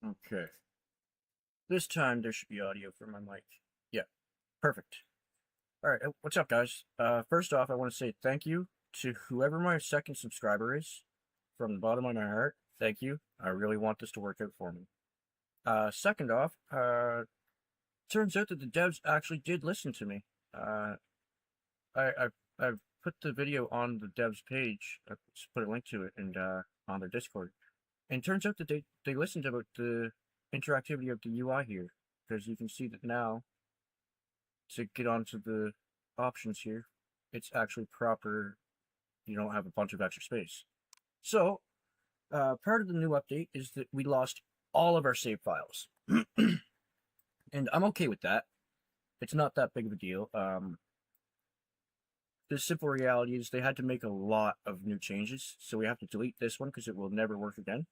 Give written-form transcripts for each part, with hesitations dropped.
Okay. This time there should be audio for my mic. Yeah, perfect. Alright, what's up, guys? First off, I want to say thank you to whoever my second subscriber is. From the bottom of my heart, thank you. I really want this to work out for me. Second off, turns out that the devs actually did listen to me. I've put the video on the devs page. I just put a link to it and on their Discord. And it turns out that they listened about the interactivity of the UI here, because you can see that now to get onto the options here, it's actually proper. You don't have a bunch of extra space. So, part of the new update is that we lost all of our save files. And I'm okay with that. It's not that big of a deal. The simple reality is they had to make a lot of new changes, so we have to delete this one because it will never work again.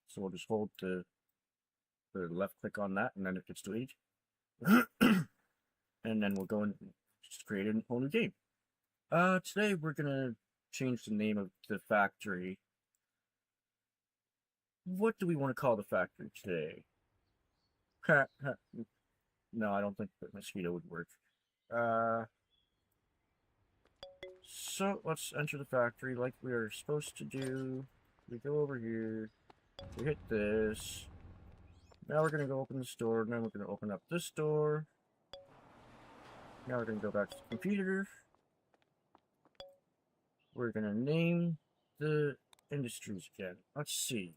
So we'll just hold the left click on that, and then it gets deleted. And then we'll go and just create a whole new game. Today we're gonna change the name of the factory. What do we want to call the factory today? No, I don't think that mosquito would work. So let's enter the factory like we are supposed to do. We go over here. We hit this. Now we're gonna go open the store, and then we're gonna open up this door. Now we're gonna go back to the computer. We're gonna name the industries again. Let's see.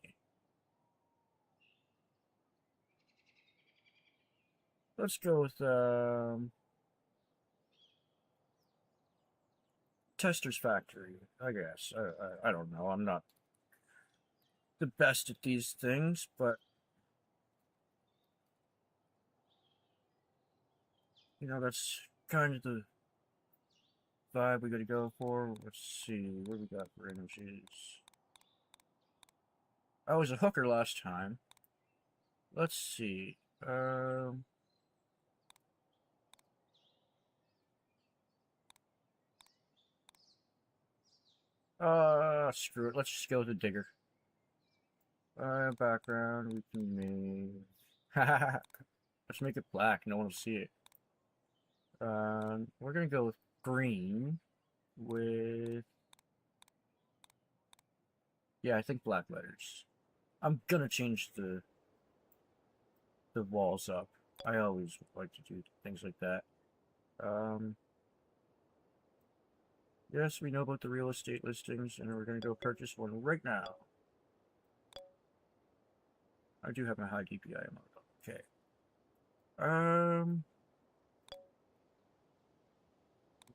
Let's go with Tester's Factory, I guess. I don't know. I'm not the best at these things, but you know, that's kind of the vibe we gotta go for. Let's see, what we got for images? I was a hooker last time. Let's see. Screw it. Let's just go with the digger. Background, we can make... Let's make it black. No one will see it. We're gonna go with green with... Yeah, I think black letters. I'm gonna change the walls up. I always like to do things like that. Yes, we know about the real estate listings, and we're gonna go purchase one right now. I do have my high DPI mode. Okay.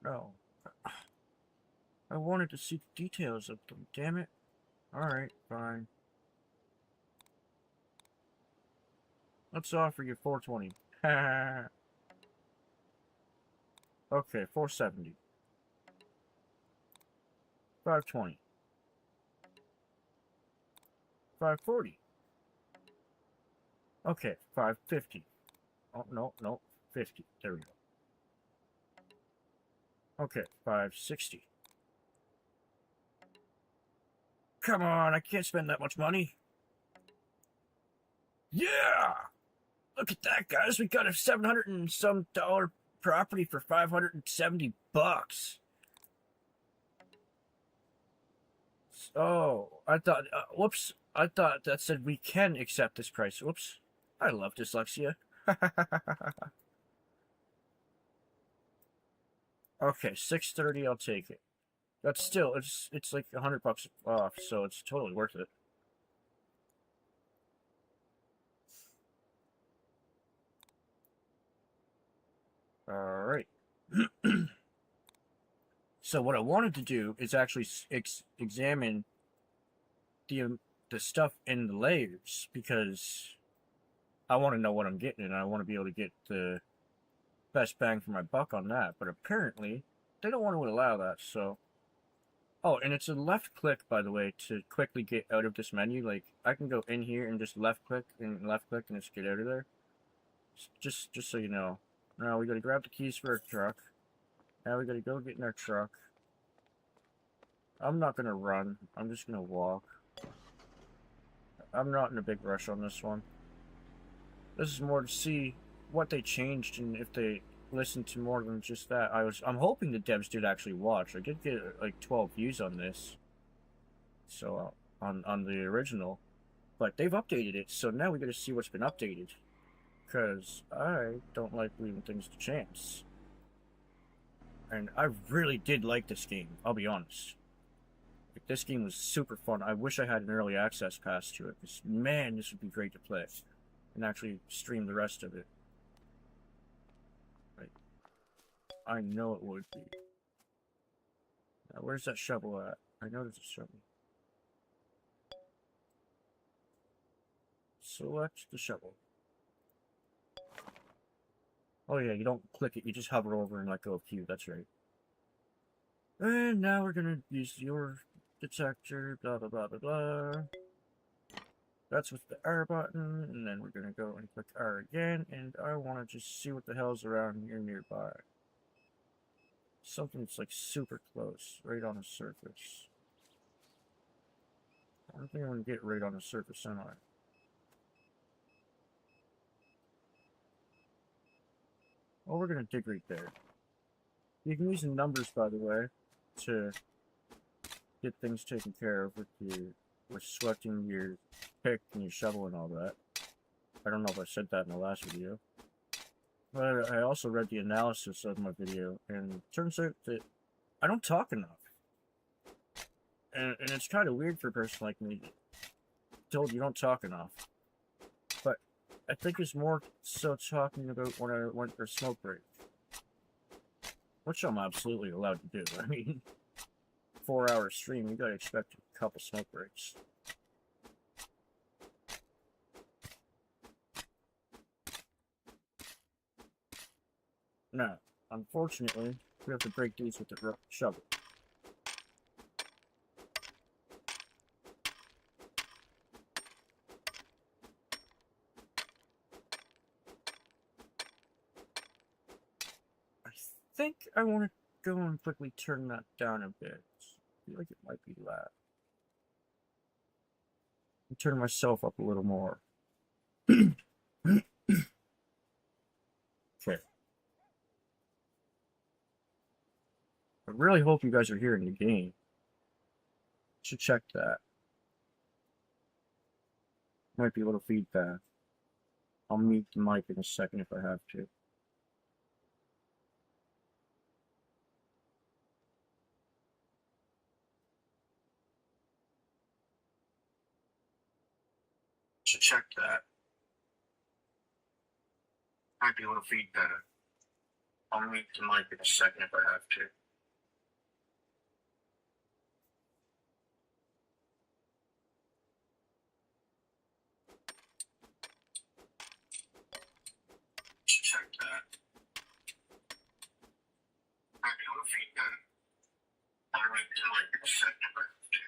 No. I wanted to see the details of them, damn it. Alright, fine. Let's offer you 420. Okay, 470. 520. 540. Okay, 550. Oh, no, 50. There we go. Okay, 560. Come on, I can't spend that much money. Yeah! Look at that, guys. We got a $700 and some property for 570 bucks. Oh, I thought, whoops. I thought that said we can accept this price. Whoops. I love dyslexia. Okay, 630, I'll take it. That's still, it's like $100 off, so it's totally worth it. Alright. So what I wanted to do is actually examine the stuff in the layers, because I want to know what I'm getting, and I want to be able to get the best bang for my buck on that. But apparently, they don't want to allow that, so... Oh, and it's a left click, by the way, to quickly get out of this menu. Like, I can go in here and just left click and just get out of there. Just so you know. Now we gotta grab the keys for our truck. Now we gotta go get in our truck. I'm not gonna run. I'm just gonna walk. I'm not in a big rush on this one. This is more to see what they changed and if they listened to more than just that. I'm hoping the devs did actually watch. I did get like 12 views on this, so on the original, but they've updated it. So now we got to see what's been updated, because I don't like leaving things to chance. And I really did like this game. I'll be honest. Like, this game was super fun. I wish I had an early access pass to it, because man, this would be great to play and actually stream the rest of it. Like, I know it would be. Now, where's that shovel at? I know there's a shovel. Select the shovel. Oh yeah, you don't click it, you just hover over and let go of Q, that's right. And now we're gonna use your detector, blah blah blah blah blah. That's with the R button, and then we're gonna go and click R again, and I wanna just see what the hell's around here nearby. Something that's like super close, right on the surface. I don't think I'm gonna get right on the surface, am I? Oh, we're gonna dig right there. You can use the numbers, by the way, to get things taken care of with selecting your pick and your shovel and all that. I don't know if I said that in the last video. But I also read the analysis of my video, and it turns out that I don't talk enough. And it's kind of weird for a person like me, told you don't talk enough. But I think it's more so talking about when I went for a smoke break. Which I'm absolutely allowed to do. I mean, 4-hour stream, you gotta expect a couple smoke breaks. Now, unfortunately, we have to break these with the shovel. I think I want to go and quickly turn that down a bit. I feel like it might be loud. Turn myself up a little more. Okay. I really hope you guys are hearing the game. Should check that. Might be a little feedback. I'll mute the mic in a second if I have to. Should check that. Might be a little feedback. I'll mute the mic in a second if I have to. Should check that. Might be a little feedback. I'll mute the mic in a second if I have to.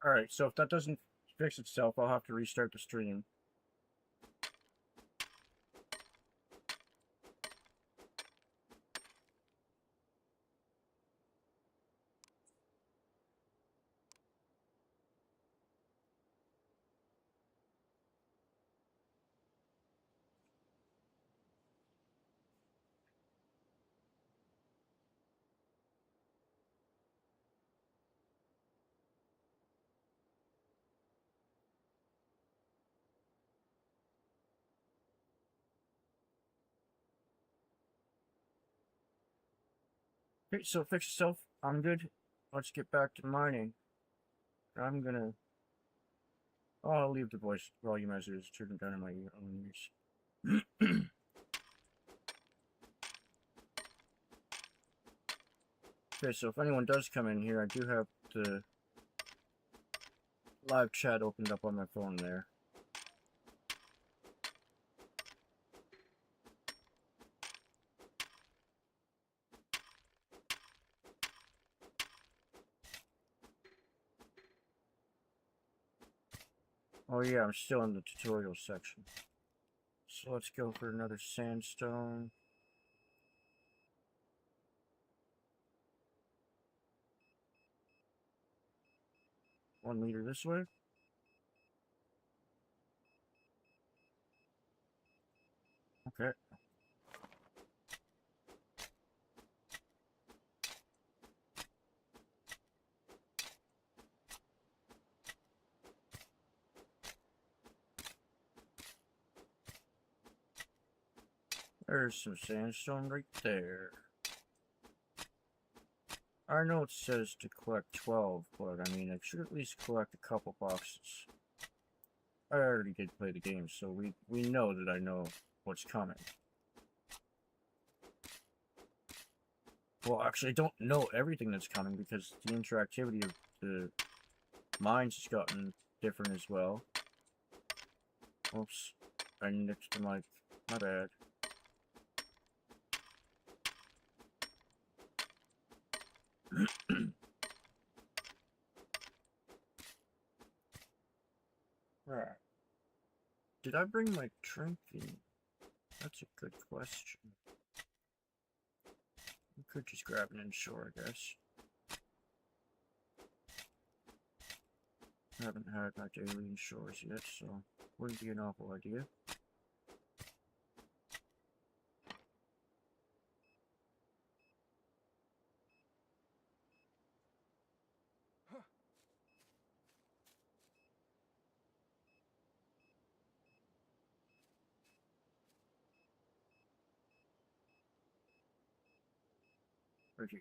Alright, so if that doesn't fix itself, I'll have to restart the stream. Okay, so fix itself. I'm good. Let's get back to mining. I'm gonna. Oh, I'll leave the voice volume as it is. Turn it down in my own ears. Okay, so if anyone does come in here, I do have the live chat opened up on my phone there. Oh yeah, I'm still in the tutorial section. So let's go for another sandstone. One meter this way. Okay. There's some sandstone right there. I know it says to collect 12, but I mean, I should at least collect a couple boxes. I already did play the game, so we know that I know what's coming. Well, actually, I don't know everything that's coming because the interactivity of the mines has gotten different as well. Oops, I nicked the mic. My bad. Alright. Did I bring my drinking? That's a good question. We could just grab an inshore, I guess. I haven't had my daily inshores yet, so wouldn't be an awful idea. Where's he?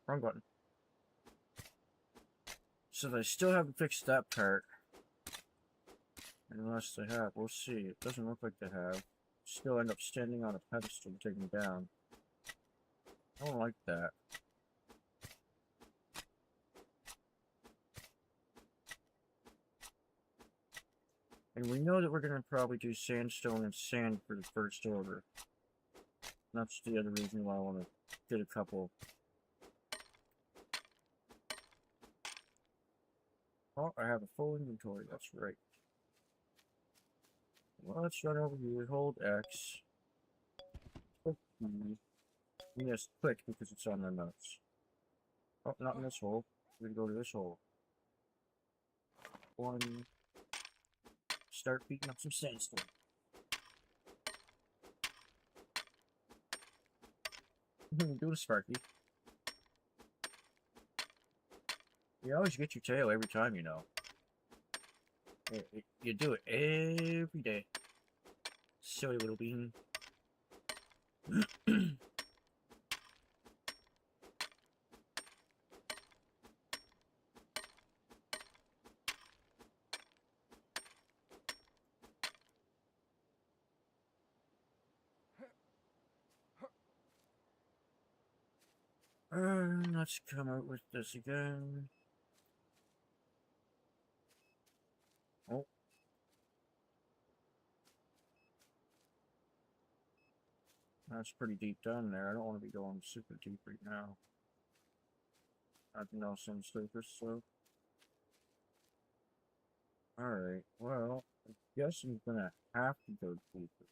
Wrong button. So they still haven't fixed that part. Unless they have, we'll see. It doesn't look like they have. Still end up standing on a pedestal taken down. I don't like that. And we know that we're going to probably do sandstone and sand for the first order. That's the other reason why I want to get a couple. Oh, I have a full inventory, that's right. Well, let's run over here, hold X. Click E. Yes, click because it's on the notes. Oh, not in this hole. We're going to go to this hole. One. Start beating up some sandstone. Do it, Sparky. You always get your tail every time, you know. You do it every day. Silly little bean. Let's come out with this again. Oh. That's pretty deep down there. I don't want to be going super deep right now. Nothing else on surface, so. Alright, well, I guess I'm gonna have to go deeper.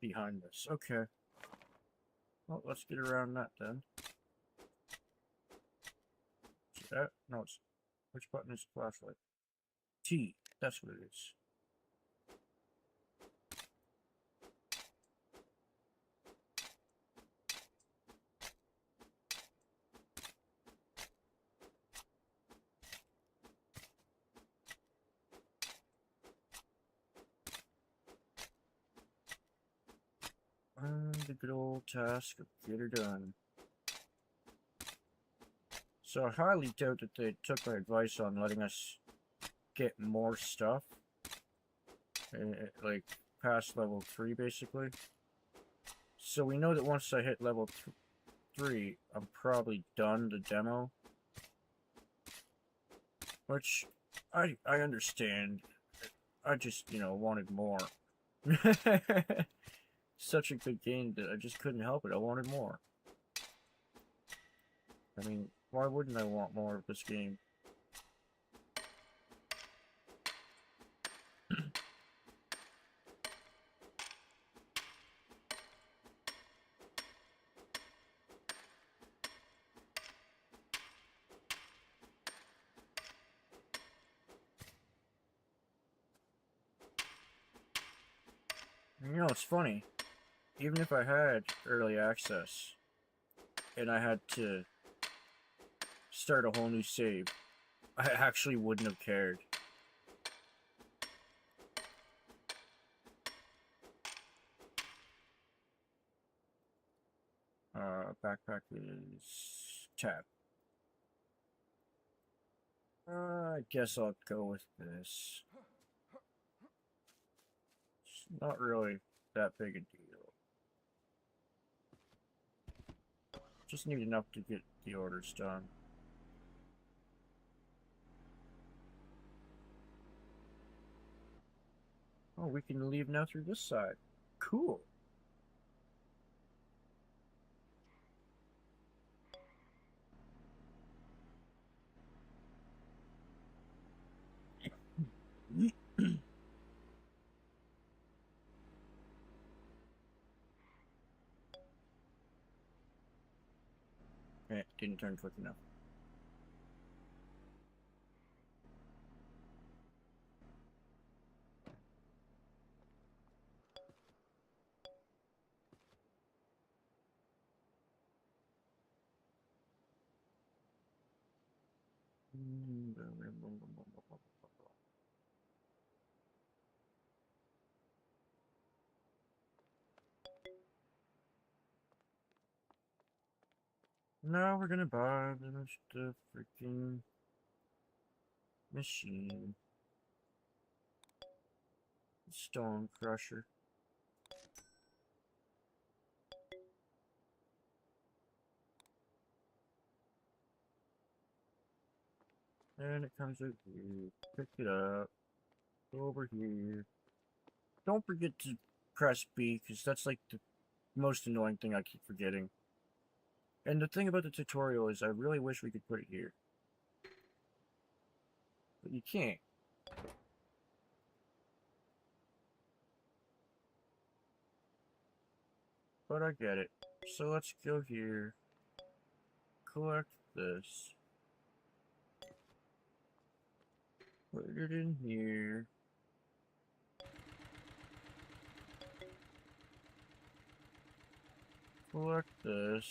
Behind this. Okay. Well, let's get around that then. See that? No, it's... Which button is the flashlight? T. That's what it is. the good old task of get her done. So I highly doubt that they took my advice on letting us get more stuff. Like, past level 3, basically. So we know that once I hit level 3, I'm probably done the demo. Which, I understand. I just, you know, wanted more. Such a good game that I just couldn't help it. I wanted more. I mean, why wouldn't I want more of this game? You know, it's funny. Even if I had early access, and I had to start a whole new save, I actually wouldn't have cared. Backpack is tab. I guess I'll go with this. It's not really that big a deal. Just need enough to get the orders done. Oh, we can leave now through this side. Cool. Didn't turn quick enough. Now we're gonna buy the freaking machine. Stone crusher. And it comes with you. Pick it up. Go over here. Don't forget to press B, because that's like the most annoying thing I keep forgetting. And the thing about the tutorial is I really wish we could put it here. But you can't. But I get it. So let's go here. Collect this. Put it in here. Collect this.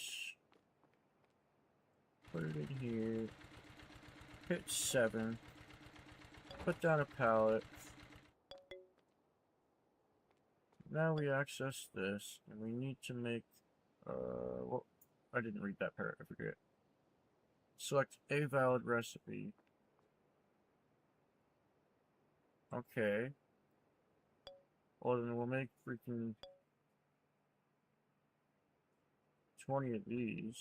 Put it in here. Hit 7. Put down a pallet. Now we access this, and we need to make, well, I didn't read that part, I forget. Select a valid recipe. Okay. Well, then we'll make freaking 20 of these.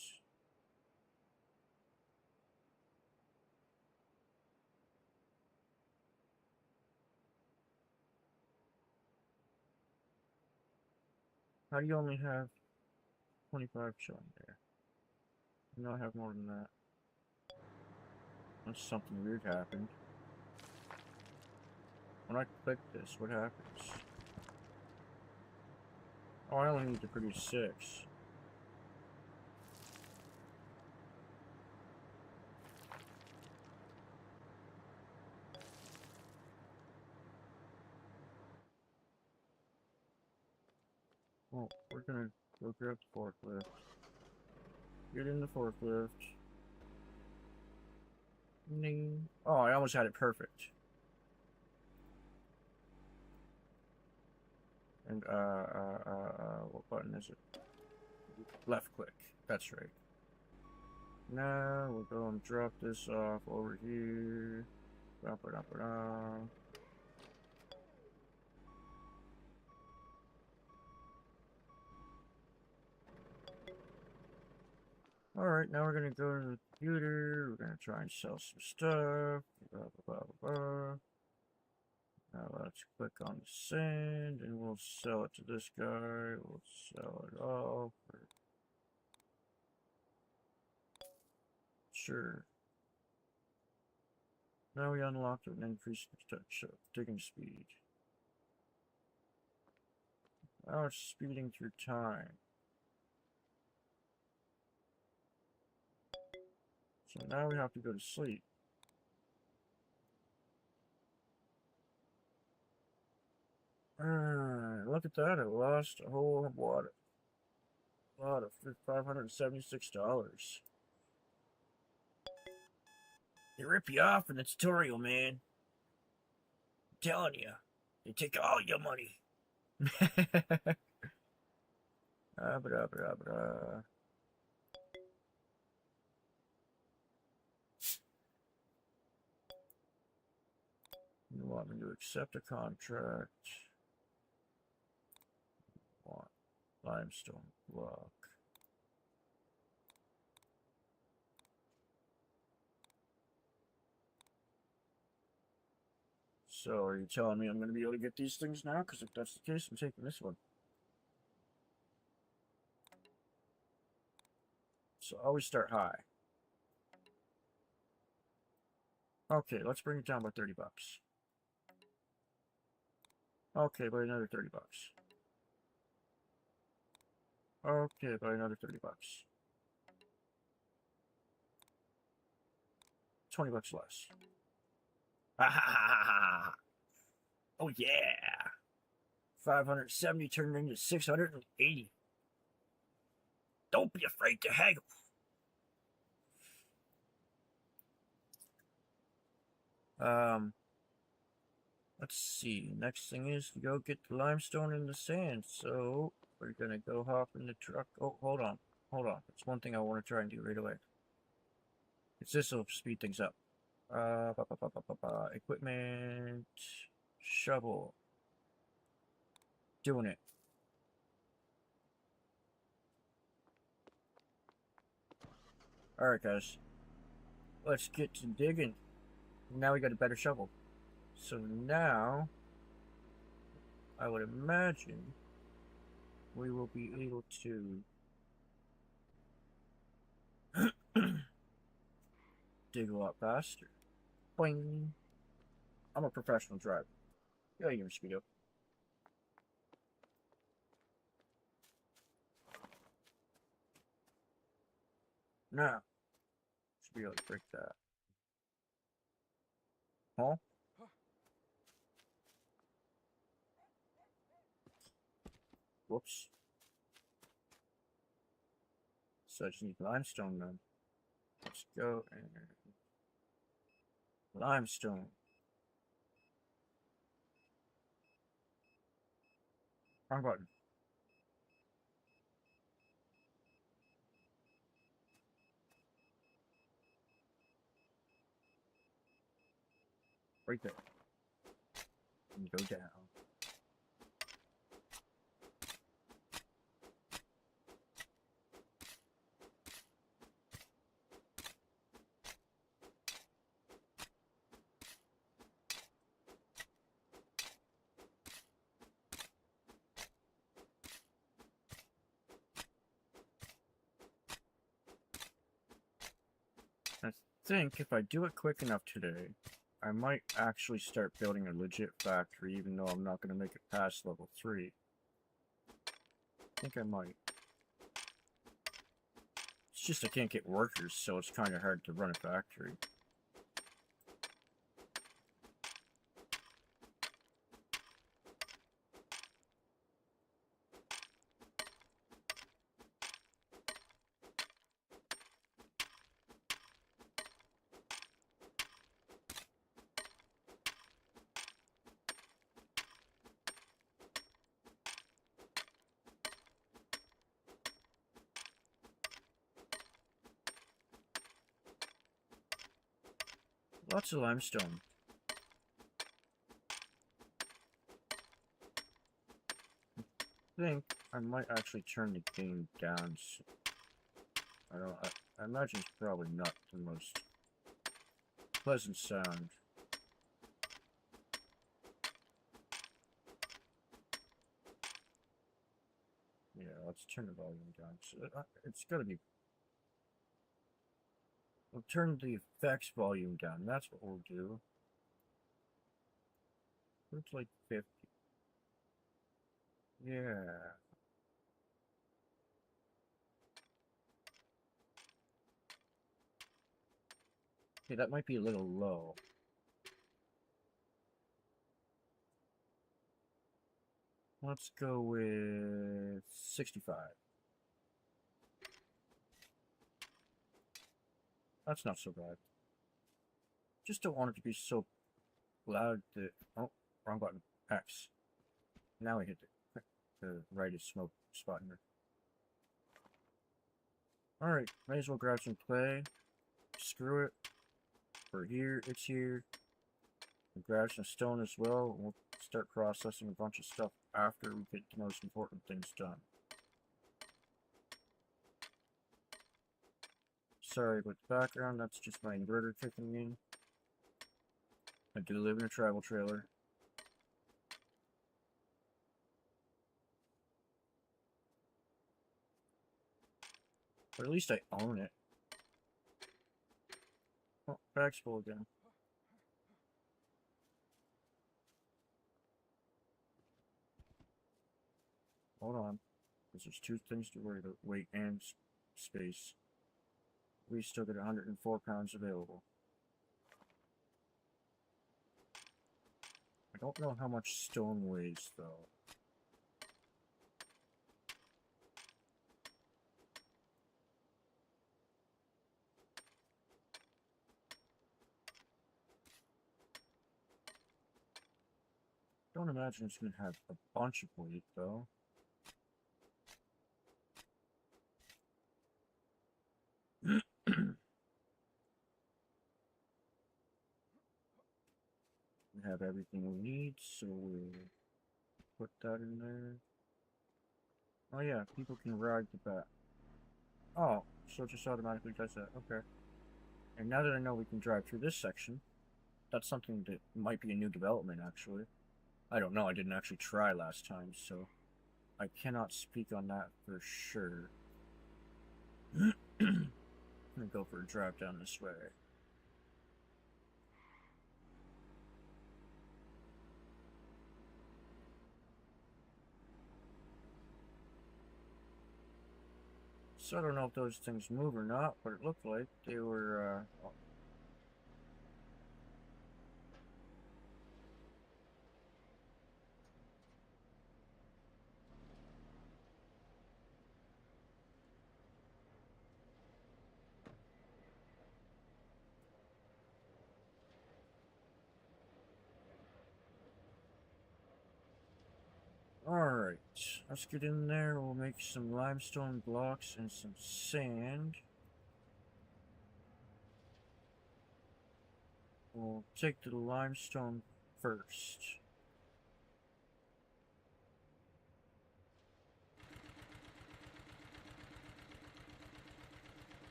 How do you only have 25 showing there? You know I have more than that. Unless something weird happened. When I click this, what happens? Oh, I only need to produce 6. Well, we're gonna go grab the forklift. Get in the forklift. Ning. Oh, I almost had it perfect. And, what button is it? Left click. That's right. Now we'll go and drop this off over here. Alright, now we're gonna go to the computer. We're gonna try and sell some stuff. Now let's click on send and we'll sell it to this guy. We'll sell it all for sure. Now we unlocked an increased digging speed. Now it's speeding through time. So now we have to go to sleep. Look at that, I lost a whole lot of $576. They rip you off in the tutorial, man. I'm telling you, they take all your money. You want me to accept a contract? Want limestone block. So are you telling me I'm going to be able to get these things now? Because if that's the case, I'm taking this one. So always start high. Okay, let's bring it down by 30 bucks. Okay, by another 30 bucks. Okay, by another 30 bucks. 20 bucks less. Oh yeah! 570 turned into 680. Don't be afraid to haggle. Let's see. Next thing is to go get the limestone in the sand. So we're gonna go hop in the truck. Oh, hold on. Hold on. It's one thing I want to try and do right away. It's this will speed things up. Equipment. Shovel. Doing it. Alright, guys. Let's get to digging. Now we got a better shovel. So now, I would imagine we will be able to dig a lot faster. Boing. I'm a professional driver. Yeah, you can speed up. Now, should be able to break that. Huh? Whoops. So I just need limestone then. Let's go and limestone. Wrong button. Right there. And go down. I think if I do it quick enough today, I might actually start building a legit factory, even though I'm not going to make it past level 3. I think I might. It's just I can't get workers, so it's kind of hard to run a factory. Lots of limestone. I think I might actually turn the game down. I imagine it's probably not the most pleasant sound. Yeah, let's turn the volume down. So, it's gotta be. We'll turn the effects volume down. That's what we'll do. It's like 50. Yeah. Okay, that might be a little low. Let's go with 65. That's not so bad. Just don't want it to be so loud that... Oh, wrong button. X. Now I hit the right smoke spot here. Alright, might as well grab some clay. Screw it. We're here, it's here. We'll grab some stone as well. We'll start processing a bunch of stuff after we get the most important things done. Sorry about the background, that's just my inverter kicking in. I do live in a travel trailer. But at least I own it. Oh, bag's full again. Hold on. Because there's two things to worry about. Weight and space. We still got 104 pounds available. I don't know how much stone weighs, though. Don't imagine it's going to have a bunch of weight, though. We have everything we need, so we'll put that in there. Oh yeah, people can ride the bat. Oh, so it just automatically does that. Okay. And now that I know we can drive through this section, that's something that might be a new development, actually. I don't know, I didn't actually try last time, so I cannot speak on that for sure. I'm gonna go for a drive down this way. So I don't know if those things move or not, but it looked like they were, Alright, let's get in there. We'll make some limestone blocks and some sand. We'll take the limestone first.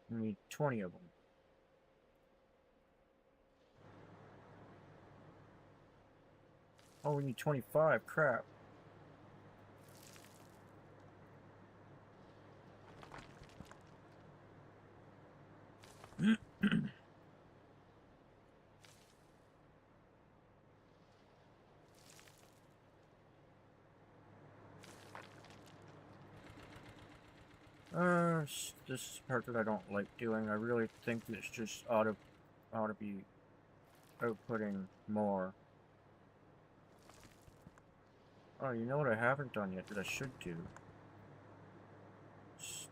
We need 20 of them. Oh, we need 25. Crap. This is the part that I don't like doing. I really think this just ought to be outputting more. Oh, you know what I haven't done yet that I should do? Just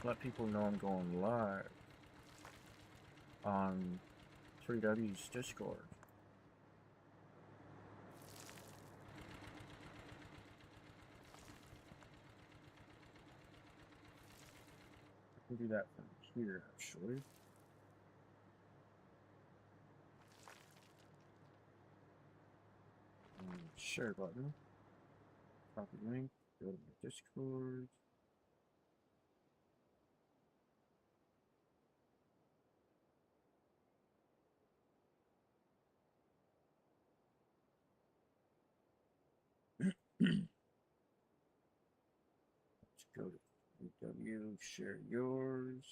let people know I'm going live on 3W's Discord. do that from here, actually. Share button. Copy link. Go to my Discord. Let's go to AW, share yours.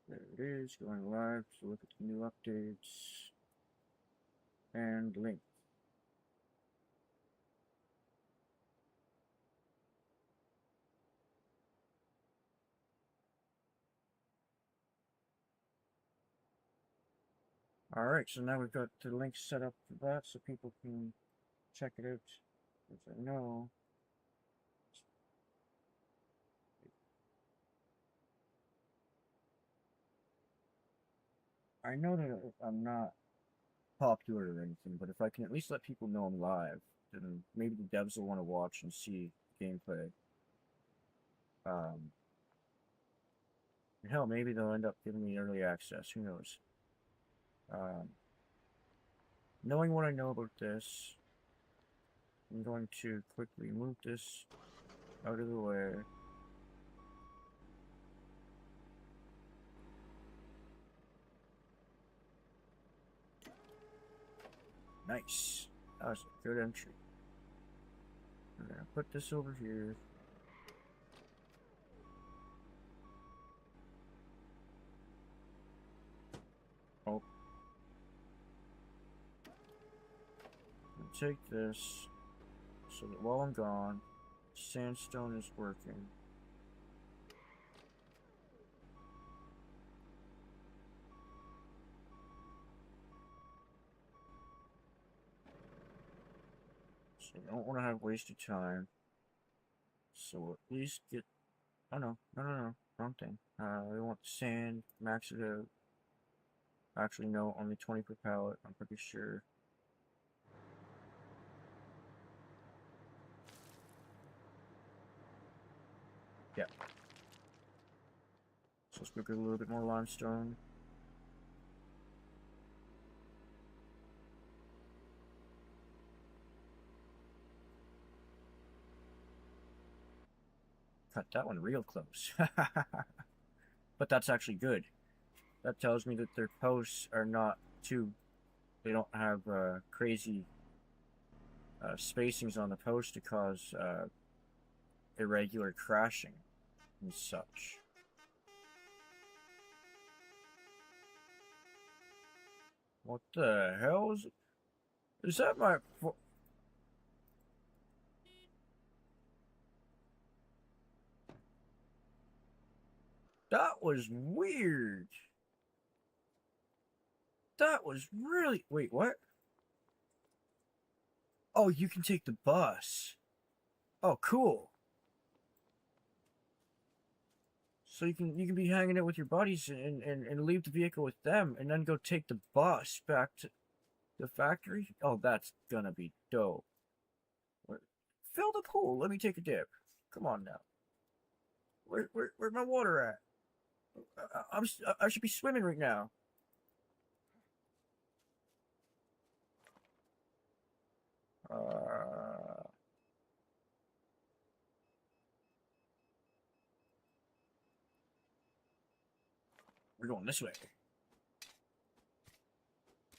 There it is, going live. So look at the new updates. And link. Alright, so now we've got the link set up for that so people can check it out. As I know. I know that I'm not popular or anything, but if I can at least let people know I'm live, then maybe the devs will want to watch and see gameplay. Hell, maybe they'll end up giving me early access. Who knows? Knowing what I know about this, I'm going to quickly move this out of the way. Nice. That was a good entry. We're gonna put this over here. Oh. Take this so that while I'm gone, sandstone is working. So I don't want to have wasted time. So at least get. Oh no, no, wrong thing. We want the sand, max it out. Actually, no, only 20 per pallet, I'm pretty sure. Yeah. So let's get a little bit more limestone. Cut that one real close. But that's actually good. That tells me that their posts are not too... They don't have crazy spacings on the post to cause irregular crashing and such. What the hell is it? Is that my... That was weird. That was really... Wait, what? Oh, you can take the bus. Oh, cool. So you can be hanging out with your buddies and leave the vehicle with them and then go take the bus back to the factory? Oh, that's gonna be dope. Fill the pool. Let me take a dip. Come on now. Where's my water at? I should be swimming right now. We're going this way.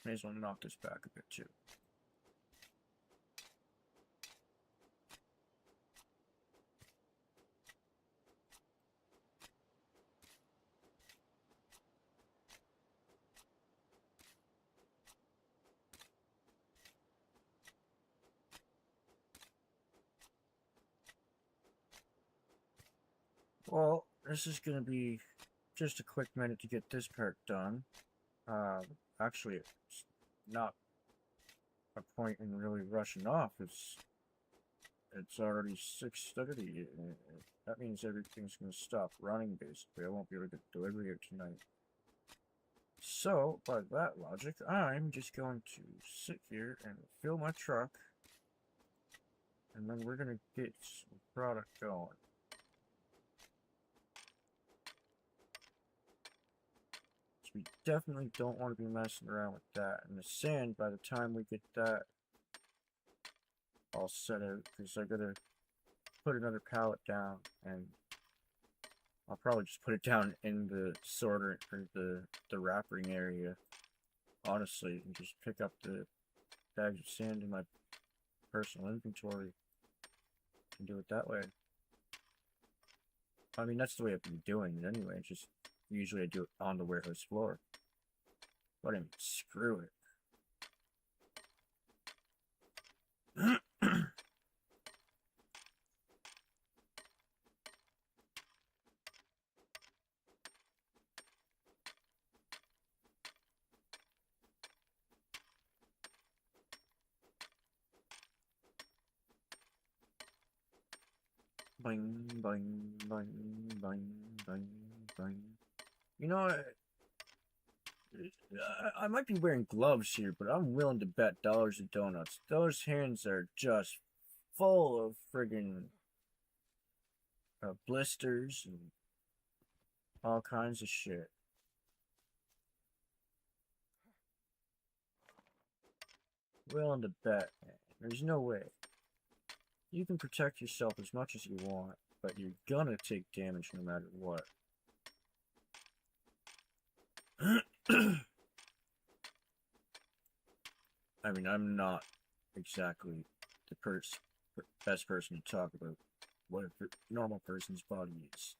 May as well knock this back a bit too. Well, this is going to be just a quick minute to get this part done. Actually, it's not a point in really rushing off. It's already 6:30. That means everything's going to stop running, basically. I won't be able to get delivery here tonight. So, by that logic, I'm just going to sit here and fill my truck. And then we're going to get some product going. So we definitely don't want to be messing around with that. And the sand, by the time we get that all set out, because I gotta put another pallet down, and I'll probably just put it down in the sorter, or the wrapping area, honestly, and just pick up the bags of sand in my personal inventory and do it that way. I mean, that's the way I've been doing it anyway. Just usually I do it on the warehouse floor. But I mean, screw it. Bing, bing, bing, bing, bing, bing. You know, I might be wearing gloves here, but I'm willing to bet dollars and donuts. Those hands are just full of friggin' blisters and all kinds of shit. Willing to bet, man. There's no way. You can protect yourself as much as you want, but you're gonna take damage no matter what. I mean, I'm not exactly the best person to talk about what a normal person's body is.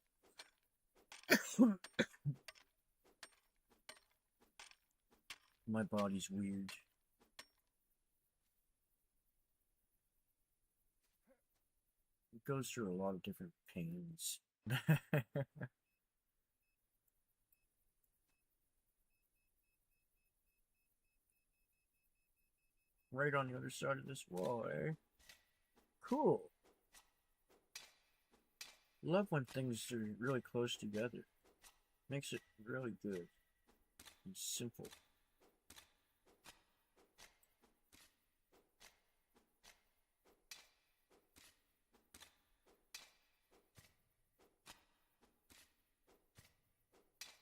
My body's weird. It goes through a lot of different pains. Right on the other side of this wall, eh? Cool. Love when things are really close together. Makes it really good and simple.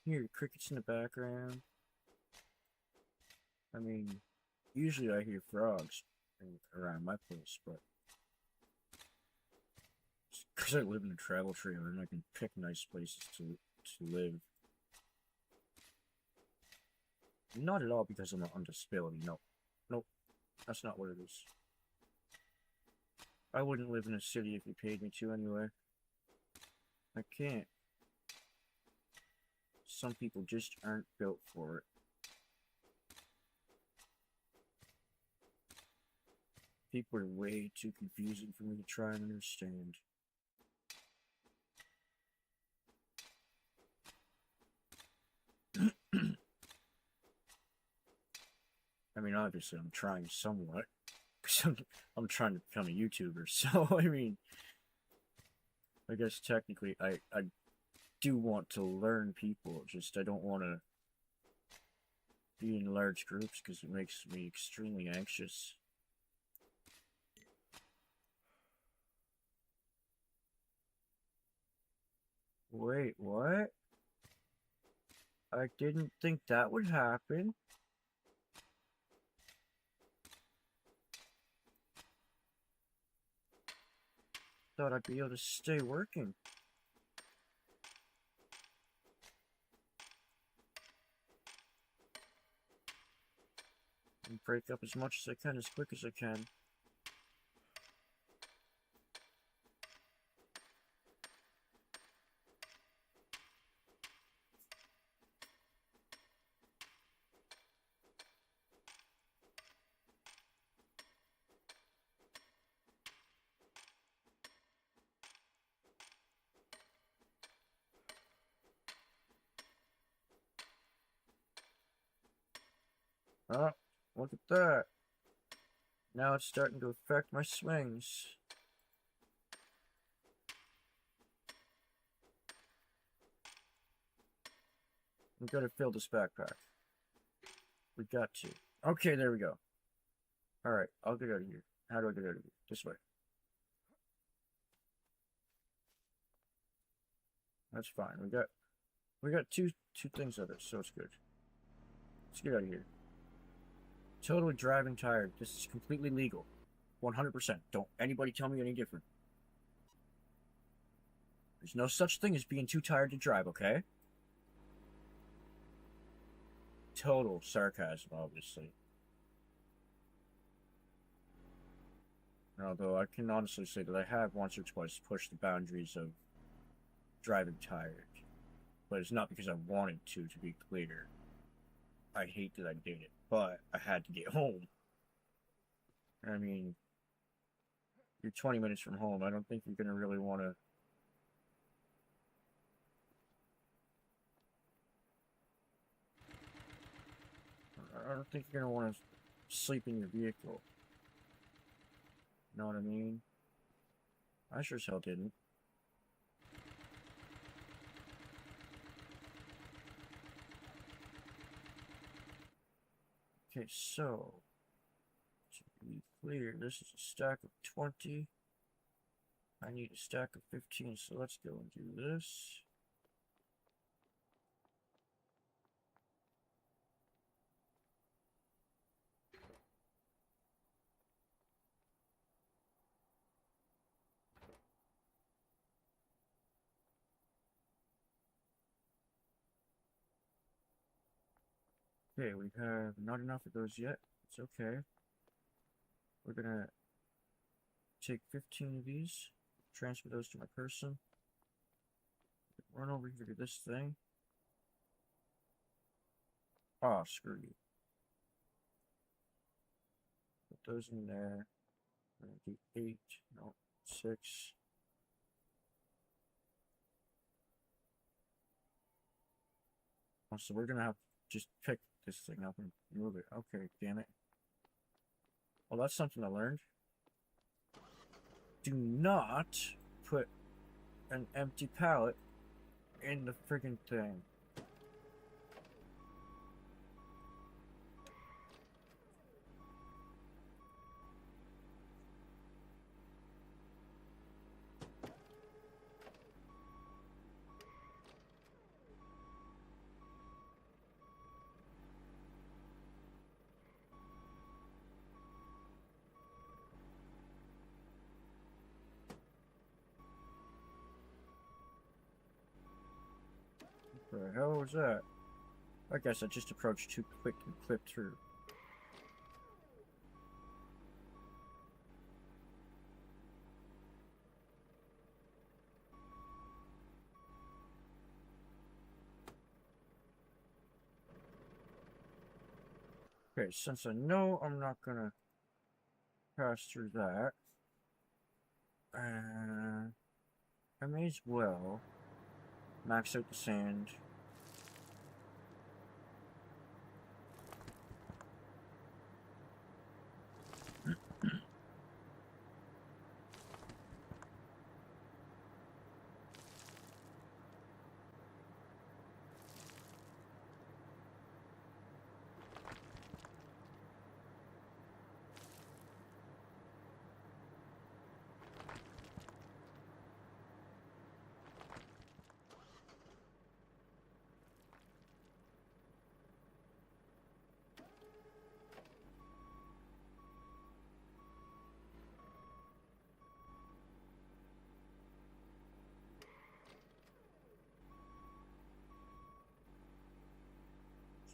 Here, crickets in the background. I mean, usually I hear frogs around my place, but it's because I live in a travel trailer and I can pick nice places to live. Not at all because I'm on disability. No, nope, that's not what it is. I wouldn't live in a city if you paid me to anyway. I can't. Some people just aren't built for it. People are way too confusing for me to try and understand. I mean, obviously, I'm trying somewhat. Because I'm trying to become a YouTuber, so, I mean, I guess technically I do want to learn people, just I don't want to be in large groups because it makes me extremely anxious. Wait, what? I didn't think that would happen. Thought I'd be able to stay working. And break up as much as I can, as quick as I can. Oh, look at that. Now it's starting to affect my swings. We gotta fill this backpack. We got to. Okay, there we go. Alright, I'll get out of here. How do I get out of here? This way. That's fine. We got two things of it, so it's good. Let's get out of here. Totally driving tired. This is completely legal. 100%. Don't anybody tell me any different. There's no such thing as being too tired to drive, okay? Total sarcasm, obviously. Although I can honestly say that I have once or twice pushed the boundaries of driving tired. But it's not because I wanted to be clear. I hate that I did it, but I had to get home. I mean, you're 20 minutes from home. I don't think you're going to really want to... I don't think you're going to want to sleep in your vehicle. Know what I mean? I sure as hell didn't. Okay, so to be clear, this is a stack of 20. I need a stack of 15, so let's go and do this. Okay, we have not enough of those yet. It's okay. We're gonna take 15 of these, transfer those to my person, run over here to this thing. Oh, screw you. Put those in there. I'm gonna do 8, no, 6. Oh, so we're gonna have to just pick this thing up and move it. Okay, damn it. Well, that's something I learned. Do not put an empty pallet in the friggin' thing. What the hell was that? I guess I just approached too quick and clipped through. Okay, since I know I'm not gonna pass through that, I may as well max out the sand.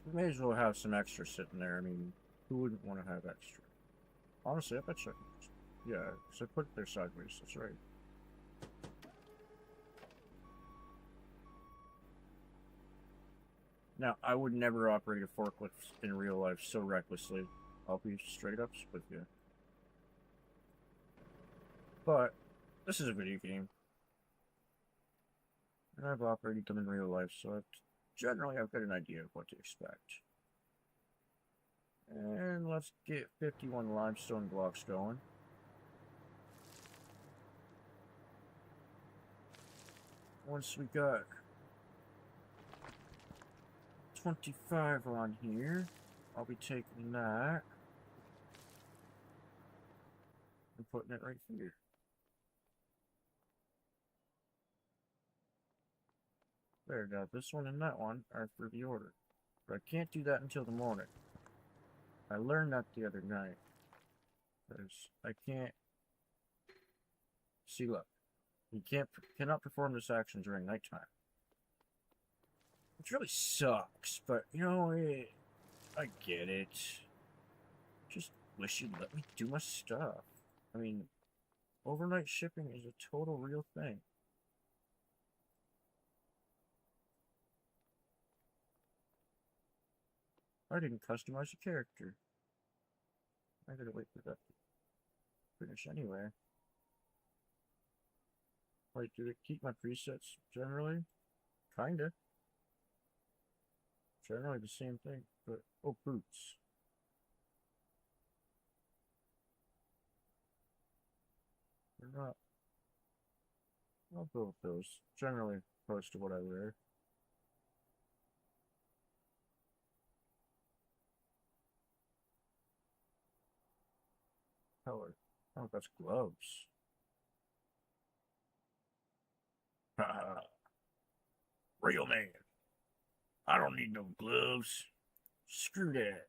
We may as well have some extra sitting there. I mean, who wouldn't want to have extra? Honestly, I bet you. Yeah, because I put it there sideways. That's right. Now, I would never operate a forklift in real life so recklessly. I'll be straight up with you. But this is a video game. And I've operated them in real life, so generally I've got an idea of what to expect. And let's get 51 limestone blocks going. Once we got 25 on here, I'll be taking that and putting it right here. There, got this one and that one are for the order. But I can't do that until the morning. I learned that the other night. Because I can't... See, look. You cannot perform this action during nighttime. Which really sucks, but, you know, I get it. Just wish you'd let me do my stuff. I mean, overnight shipping is a total real thing. I didn't customize the character. I gotta wait for that to finish anyway. Like, do they keep my presets generally? Kinda. Generally the same thing, but... Oh, boots. They're not... I'll go with those. Generally close to what I wear. Color. Oh, that's gloves. Real man. I don't need no gloves. Screw that.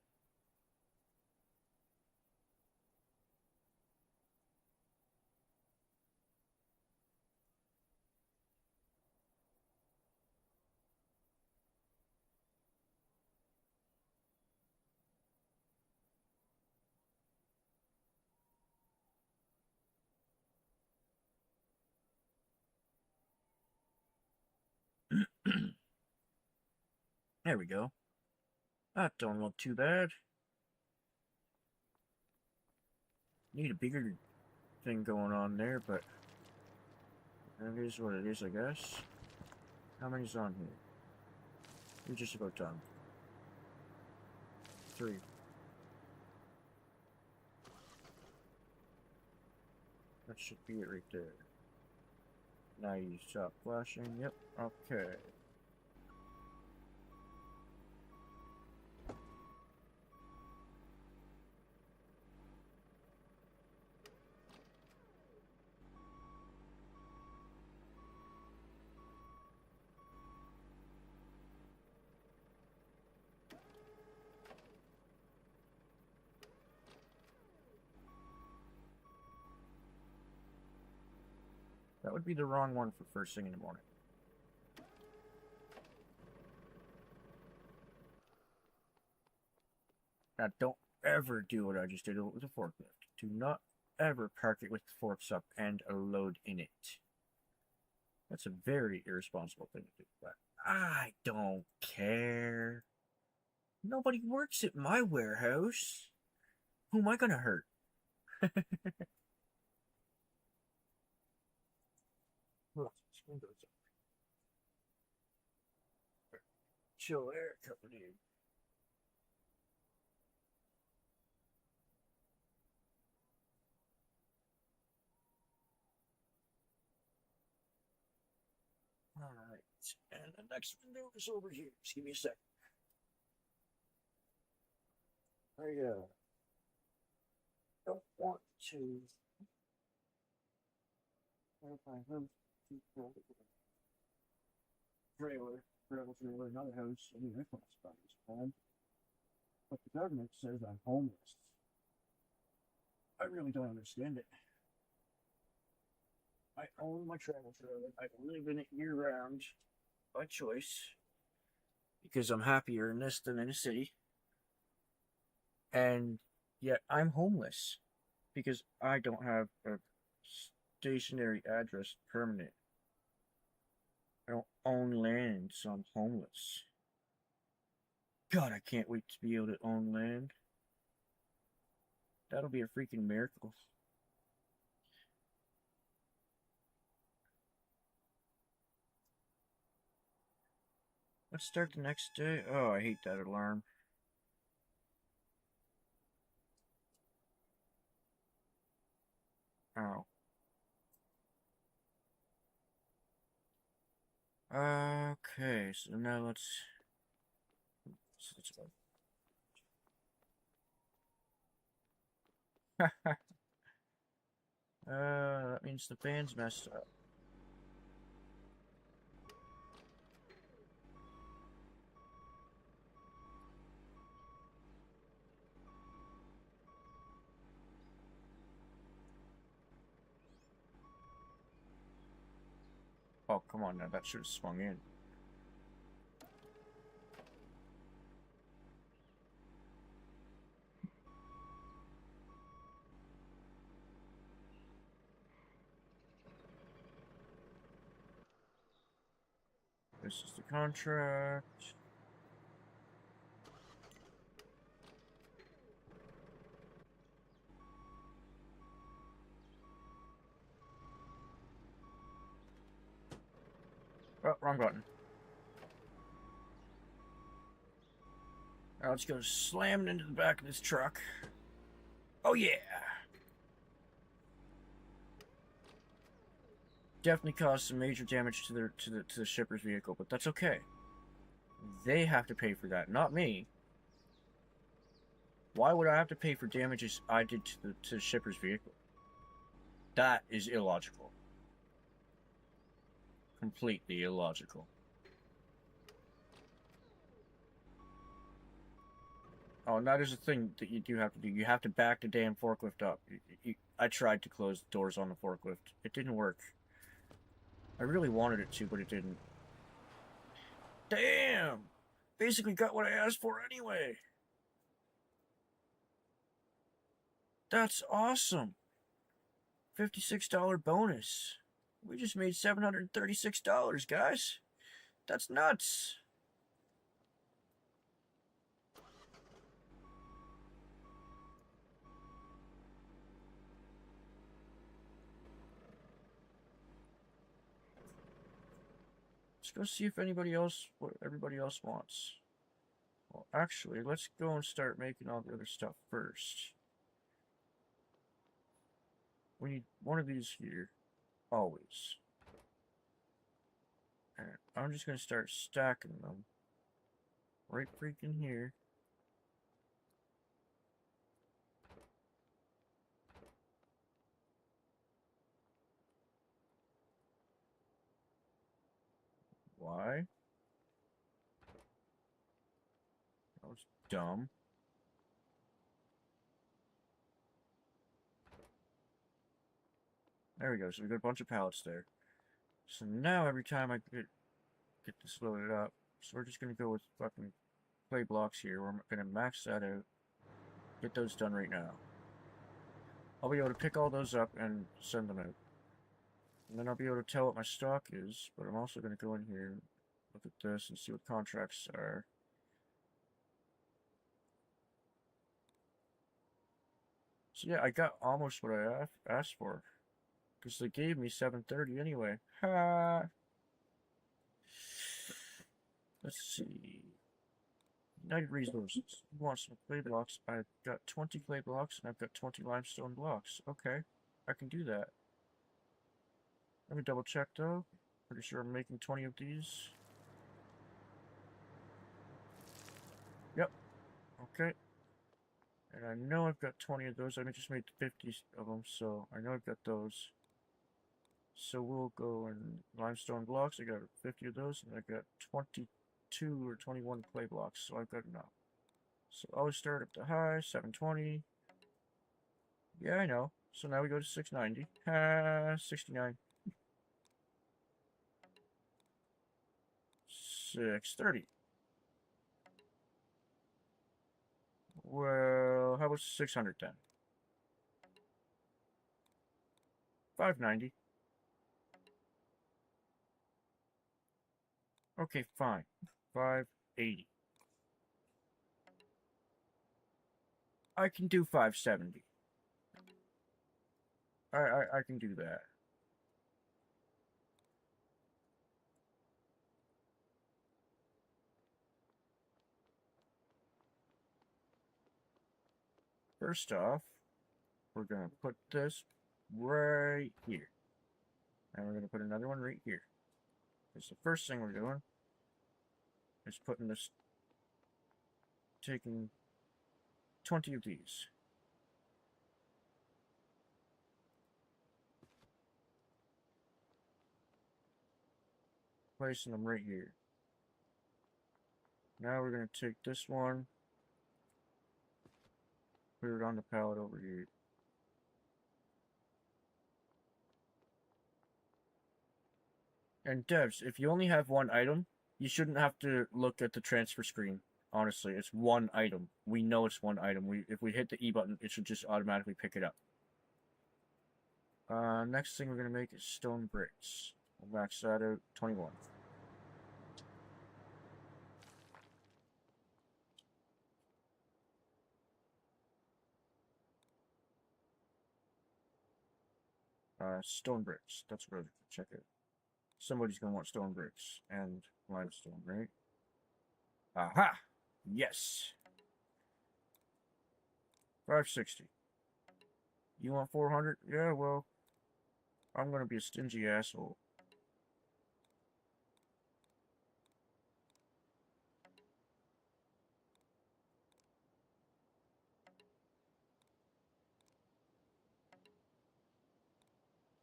There we go. That don't look too bad. Need a bigger thing going on there, but it is what it is, I guess. How many's on here? We're just about done. 3. That should be it right there. Now you stop flashing. Yep, okay. That would be the wrong one for first thing in the morning. Now, don't ever do what I just did with the forklift. Do not ever park it with the forks up and a load in it. That's a very irresponsible thing to do, but I don't care. Nobody works at my warehouse. Who am I gonna hurt? Chill air coming in. Alright, and the next window is over here. Just give me a sec. I don't want to. Trailer, not a house. I mean, I classify as home. But the government says I'm homeless. I really don't understand it. I own my travel trailer. I live in it year round by choice because I'm happier in this than in a city. And yet I'm homeless because I don't have a stationary address permanent. I don't own land, so I'm homeless. God, I can't wait to be able to own land. That'll be a freaking miracle. Let's start the next day. Oh, I hate that alarm. Ow. Okay, so now let's go. That means the fan's messed up. Oh, come on now. That should have swung in. This is the contract. Oh, wrong button. Now let's go slamming into the back of this truck. Oh yeah! Definitely caused some major damage to the shipper's vehicle, but that's okay. They have to pay for that, not me. Why would I have to pay for damages I did to the shipper's vehicle? That is illogical. Completely illogical. Oh, and that is a thing that you do have to do. You have to back the damn forklift up. I tried to close the doors on the forklift. It didn't work. I really wanted it to, but it didn't. Damn! Basically got what I asked for anyway. That's awesome. $56 bonus. We just made $736, guys. That's nuts. Let's go see if what everybody else wants. Well, actually, let's go and start making all the other stuff first. We need one of these here, always. And I'm just going to start stacking them right freaking here. Why? That was dumb. There we go. So we got a bunch of pallets there. So now every time I get this loaded up, so we're just going to go with fucking clay blocks here. We're going to max that out. Get those done right now. I'll be able to pick all those up and send them out. And then I'll be able to tell what my stock is, but I'm also going to go in here and look at this and see what contracts are. So yeah, I got almost what I asked for. Because they gave me 730 anyway. Ha! Let's see. United Resources. You want some clay blocks? I've got 20 clay blocks and I've got 20 limestone blocks. Okay, I can do that. Let me double check though. Pretty sure I'm making 20 of these. Yep. Okay. And I know I've got 20 of those. I just made 50 of them, so I know I've got those. So we'll go in limestone blocks. I got 50 of those, and I got 22 or 21 clay blocks, so I've got enough. So I'll start up the high, 720. Yeah, I know. So now we go to 690. 69. 630. Well, how about 600 then? 590. Okay, fine. 580. I can do 570. I can do that. First off, we're going to put this right here. And we're going to put another one right here. Because the first thing we're doing is putting this, taking 20 of these. Placing them right here. Now we're going to take this one, put it on the pallet over here. And devs, if you only have one item, you shouldn't have to look at the transfer screen. Honestly, it's one item. We know it's one item. If we hit the E button, it should just automatically pick it up. Next thing we're gonna make is stone bricks. We'll max that out 21. Stone bricks. That's what I was gonna check it. Somebody's gonna want stone bricks and limestone, right? Aha! Yes! 560. You want 400? Yeah, well, I'm gonna be a stingy asshole.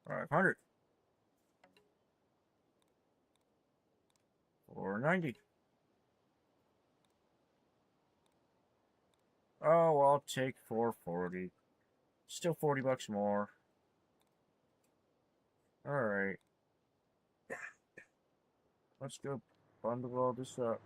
$500. 490. Oh, I'll take 440. Still 40 bucks more. Alright. Let's go bundle all this up.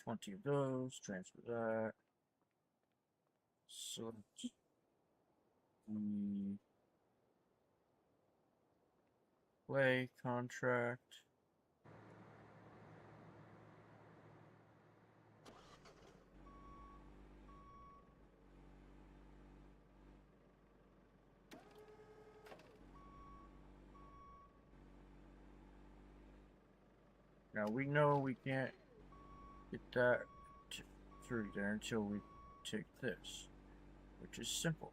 $20 of those, transfer that. So the play contract. Now we know we can't get that through there until we take this, which is simple.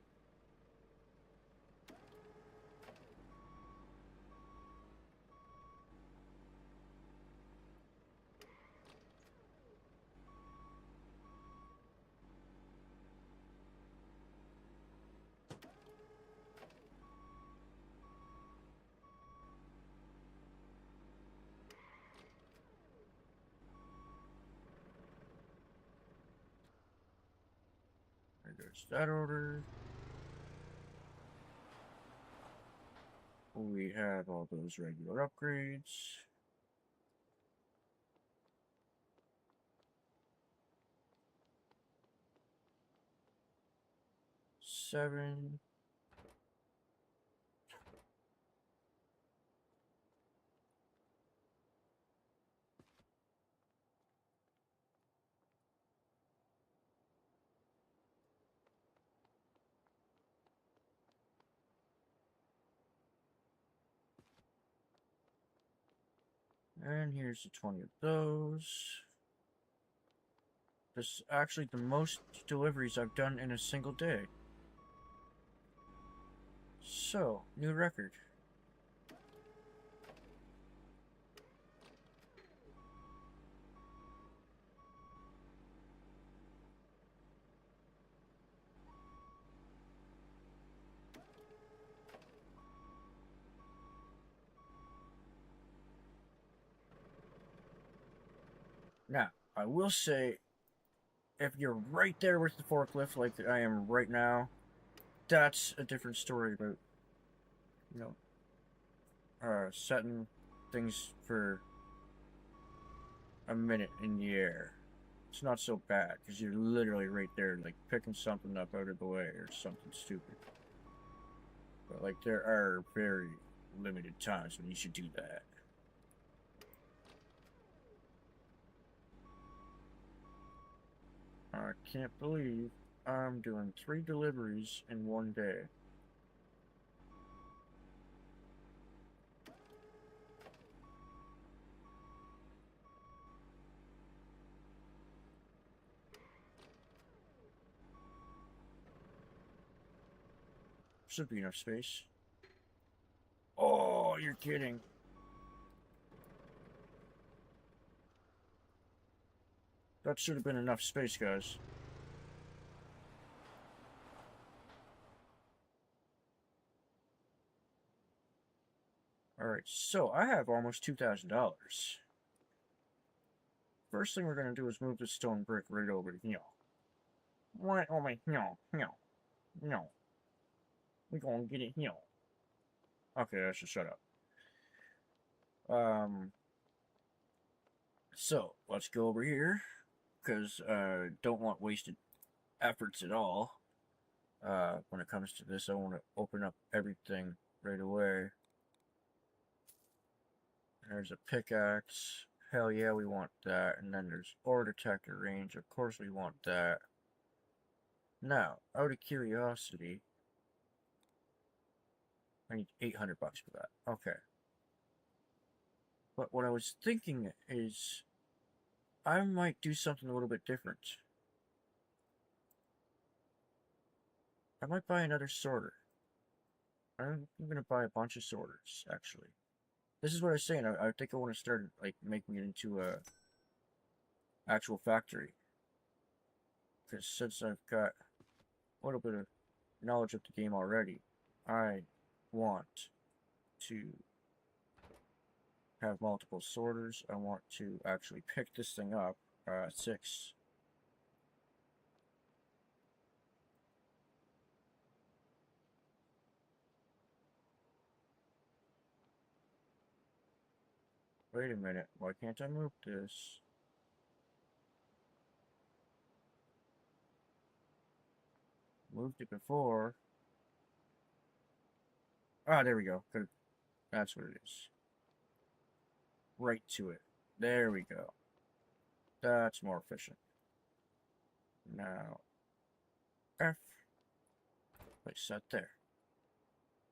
There goes that order. We have all those regular upgrades. Seven. And here's the 20 of those. This is actually the most deliveries I've done in a single day. So, new record. Now, I will say, if you're right there with the forklift like I am right now, that's a different story about, you know, setting things for a minute in the air. It's not so bad, because you're literally right there, like, picking something up out of the way or something stupid. But, like, there are very limited times when you should do that. I can't believe I'm doing 3 deliveries in one day. Should be enough space. Oh, you're kidding. That should have been enough space, guys. Alright, so I have almost $2,000. First thing we're going to do is move this stone brick right over here. Right over here. No. We're going to get it here. Okay, I should shut up. So, let's go over here. Because don't want wasted efforts at all. When it comes to this, I want to open up everything right away. There's a pickaxe. Hell yeah, we want that. And then there's ore detector range. Of course we want that. Now, out of curiosity, I need 800 bucks for that. Okay. But what I was thinking is, I might do something a little bit different. I might buy another sorter. I'm gonna buy a bunch of sorters, actually. This is what I was saying. I think I want to start like making it into a actual factory. Because since I've got a little bit of knowledge of the game already, I want to have multiple sorters. I want to actually pick this thing up. 6. Wait a minute. Why can't I move this? Moved it before. Ah, there we go. Good. That's what it is. Right to it. There we go. That's more efficient. Now, F. Place that there.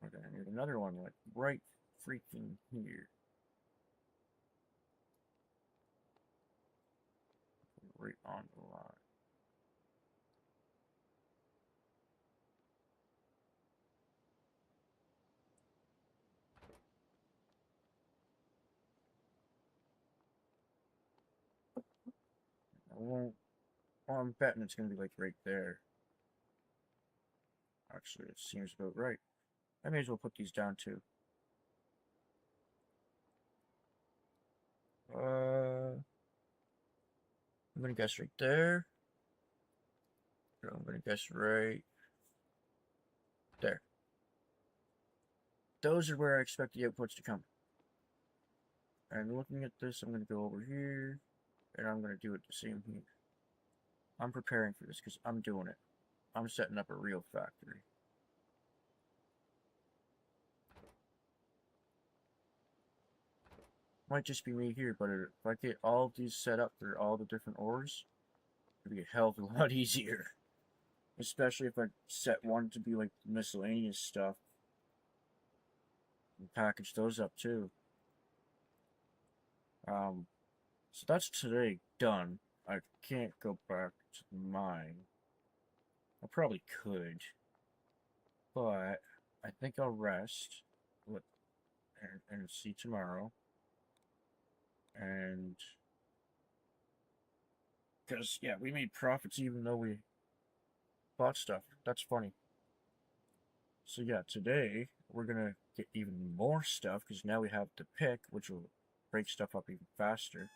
We're gonna need another one like right freaking here. Right on the line. I won't. Well, I'm betting it's gonna be like right there. Actually, it seems about right. I may as well put these down too. I'm gonna guess right there. I'm gonna guess right there. Those are where I expect the outputs to come. And looking at this, I'm gonna go over here, and I'm gonna do it the same here. I'm preparing for this because I'm doing it. I'm setting up a real factory. Might just be me here, but if I get all of these set up for all the different ores, it'll be a hell of a lot easier. Especially if I set one to be like miscellaneous stuff. And package those up too. So that's today done. I can't go back to mine. I probably could. But I think I'll rest and see tomorrow. And because yeah, we made profits even though we bought stuff. That's funny. So yeah, today we're gonna get even more stuff because now we have the pick, which will break stuff up even faster.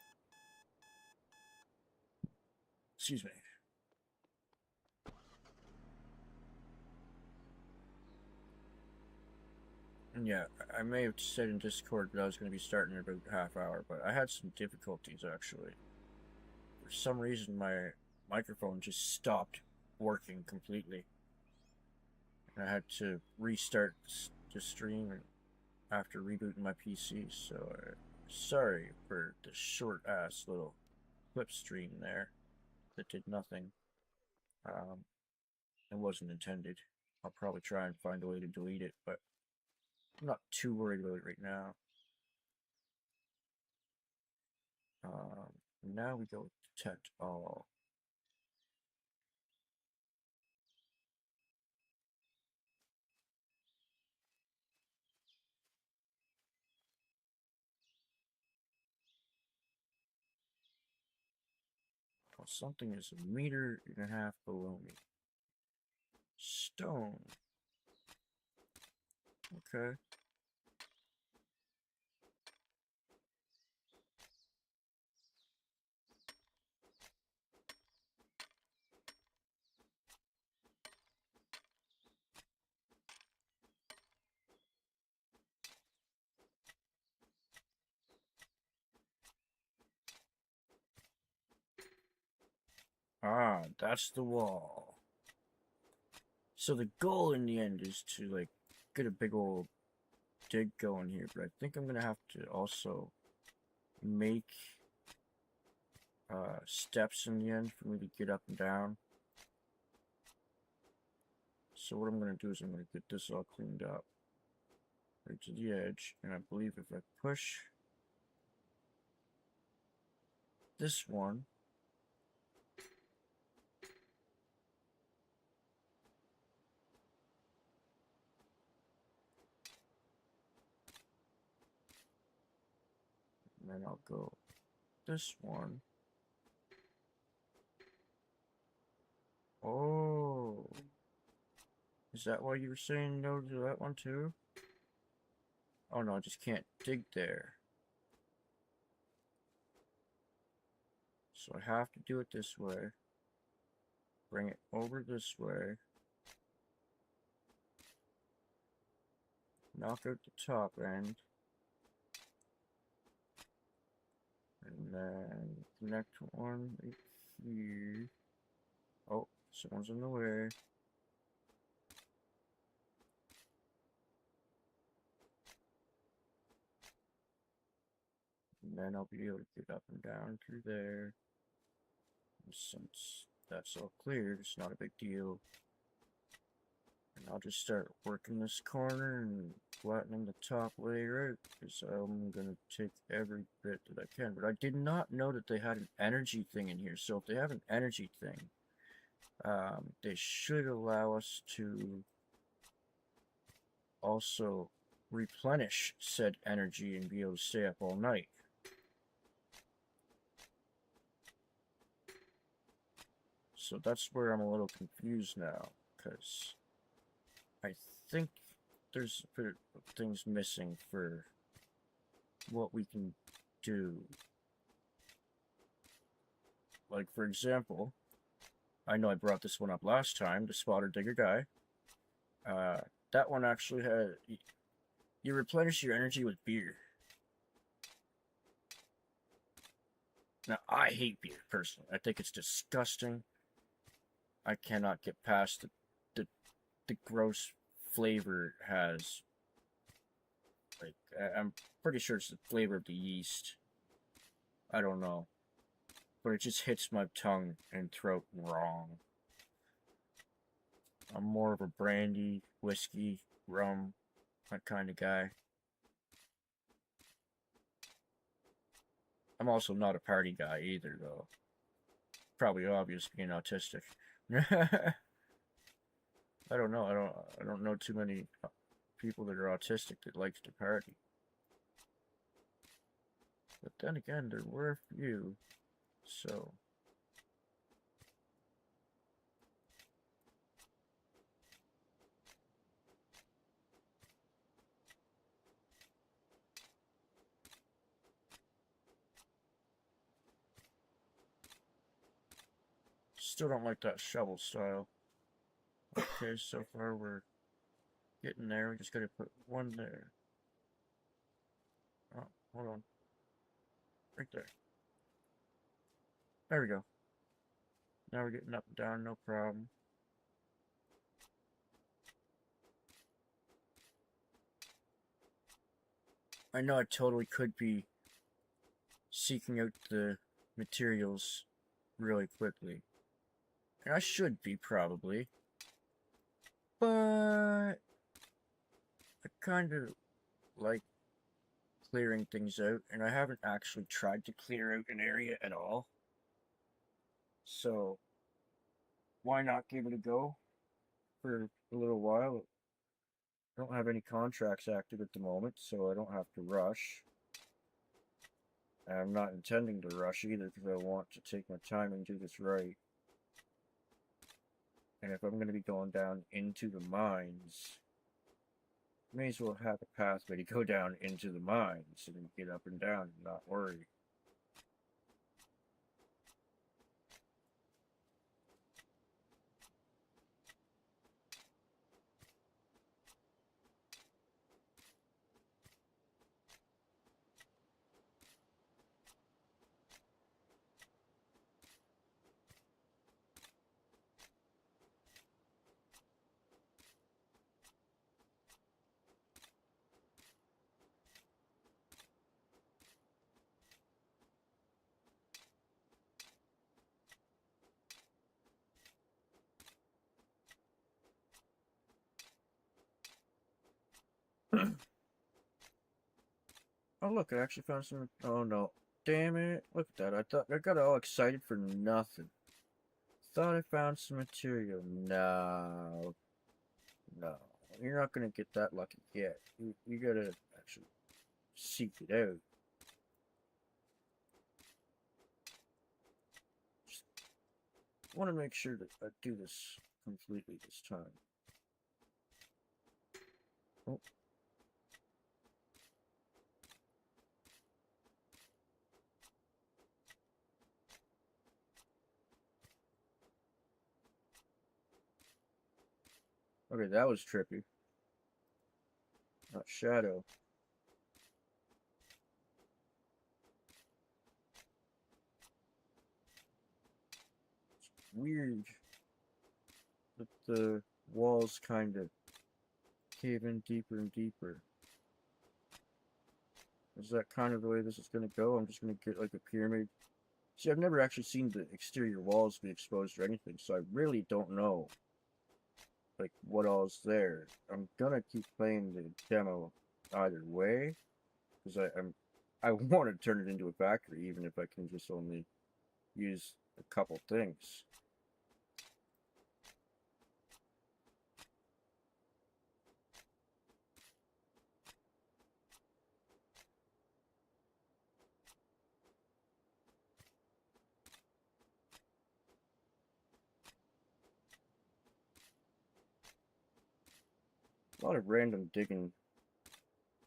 Excuse me. And yeah, I may have said in Discord that I was going to be starting in about half hour, but I had some difficulties actually. For some reason, my microphone just stopped working completely. And I had to restart the stream after rebooting my PC, so sorry for the short-ass little clip stream there that did nothing. It wasn't intended. I'll probably try and find a way to delete it, but I'm not too worried about it right now. Now we go detect all. Well, something is 1.5 meters below me. Stone. Okay. Ah, that's the wall. So the goal in the end is to, like, get a big old dig going here, but I think I'm gonna have to also make steps in the end for me to get up and down. So what I'm gonna do is I'm gonna get this all cleaned up right to the edge, and I believe if I push this one, and then I'll go this one. Oh, is that why you were saying no to that one too? Oh no, I just can't dig there. So I have to do it this way. Bring it over this way. Knock out the top end. And then connect one right here. Oh, someone's in the way. And then I'll be able to get up and down through there. And since that's all cleared, it's not a big deal. And I'll just start working this corner and flattening the top layer out, because I'm going to take every bit that I can. But I did not know that they had an energy thing in here. So if they have an energy thing, they should allow us to also replenish said energy and be able to stay up all night. So that's where I'm a little confused now, because I think there's things missing for what we can do. Like, for example, I know I brought this one up last time, the spotter digger guy. That one actually had, you replenish your energy with beer. Now, I hate beer, personally. I think it's disgusting. I cannot get past the gross flavor it has. Like, I'm pretty sure it's the flavor of the yeast. I don't know. But it just hits my tongue and throat wrong. I'm more of a brandy, whiskey, rum, that kind of guy. I'm also not a party guy either, though. Probably obvious being autistic. I don't know. I don't know too many people that are autistic that likes to party. But then again, there were a few, so. Still don't like that shovel style. Okay, so far we're getting there. We just gotta put one there. Oh, hold on. Right there. There we go. Now we're getting up and down, no problem. I know I totally could be seeking out the materials really quickly. And I should be, probably. But I kind of like clearing things out, and I haven't actually tried to clear out an area at all. So, why not give it a go for a little while? I don't have any contracts active at the moment, so I don't have to rush. I'm not intending to rush either because I want to take my time and do this right. And if I'm going to be going down into the mines, may as well have a pathway to go down into the mines and get up and down and not worry. Oh look, I actually found some. Oh no. Damn it. Look at that. I thought I got all excited for nothing. Thought I found some material. No. No. You're not gonna get that lucky yet. You gotta actually seek it out. Just want to make sure that I do this completely this time. Oh. Okay, that was trippy. Not shadow. It's weird that the walls kind of cave in deeper and deeper. Is that kind of the way this is going to go? I'm just going to get like a pyramid. See, I've never actually seen the exterior walls be exposed or anything, so I really don't know like what all's there. I'm gonna keep playing the demo either way, because I want to turn it into a factory, even if I can just only use a couple things. A lot of random digging.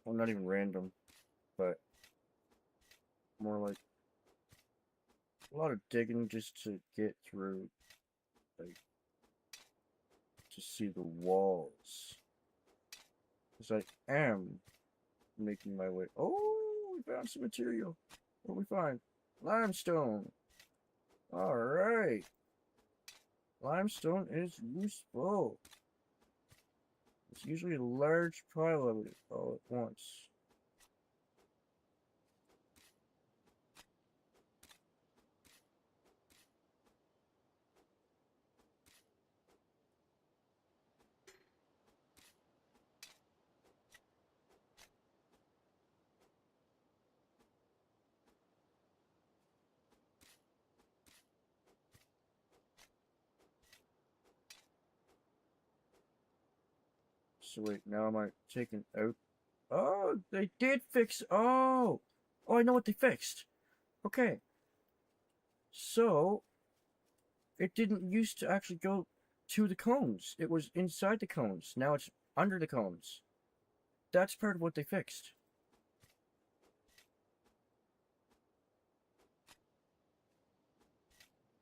Well, not even random, but more like a lot of digging just to get through, like, to see the walls. Because I am making my way. Oh, we found some material. What do we find? Limestone. Alright. Limestone is useful. It's usually a large pile of it all at once. So wait, now am I taking out? Oh, they did fix. Oh, oh, I know what they fixed. Okay, so it didn't used to actually go to the cones. It was inside the cones. Now it's under the cones. That's part of what they fixed.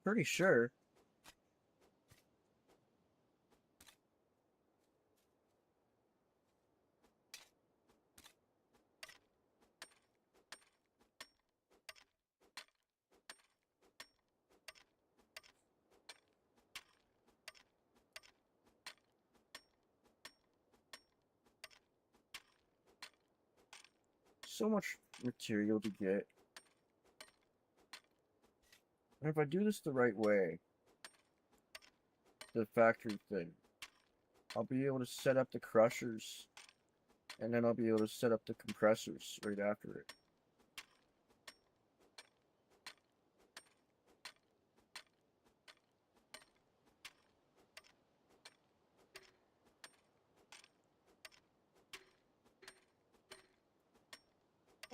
Pretty sure. So much material to get. And if I do this the right way, the factory thing, I'll be able to set up the crushers, and then I'll be able to set up the compressors right after it.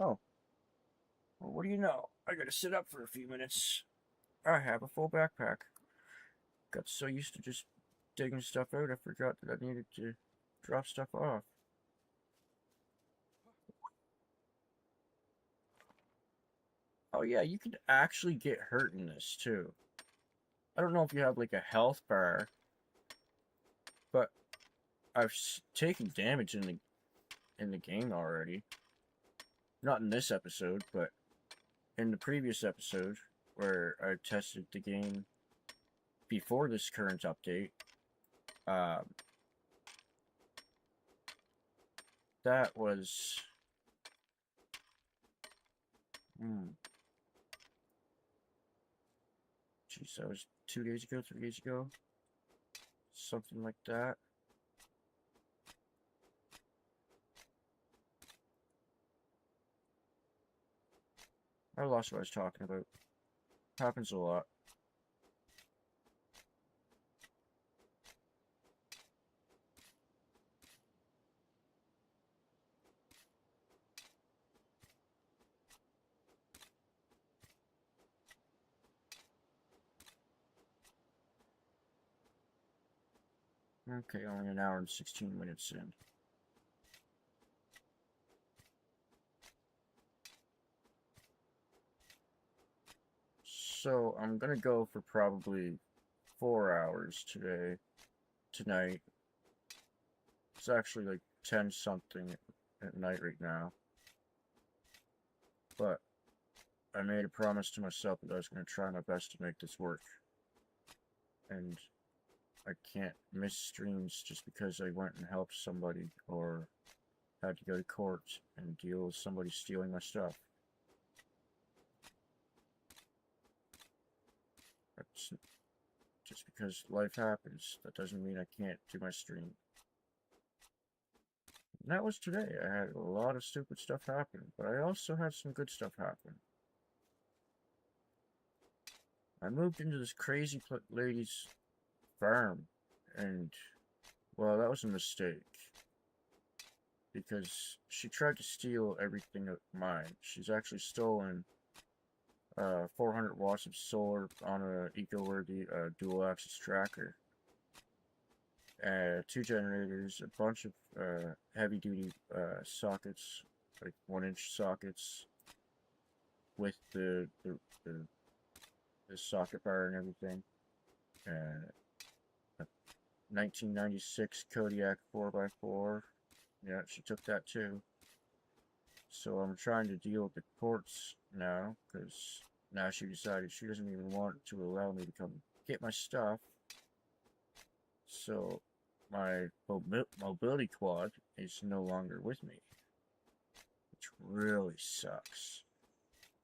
Oh, well, what do you know? I gotta sit up for a few minutes. I have a full backpack. Got so used to just digging stuff out, I forgot that I needed to drop stuff off. Oh yeah, you can actually get hurt in this too. I don't know if you have like a health bar, but I've taken damage in the game already. Not in this episode, but in the previous episode where I tested the game before this current update. That was Jeez, that was 2 days ago, 3 days ago. Something like that. I lost what I was talking about. Happens a lot. Okay, only an hour and 16 minutes in. So, I'm gonna go for probably 4 hours tonight. It's actually like 10 something at night right now. But I made a promise to myself that I was gonna try my best to make this work. And I can't miss streams just because I went and helped somebody or had to go to court and deal with somebody stealing my stuff. That's just because life happens, that doesn't mean I can't do my stream. And that was today. I had a lot of stupid stuff happen, but I also had some good stuff happen. I moved into this crazy lady's farm, and, well, that was a mistake. Because she tried to steal everything of mine. She's actually stolen 400 watts of solar on an eco-worthy dual-axis tracker. 2 generators, a bunch of heavy-duty sockets, like 1-inch sockets, with the socket bar and everything. A 1996 Kodiak 4x4. Yeah, she took that too. So I'm trying to deal with the courts now, because now she decided she doesn't even want to allow me to come get my stuff. So my mobility quad is no longer with me, which really sucks,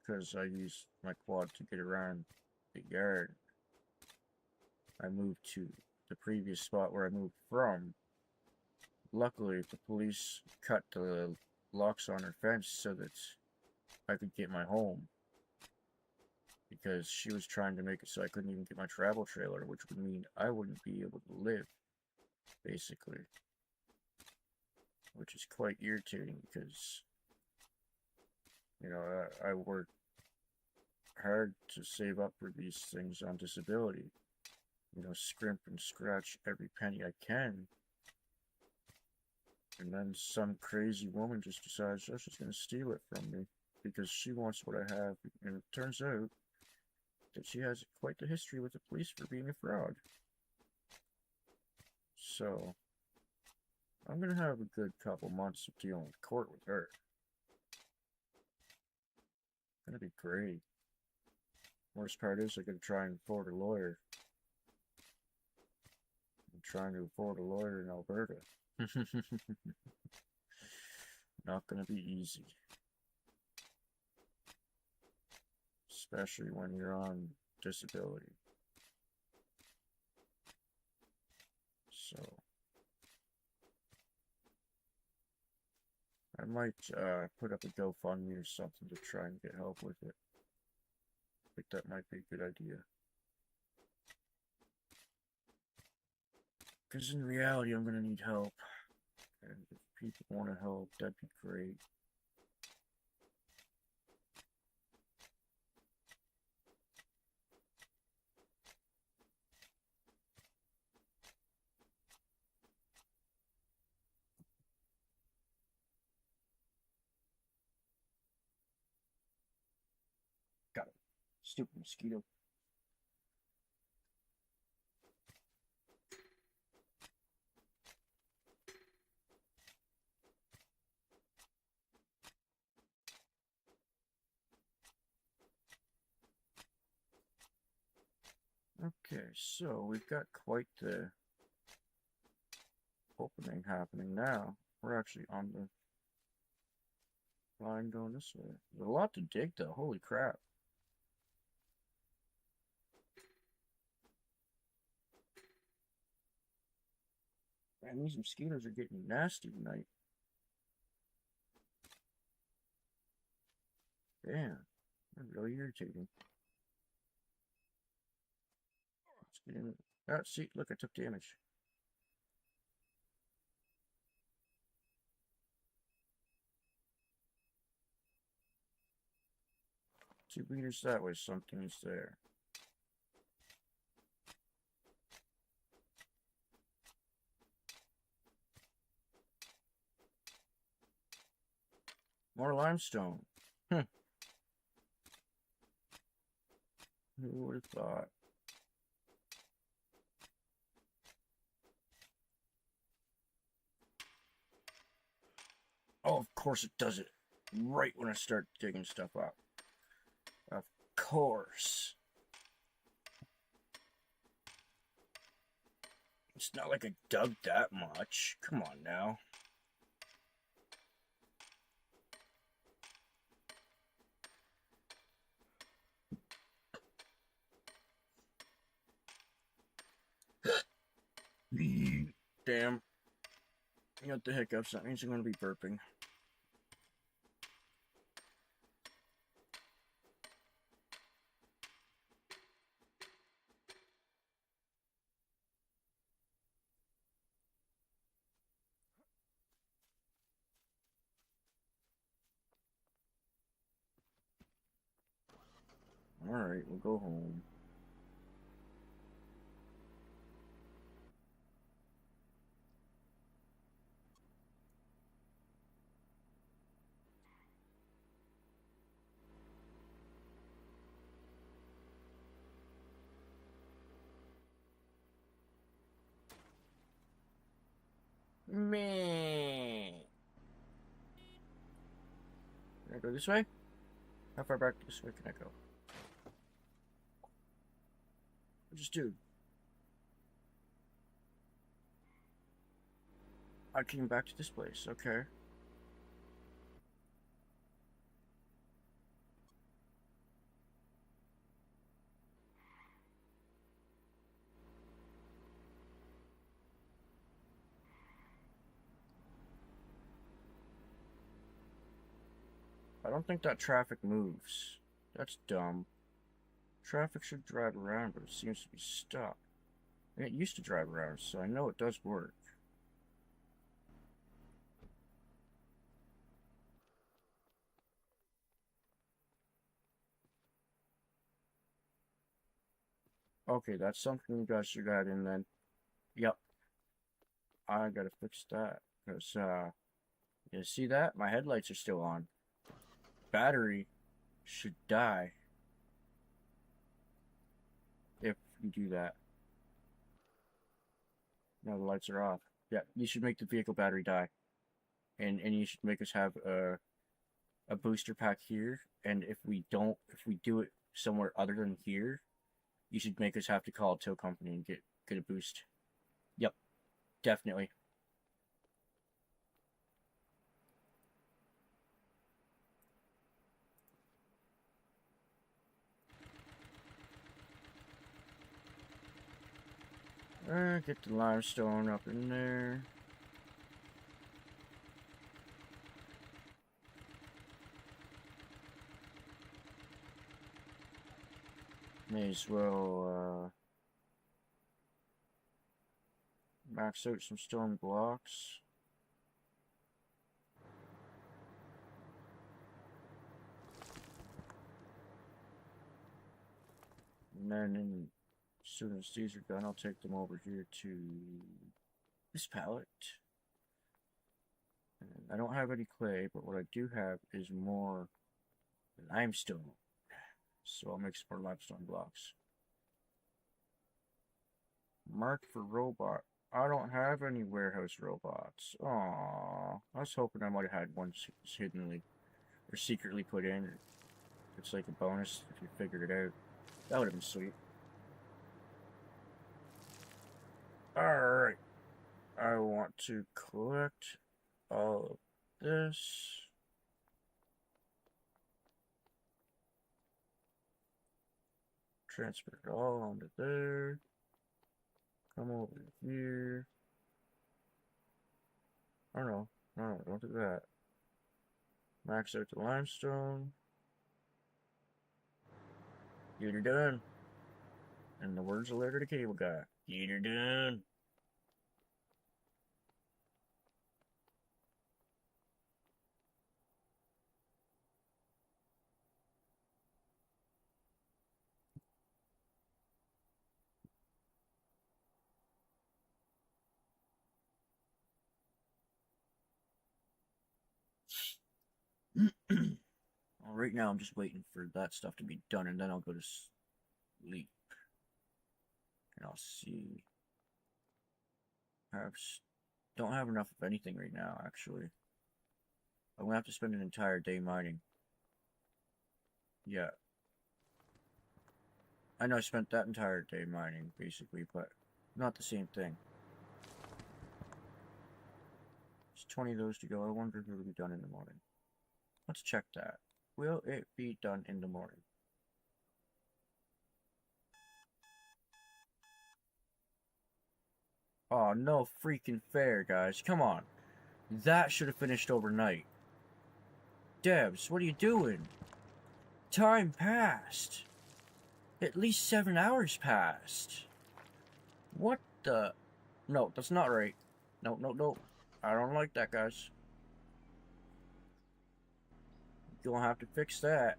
because I use my quad to get around the yard. I moved to the previous spot where I moved from. Luckily, the police cut the locks on her fence so that I could get my home, because she was trying to make it so I couldn't even get my travel trailer, which would mean I wouldn't be able to live, basically, which is quite irritating because, you know, I work hard to save up for these things on disability, you know, scrimp and scratch every penny I can. And then some crazy woman just decides, oh, she's going to steal it from me because she wants what I have. And it turns out that she has quite the history with the police for being a fraud. So, I'm going to have a good couple months of dealing with court with her. Gonna be great. Worst part is I gotta try and afford a lawyer. I'm trying to afford a lawyer in Alberta. Not gonna be easy. Especially when you're on disability. So I might put up a GoFundMe or something to try and get help with it. I think that might be a good idea. Because in reality, I'm gonna need help. And if people want to help, that'd be great. Stupid mosquito. Okay, so we've got quite the opening happening now. We're actually on the line going this way. There's a lot to dig though, holy crap. Man, these mosquitoes are getting nasty tonight. Damn, they're really irritating. Let's get in. Ah, see, look, I took damage. 2 meters that way, something is there. More limestone. Who would have thought? Oh, of course it does it. Right when I start digging stuff up. Of course. It's not like I dug that much. Come on now. Damn. You got the hiccups. That means I'm going to be burping. Alright, we'll go home. Meh. Can I go this way? How far back this way can I go? Just dude. I came back to this place, okay. I don't think that traffic moves. That's dumb. Traffic should drive around, but it seems to be stuck. And it used to drive around, so I know it does work. Okay, that's something you guys should add in then. Yep, I gotta fix that. Because, you see that? My headlights are still on. Battery should die if you do that. Now the lights are off. Yeah, you should make the vehicle battery die. And you should make us have a booster pack here. And if we do it somewhere other than here, you should make us have to call a tow company and get a boost. Yep, definitely. Get the limestone up in there. May as well max out some stone blocks. And then as soon as these are done, I'll take them over here to this pallet. And I don't have any clay, but what I do have is more limestone. So I'll make some more limestone blocks. Mark for robot. I don't have any warehouse robots. Aww. I was hoping I might have had one hiddenly or secretly put in. It's like a bonus if you figured it out. That would have been sweet. Alright. I want to collect all of this. Transfer it all onto there. Come over here. I don't know. No, don't do that. Max out the limestone. Get her done. In the words of Larry the Cable Guy, get her done. Well, right now, I'm just waiting for that stuff to be done, and then I'll go to sleep. And I'll see. Don't have enough of anything right now, actually. I'm gonna have to spend an entire day mining. Yeah. I know I spent that entire day mining, basically, but not the same thing. There's 20 of those to go. I wonder if it'll be done in the morning. Let's check that. Will it be done in the morning? Oh, no freaking fair, guys. Come on. That should have finished overnight. Debs, what are you doing? Time passed. At least 7 hours passed. What the? No, that's not right. No, no, no. I don't like that, guys. You're gonna have to fix that.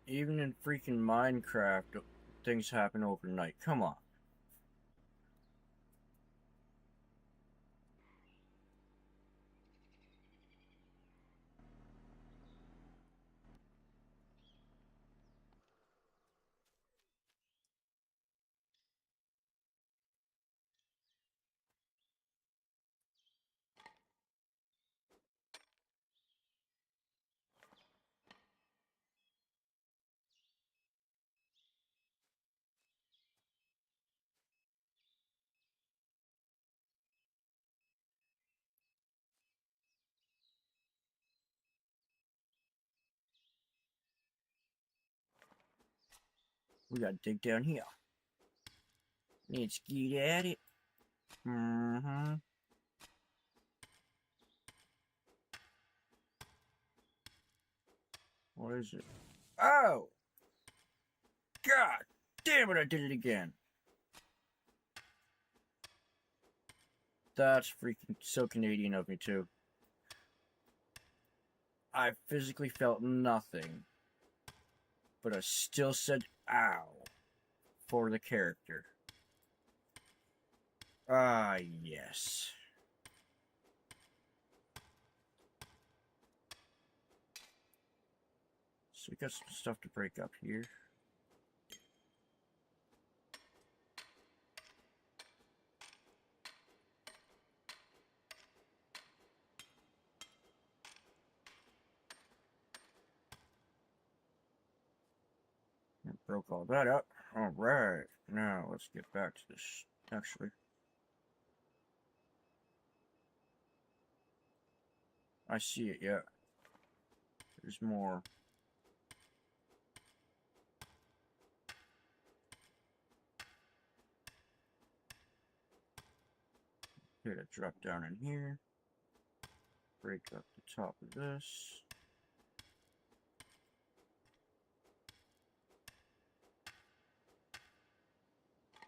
Even in freaking Minecraft, things happen overnight. Come on. We gotta dig down here. Let's get at it. Mm-hmm. What is it? Oh! God damn it, I did it again. That's freaking so Canadian of me, too. I physically felt nothing, but I still said ow for the character. Ah, yes. So we got some stuff to break up here. Broke all that up. Alright, now let's get back to this, actually. I see it, yeah. There's more. Here to drop down in here. Break up the top of this.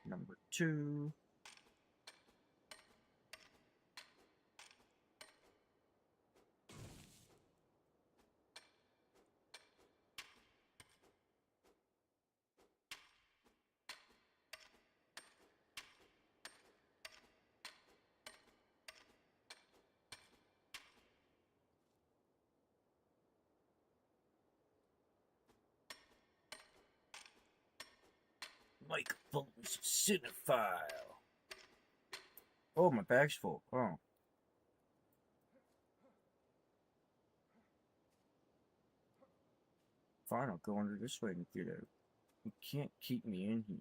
Number 2. Microphone's cinephile. Oh, my bag's full. Oh. Fine, I'll go under this way and get out. You can't keep me in here.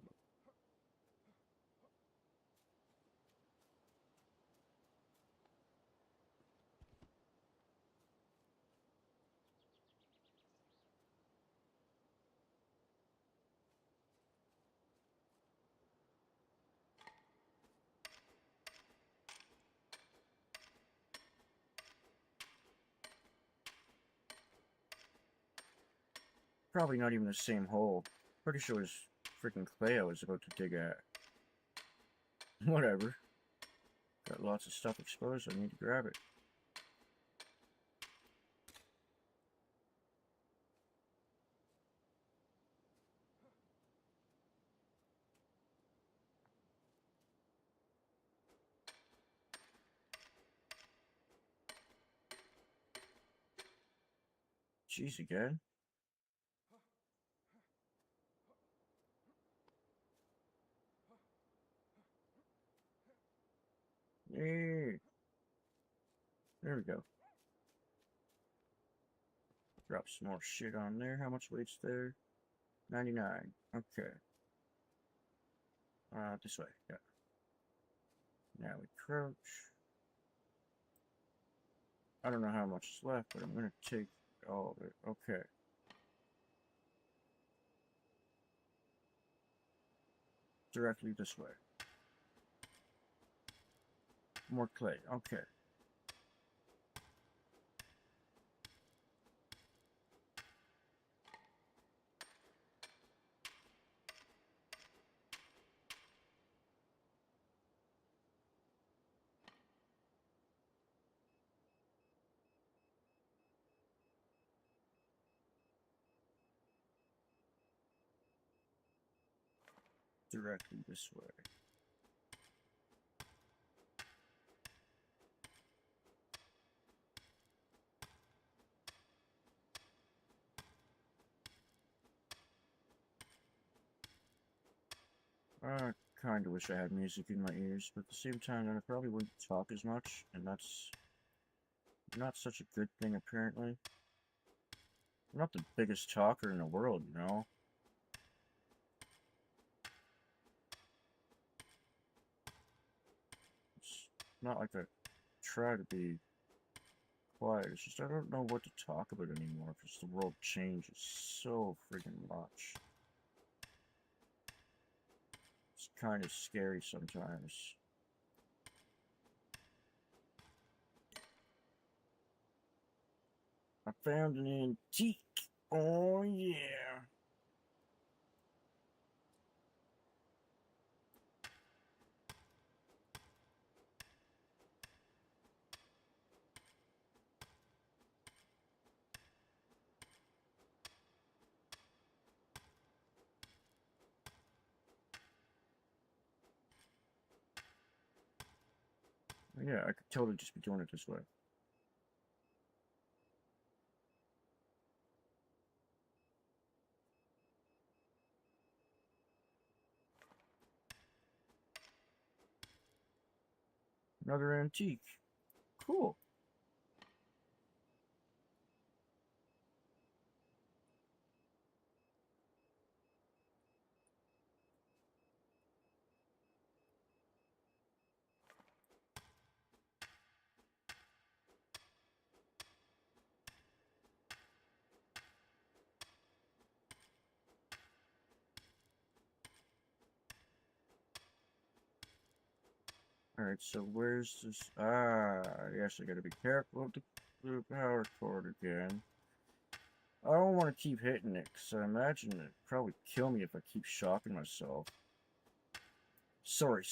Probably not even the same hole. Pretty sure it was freaking clay I was about to dig at. Whatever. Got lots of stuff exposed, I need to grab it. Jeez, again. Yay. There we go. Drop some more shit on there. How much weight's there? 99. Okay. This way. Yeah. Now we crouch. I don't know how much is left, but I'm gonna take all of it. Okay. Directly this way. More clay. Okay. Directly this way. I kind of wish I had music in my ears, but at the same time, then I probably wouldn't talk as much, and that's not such a good thing, apparently. I'm not the biggest talker in the world, you know? It's not like I try to be quiet, it's just I don't know what to talk about anymore, because the world changes so freaking much. It's kind of scary sometimes. I found an antique. Oh yeah. Yeah, I could totally just be doing it this way. Another antique. Cool. Alright, so where's this? Ah, yes, I gotta be careful of the power cord again. I don't want to keep hitting it, because I imagine it'd probably kill me if I keep shocking myself. Sorry,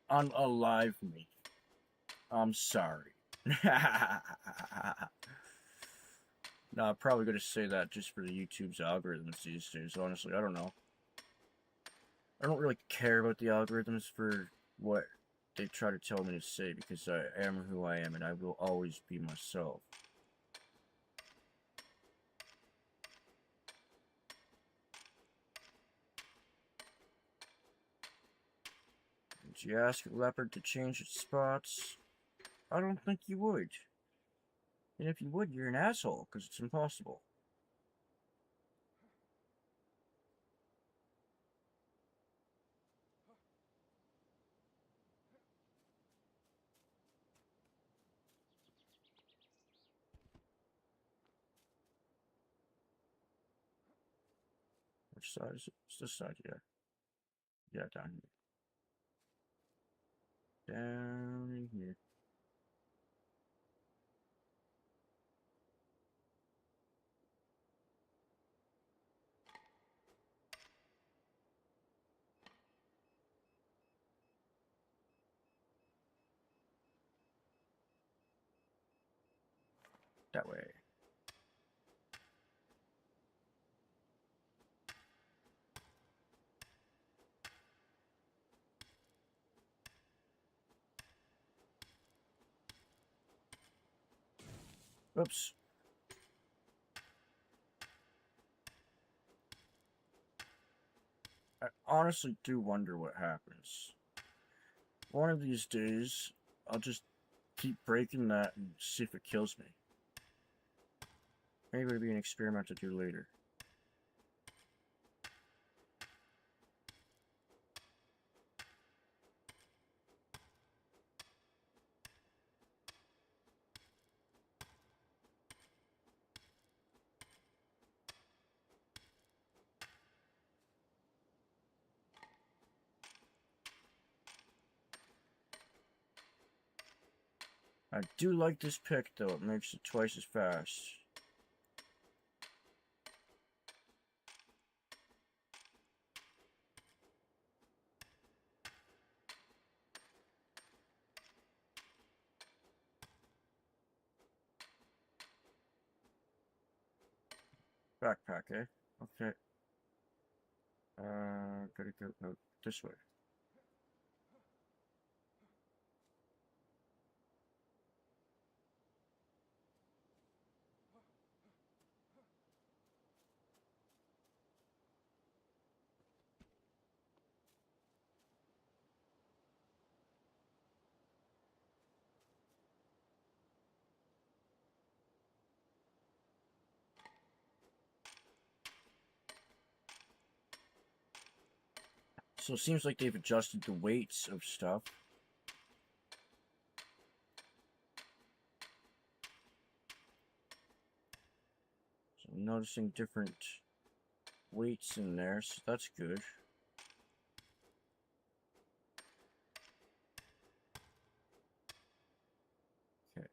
unalive me. I'm sorry. No, I'm probably gonna say that just for the YouTube's algorithms these days, honestly, I don't know. I don't really care about the algorithms for what they try to tell me to say, because I am who I am and I will always be myself. Would you ask a leopard to change its spots? I don't think you would. And if you would, you're an asshole, because it's impossible. Which side is it? It's this side, yeah. Yeah, down here. Down in here. That way. Oops. I honestly do wonder what happens. One of these days, I'll just keep breaking that and see if it kills me. Maybe it'll be an experiment to do later. I do like this pick, though. It makes it twice as fast. Backpack, eh? Okay. Gotta go this way. So it seems like they've adjusted the weights of stuff. So I'm noticing different weights in there, so that's good. Okay.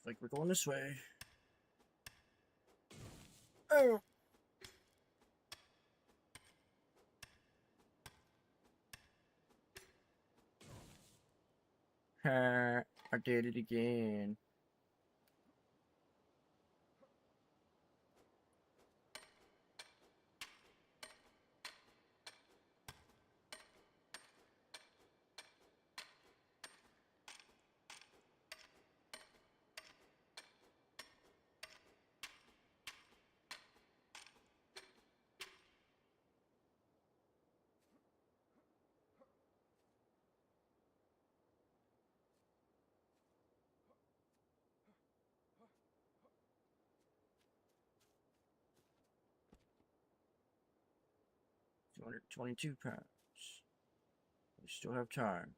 Like we're going this way. Oh! Ha! I did it again. £222. We still have time.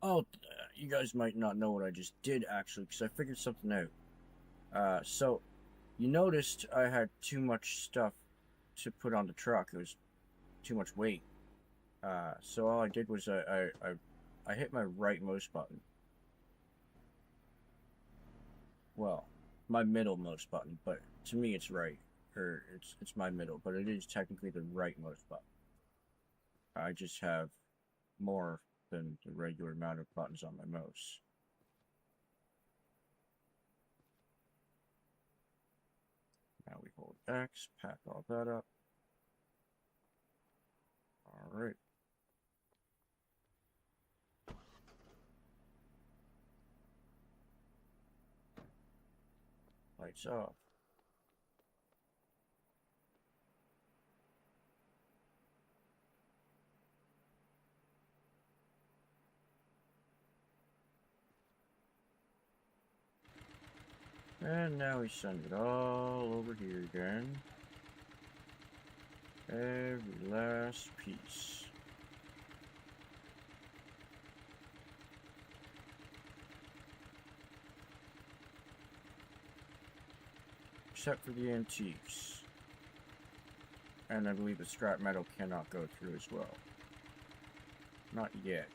Oh, you guys might not know what I just did actually, because I figured something out. So you noticed I had too much stuff to put on the truck. It was too much weight. So all I did was I hit my right mouse button. Well, my middle mouse button, but to me it's right, or it's my middle, but it is technically the right mouse button. I just have more than the regular amount of buttons on my mouse. Now we hold X, pack all that up. Alright. Lights off. And now we send it all over here again. Every last piece. Except for the antiques. And I believe the scrap metal cannot go through as well. Not yet.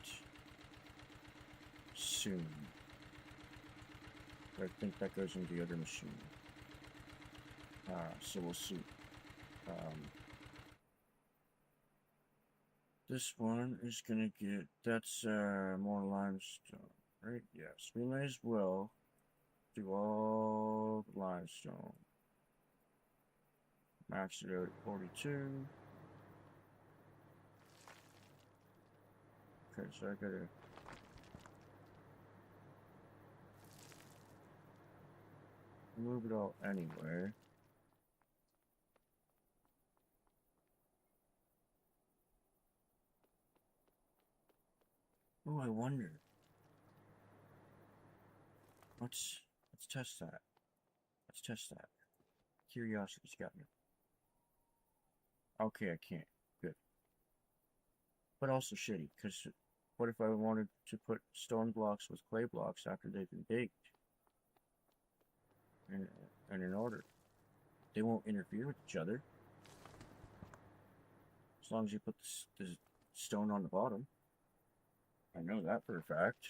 Soon. But I think that goes into the other machine. So we'll see. This one is gonna get, that's more limestone, right? Yes, we may as well do all the limestone. Max it out at 42. Okay, so I gotta move it all anyway. Oh, I wonder. Let's test that. Let's test that. Curiosity's got me. Okay, I can't. Good. But also shitty, because what if I wanted to put stone blocks with clay blocks after they've been baked? And in order. They won't interfere with each other. As long as you put the stone on the bottom. I know that for a fact.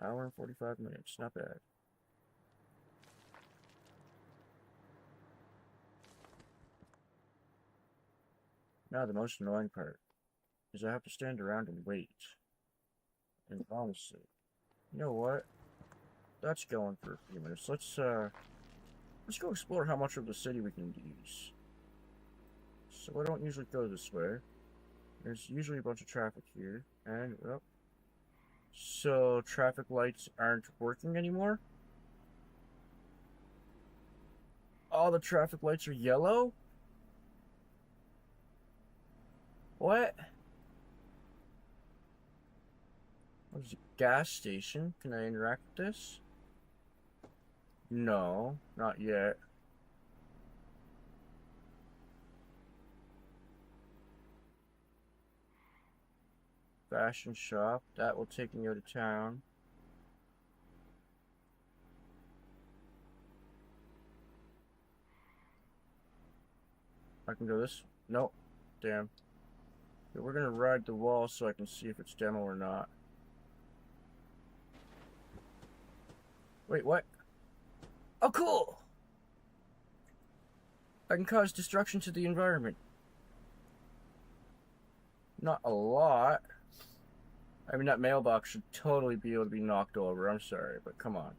Hour and 45 minutes, not bad. Now the most annoying part is I have to stand around and wait. And honestly, you know what? That's going for a few minutes. Let's go explore how much of the city we can use. So I don't usually go this way. There's usually a bunch of traffic here, and well, so traffic lights aren't working anymore. All the traffic lights are yellow? What? What is a gas station? Can I interact with this? No, not yet. Fashion shop. That will take me out of town. I can go this? Nope. Damn. Okay, we're gonna ride the wall so I can see if it's demo or not. Wait, what? Oh, cool! I can cause destruction to the environment. Not a lot. I mean, that mailbox should totally be able to be knocked over. I'm sorry, but come on.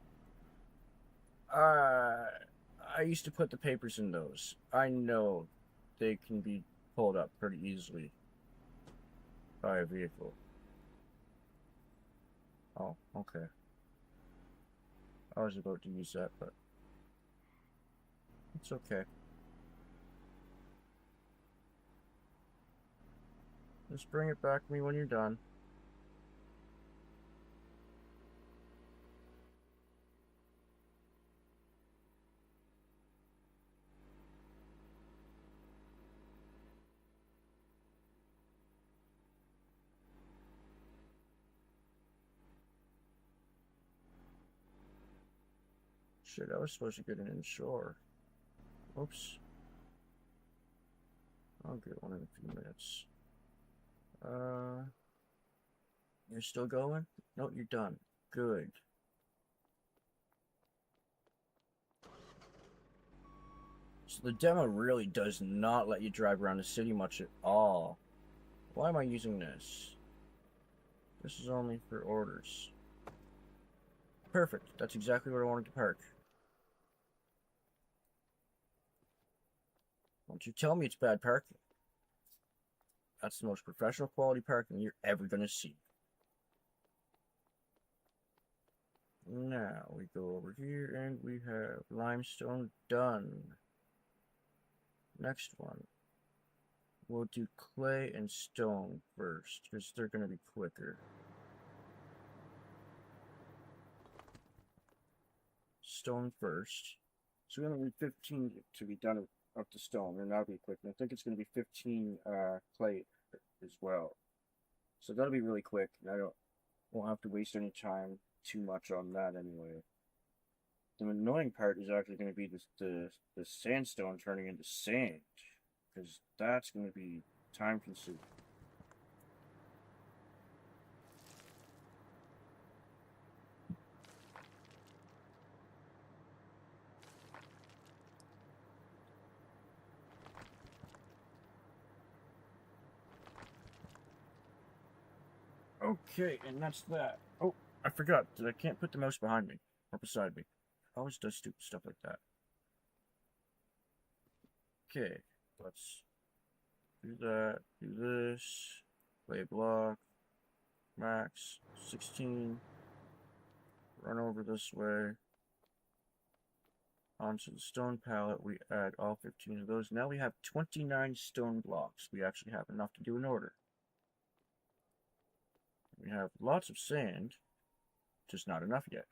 I used to put the papers in those. I know they can be pulled up pretty easily by a vehicle. Oh, okay. I was about to use that, but it's okay. Just bring it back to me when you're done. Shit, I was supposed to get an inshore. Oops. I'll get one in a few minutes. You're still going? No, you're done. Good. So the demo really does not let you drive around the city much at all. Why am I using this? This is only for orders. Perfect. That's exactly where I wanted to park. Don't you tell me it's bad parking. That's the most professional quality parking you're ever going to see. Now we go over here and we have limestone done. Next one. We'll do clay and stone first because they're going to be quicker. Stone first. So we're going to need 15 to be done up to stone, and that'll be quick. And I think it's going to be 15 clay as well. So that'll be really quick. And won't have to waste any time too much on that anyway. The annoying part is actually going to be the sandstone turning into sand, because that's going to be time consuming. Okay, and that's that. Oh, I forgot that I can't put the mouse behind me or beside me. It always does stupid stuff like that. Okay, let's do that, do this, play block, max, 16, run over this way, onto the stone pallet, we add all 15 of those. Now we have 29 stone blocks. We actually have enough to do an order. We have lots of sand, just not enough yet.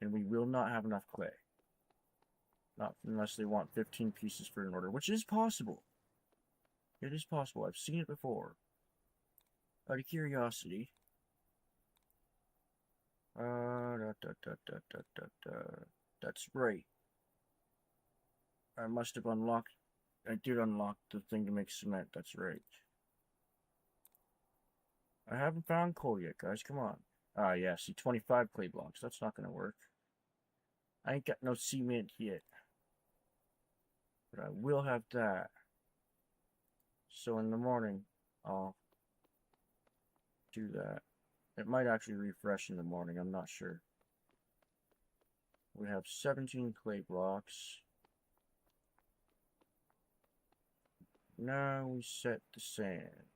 And we will not have enough clay. Not unless they want 15 pieces for an order, which is possible. It is possible. I've seen it before. Out of curiosity. That's right. I must have unlocked... I did unlock the thing to make cement. That's right. I haven't found coal yet, guys. Come on. Ah, yeah. See, 25 clay blocks. That's not going to work. I ain't got no cement yet. But I will have that. So in the morning, I'll do that. It might actually refresh in the morning. I'm not sure. We have 17 clay blocks. Now we set the sand.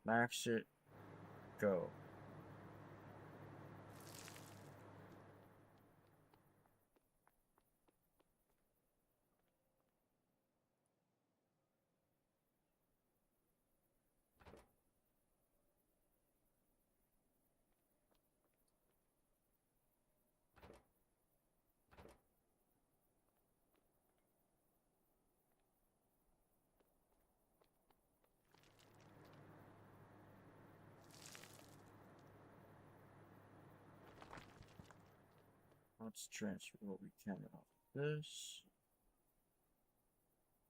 Max it. Go. Let's transfer what we can off this.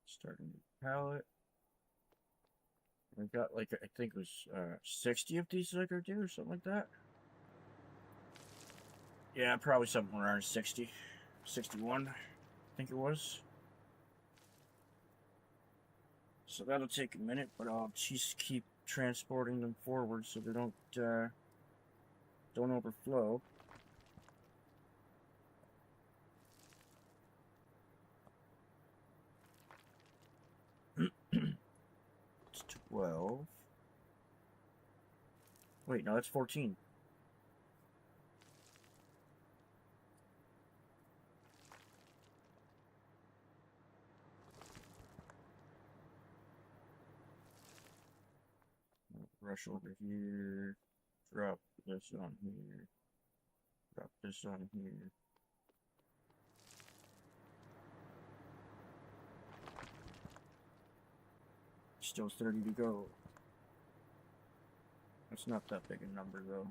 Start a new palette. We got like, I think it was 60 of these that I could do or something like that. Yeah, probably something around 60. 61, I think it was. So that'll take a minute, but I'll just keep transporting them forward so they don't overflow. It's 12. Wait, no, that's 14. Rush over here. Drop this on here. Drop this on here. Still 30 to go. That's not that big a number, though.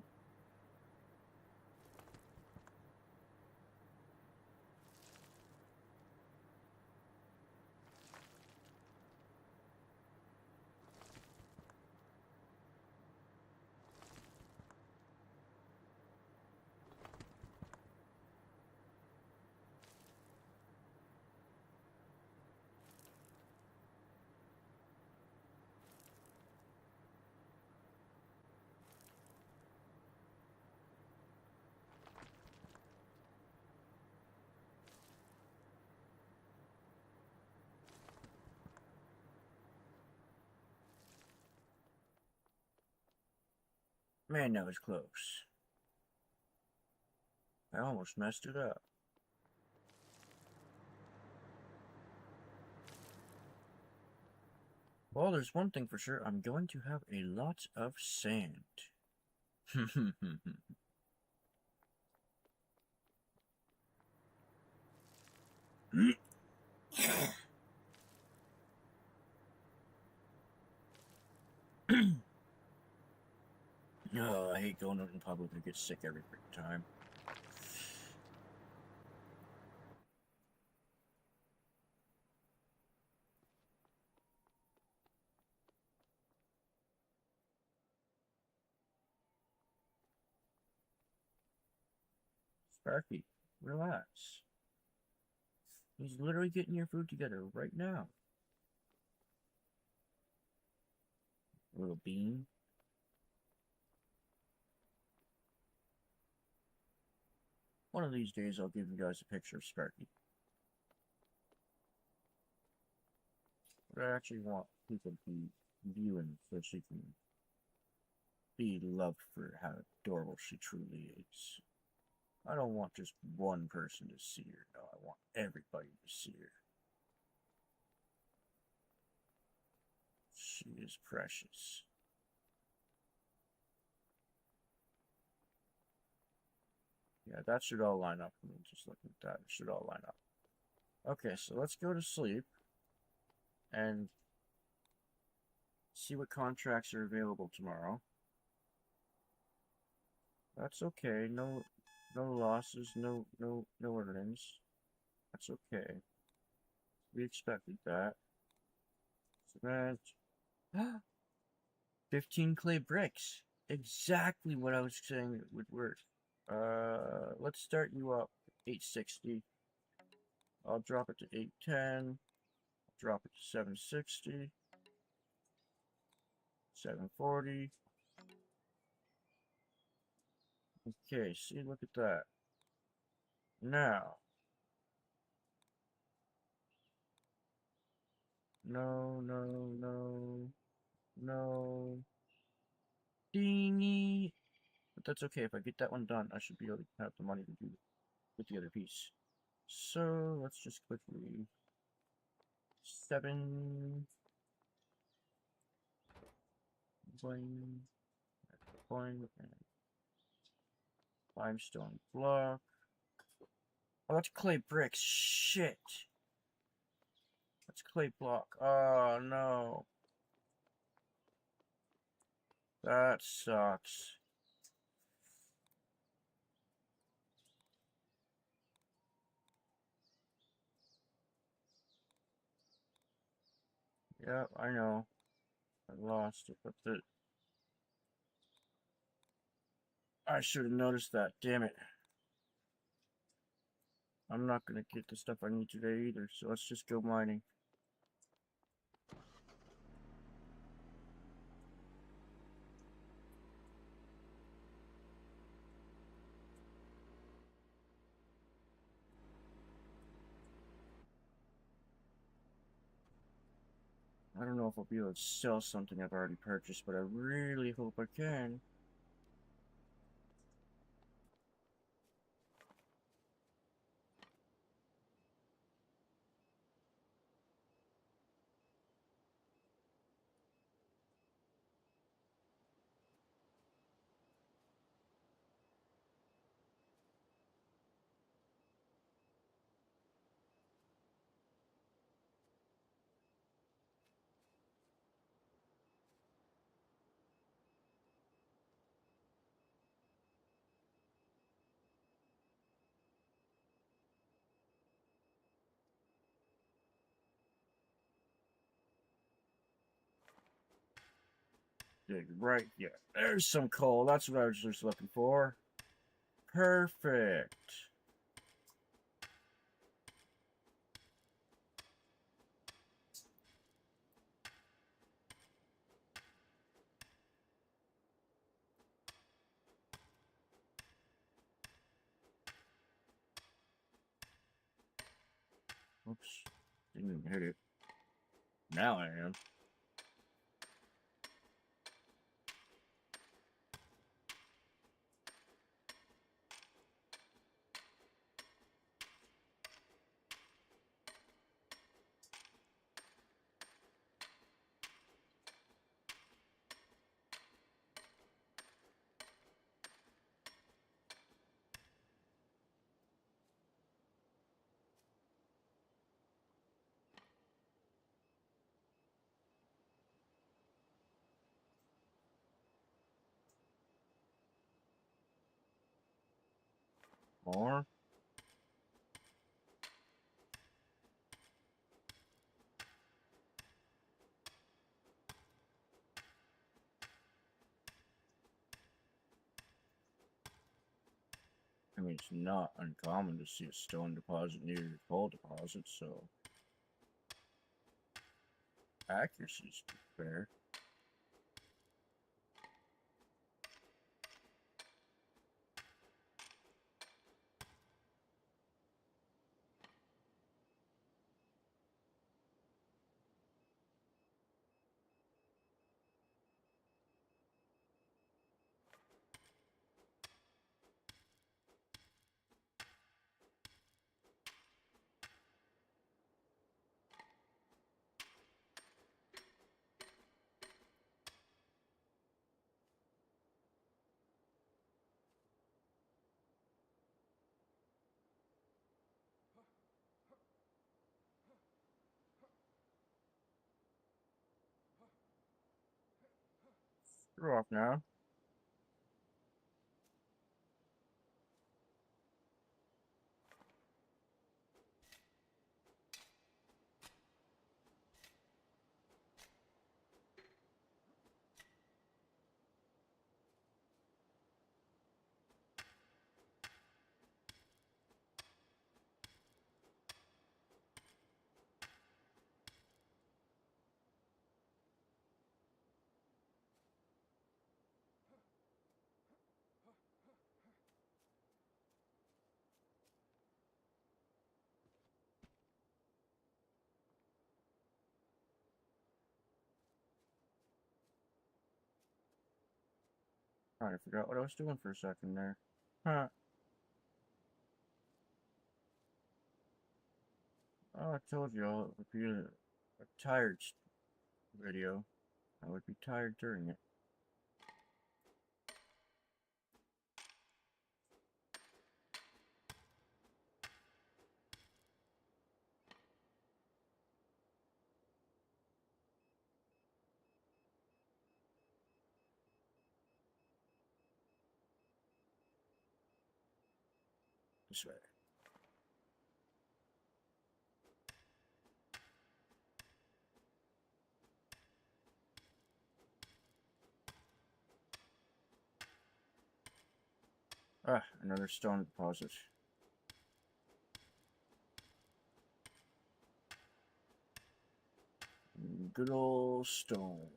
Man, that was close. I almost messed it up. Well, there's one thing for sure. I'm going to have a lot of sand. Oh, I hate going out in public. I get sick every freaking time. Sparky, relax. He's literally getting your food together right now. Little bean. One of these days, I'll give you guys a picture of Sparky. But I actually want people to be viewing so she can be loved for how adorable she truly is. I don't want just one person to see her. No, I want everybody to see her. She is precious. Yeah, that should all line up. I mean, just looking at that, it should all line up. Okay, so let's go to sleep and see what contracts are available tomorrow. That's okay. No losses, no earnings. That's okay. We expected that. Cement. 15 clay bricks. Exactly what I was saying it would work. Let's start you up 860. I'll drop it to 810. Drop it to 760. 740. Okay, see, look at that. Now. No. Dingy. But that's okay. If I get that one done, I should be able to have the money to do with the other piece. So let's just quickly 7 coin and limestone block. Oh, that's clay bricks. Shit. That's clay block. Oh no. That sucks. Yep, I know. I lost it, but I should have noticed that. Damn it. I'm not gonna get the stuff I need today either, so let's just go mining. I don't know if I'll be able to sell something I've already purchased, but I really hope I can. Dig right, yeah. There's some coal. That's what I was just looking for. Perfect. Oops. Didn't even hit it. Now I am. More. I mean, it's not uncommon to see a stone deposit near your coal deposit, so accuracy is fair. You're off now. I forgot what I was doing for a second there. Huh. Oh, I told you it would be a tired video. I would be tired during it. This way. Ah, another stone deposit. Good old stone.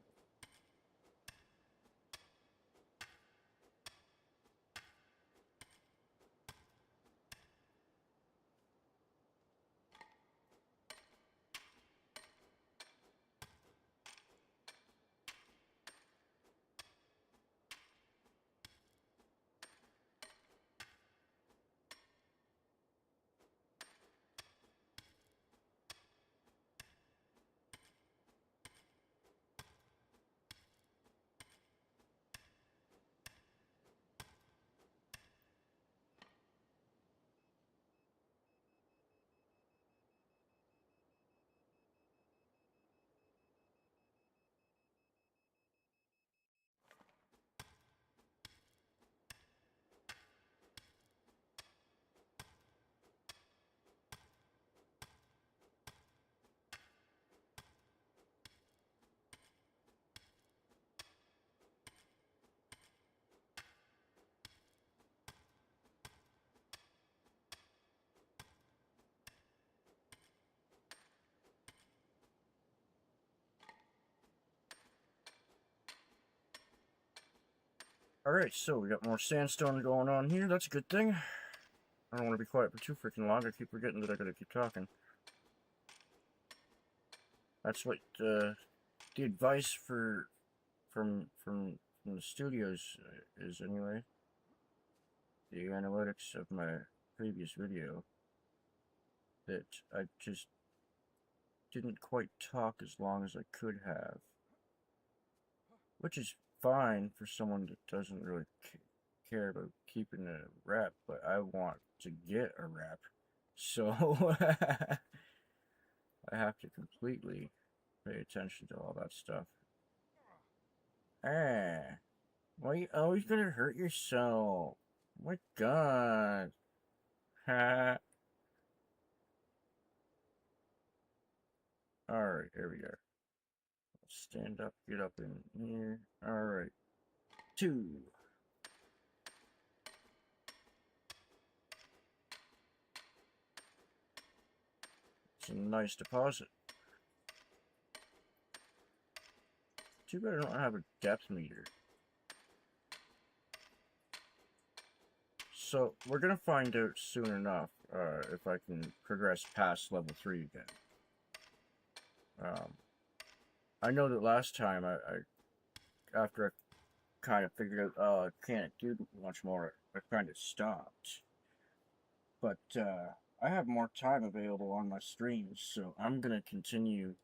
Alright, so we got more sandstone going on here. That's a good thing. I don't want to be quiet for too freaking long. I keep forgetting that I gotta keep talking. That's what the advice from the studios is anyway. The analytics of my previous video, that I just didn't quite talk as long as I could have, which is fine for someone that doesn't really care about keeping a rep, but I want to get a rep, so I have to completely pay attention to all that stuff. Why are you always gonna hurt yourself? Oh my god. Alright, here we go. Stand up, get up in here. Alright. 2. It's a nice deposit. Too bad I don't have a depth meter. So, we're gonna find out soon enough if I can progress past level 3 again. I know that last time, after I kind of figured out, oh, I can't do much more, I kind of stopped. But, I have more time available on my streams, so I'm gonna continue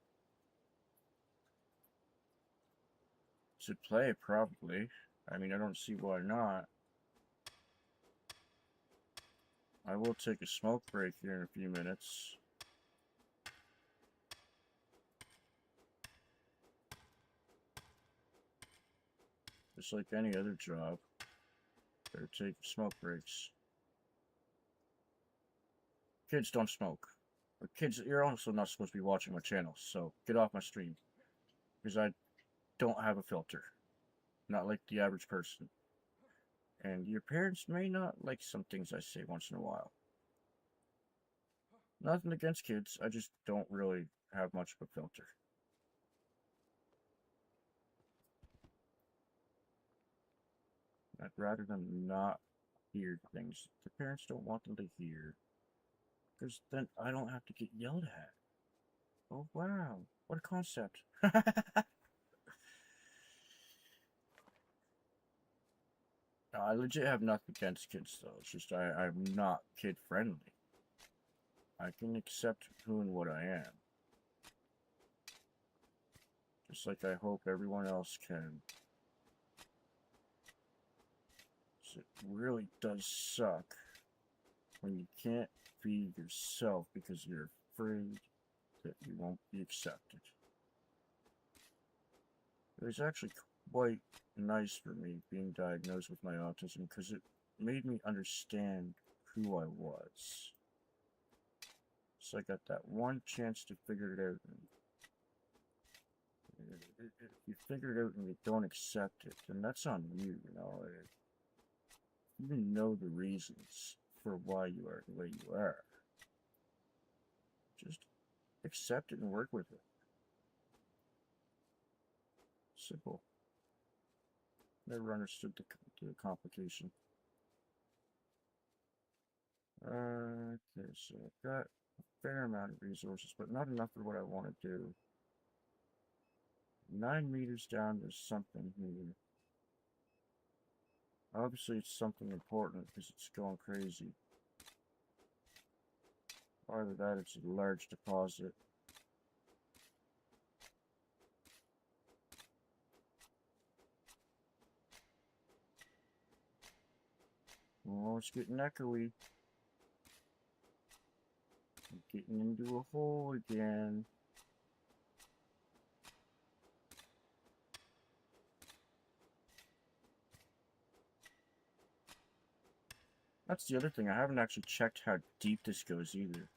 to play, probably. I mean, I don't see why not. I will take a smoke break here in a few minutes. Just like any other job. Better take smoke breaks. Kids don't smoke. But kids, you're also not supposed to be watching my channel, so get off my stream. Because I don't have a filter. Not like the average person. And your parents may not like some things I say once in a while. Nothing against kids, I just don't really have much of a filter. I'd rather them not hear things the parents don't want them to hear. Because then I don't have to get yelled at. Oh wow, what a concept. No, I legit have nothing against kids though, it's just I'm not kid friendly. I can accept who and what I am. Just like I hope everyone else can. So it really does suck when you can't be yourself because you're afraid that you won't be accepted. It was actually quite nice for me being diagnosed with my autism because it made me understand who I was. So I got that one chance to figure it out. And if you figure it out and you don't accept it, then that's on you, you know. You know the reasons for why you are the way you are. Just accept it and work with it. Simple. Never understood the complication. Okay, so I've got a fair amount of resources, but not enough for what I want to do. 9 meters down, there's something here. Obviously, it's something important because it's going crazy. Either that, it's a large deposit. Oh, it's getting echoey. I'm getting into a hole again. That's the other thing, I haven't actually checked how deep this goes either.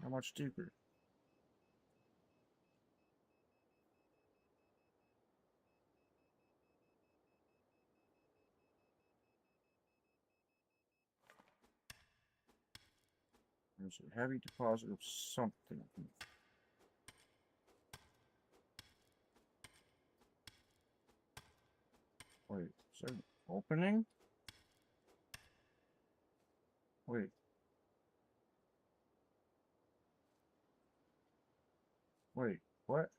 How much deeper? There's a heavy deposit of something. Wait, is there an opening? Wait. Wait, what?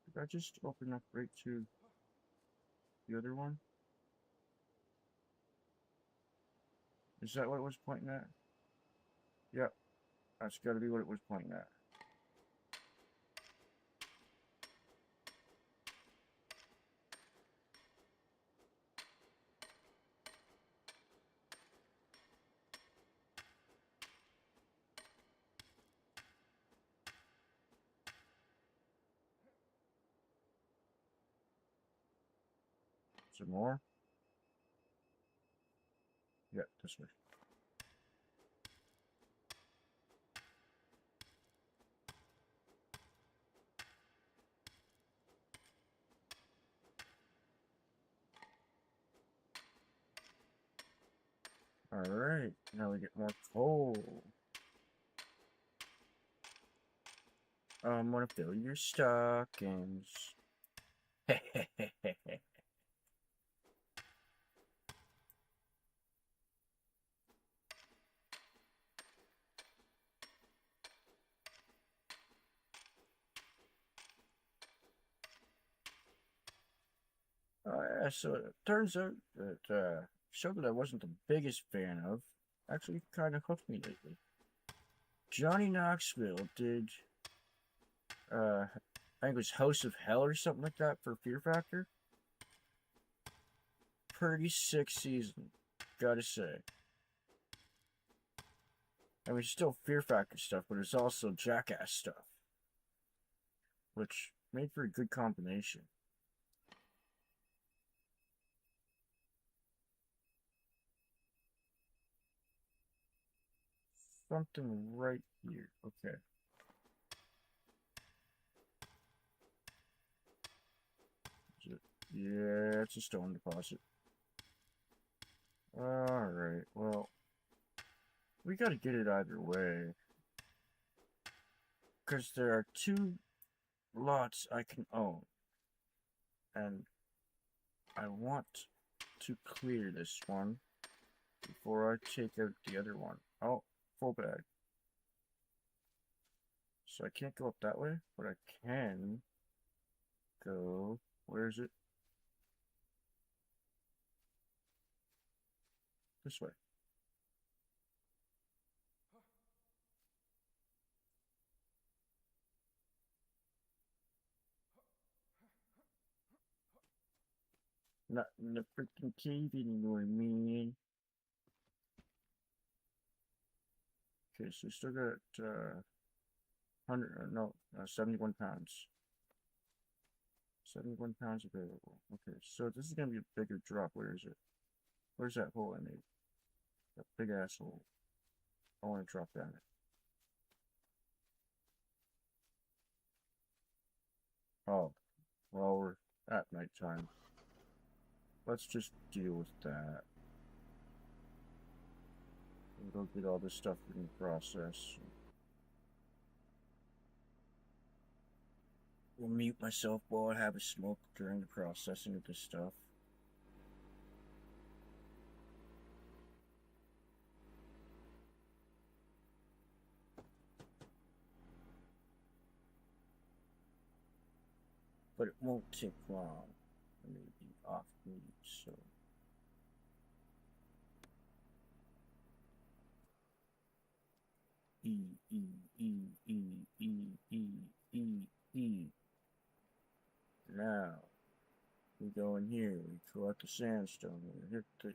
Did I just open up right to the other one? Is that what it was pointing at? Yep, that's got to be what it was pointing at. Some more? Yeah, this way. Alright, now we get more coal. I'm gonna fill your stockings. Yeah, so it turns out that show that I wasn't the biggest fan of actually kind of hooked me lately. Johnny Knoxville did, I think it was House of Hell or something like that for Fear Factor. Pretty sick season, gotta say. I mean, it's still Fear Factor stuff, but it's also Jackass stuff, which made for a good combination. Something right here. Okay. Is it? Yeah, it's a stone deposit. Alright, well, we gotta get it either way. Because there are two lots I can own. And I want to clear this one before I take out the other one. Oh, full bag. So I can't go up that way, but I can go. Where is it? This way. Not in the freaking cave anymore, man. Okay, so we still got 100, no, 71 pounds. 71 pounds available. Okay, so this is gonna be a bigger drop. Where is it? Where's that hole I made? That big asshole. I want to drop down it. Oh, well, we're at nighttime. Let's just deal with that. We'll go get all this stuff in the process. We'll mute myself while I have a smoke during the processing of this stuff. But it won't take long. I may be off mute, so. E, E, E, E, E, E, E, E. Now, we go in here, we collect the sandstone, we hit the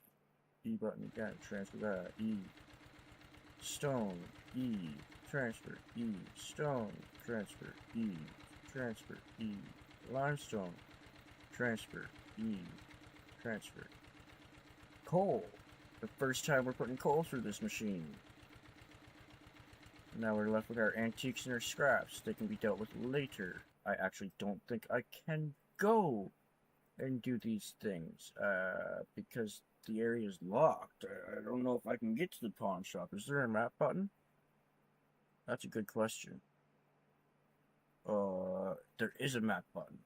E button again, transfer that, E, stone, E, transfer, E, stone, transfer, E, transfer, E, limestone, transfer, E, transfer. Coal. The first time we're putting coal through this machine. Now we're left with our antiques and our scraps. They can be dealt with later. I actually don't think I can go and do these things, because the area is locked. I don't know if I can get to the pawn shop. Is there a map button? That's a good question. There is a map button.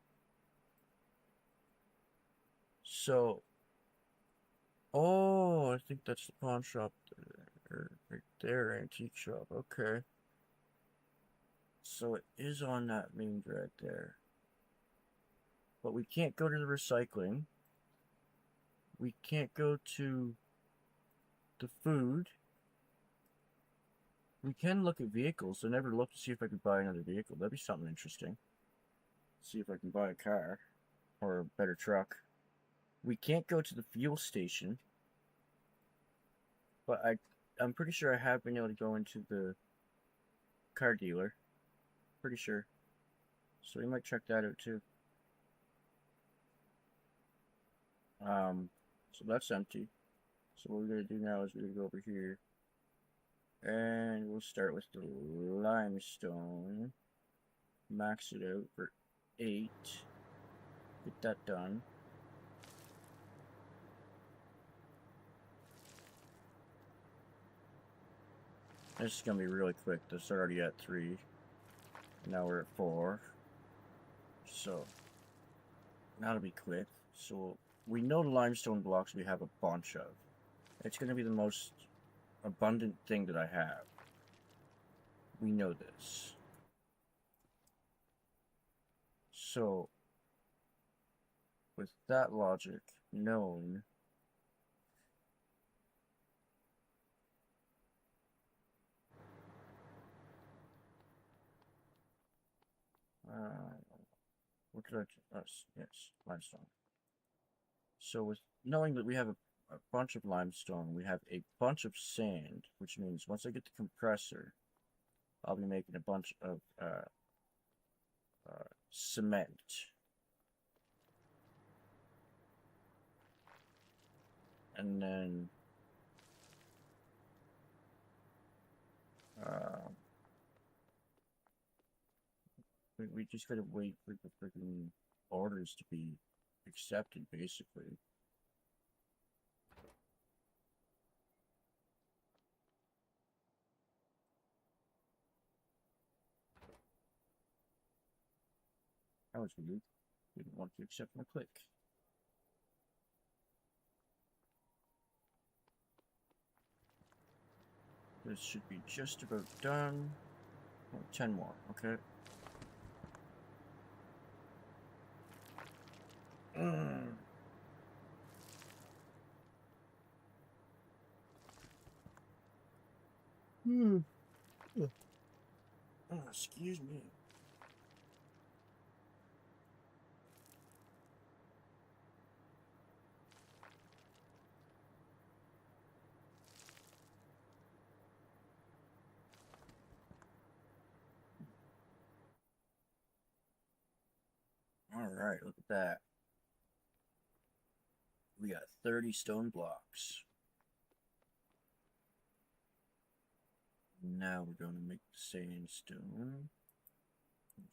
So, oh, I think that's the pawn shop there, right there, antique shop. Okay. So it is on that main drag there. But we can't go to the recycling. We can't go to the food. We can look at vehicles. I never looked to see if I could buy another vehicle. That'd be something interesting. See if I can buy a car or a better truck. We can't go to the fuel station, but I'm pretty sure I have been able to go into the car dealer. Pretty sure. So we might check that out too. So that's empty. So what we're gonna do now is we're gonna go over here, and we'll start with the limestone. Max it out for 8. Get that done. This is gonna be really quick. This is already at 3. Now we're at 4. So that'll be quick. So we know the limestone blocks we have a bunch of. It's gonna be the most abundant thing that I have. We know this. So with that logic known, what did I? Yes, limestone. So with knowing that we have a bunch of limestone, we have a bunch of sand, which means once I get the compressor, I'll be making a bunch of cement. And then we just gotta wait for the freaking orders to be accepted, basically. That was weird. Didn't want to accept my click. This should be just about done. Oh, 10 more, okay. Oh, excuse me. Alright, look at that. We got 30 stone blocks. Now we're going to make sandstone.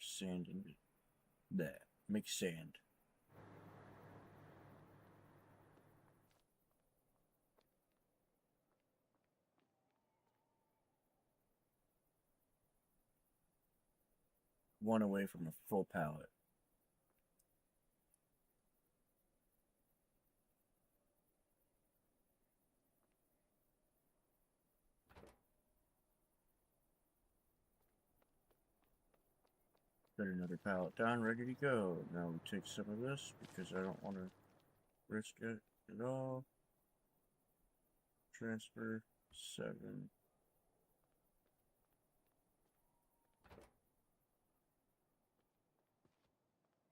Sand in that. Make sand. One away from a full pallet. Got another pallet done, ready to go. Now we take some of this because I don't want to risk it at all. Transfer 7.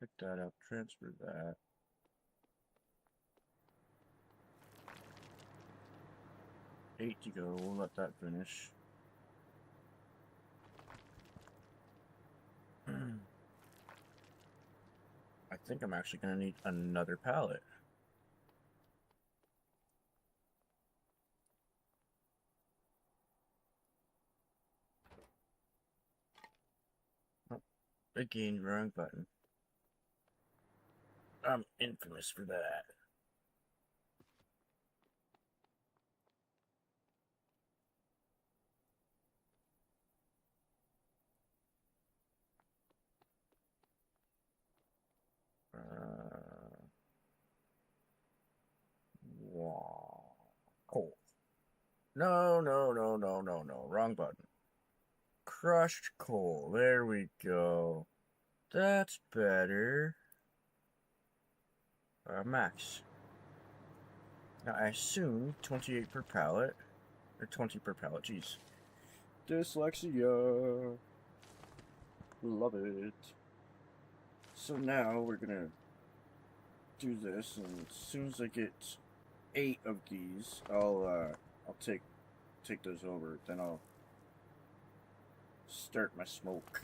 Pick that up, transfer that. Eight to go, we'll let that finish. I think I'm actually going to need another pallet. Oh, again, wrong button. I'm infamous for that. Wow. Coal. No, no, no, no, no, no. Wrong button. Crushed coal. There we go. That's better. Max. Now I assume 28 per pallet. Or 20 per pallet, jeez. Dyslexia. Love it. So now we're gonna do this, and as soon as I get 8 of these, I'll take those over. Then I'll start my smoke.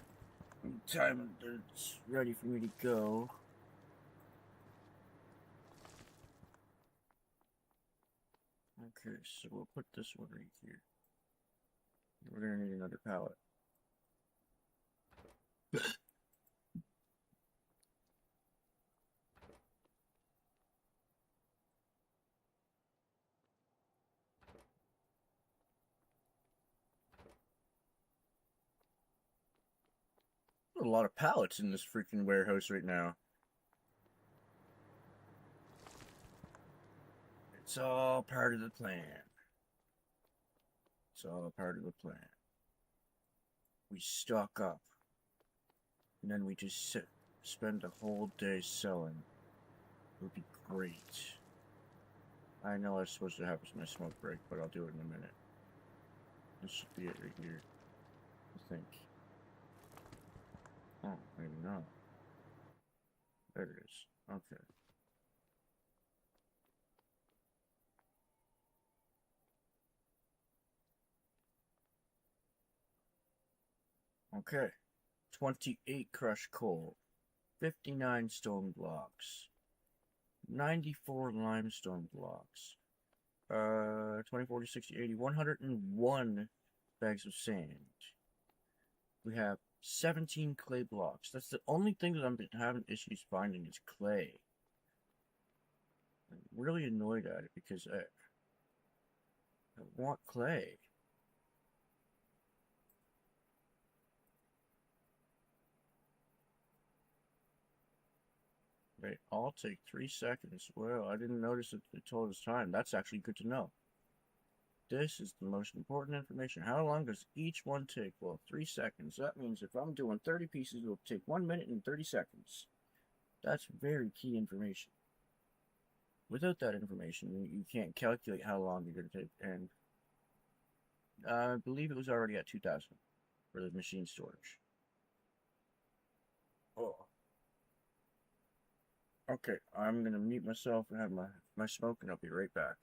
Time it's ready for me to go. Okay, so we'll put this one right here. We're gonna need another pallet. A lot of pallets in this freaking warehouse right now. It's all part of the plan. It's all part of the plan. We stock up, and then we just spend the whole day selling. It would be great. I know I was supposed to have my smoke break, but I'll do it in a minute. This should be it right here, I think. Oh, maybe not. There it is. Okay. Okay. 28 crushed coal. 59 stone blocks. 94 limestone blocks. 20, 40, 60, 80, 101 bags of sand. We have 17 clay blocks. That's the only thing that I'm having issues finding is clay. I'm really annoyed at it because I want clay. Wait, I'll take 3 seconds. Well, I didn't notice it told us time. That's actually good to know. This is the most important information. How long does each one take? Well, 3 seconds. That means if I'm doing 30 pieces, it'll take 1 minute and 30 seconds. That's very key information. Without that information, you can't calculate how long you're going to take. And I believe it was already at 2,000 for the machine storage. Oh. Okay, I'm going to mute myself and have my smoke, and I'll be right back.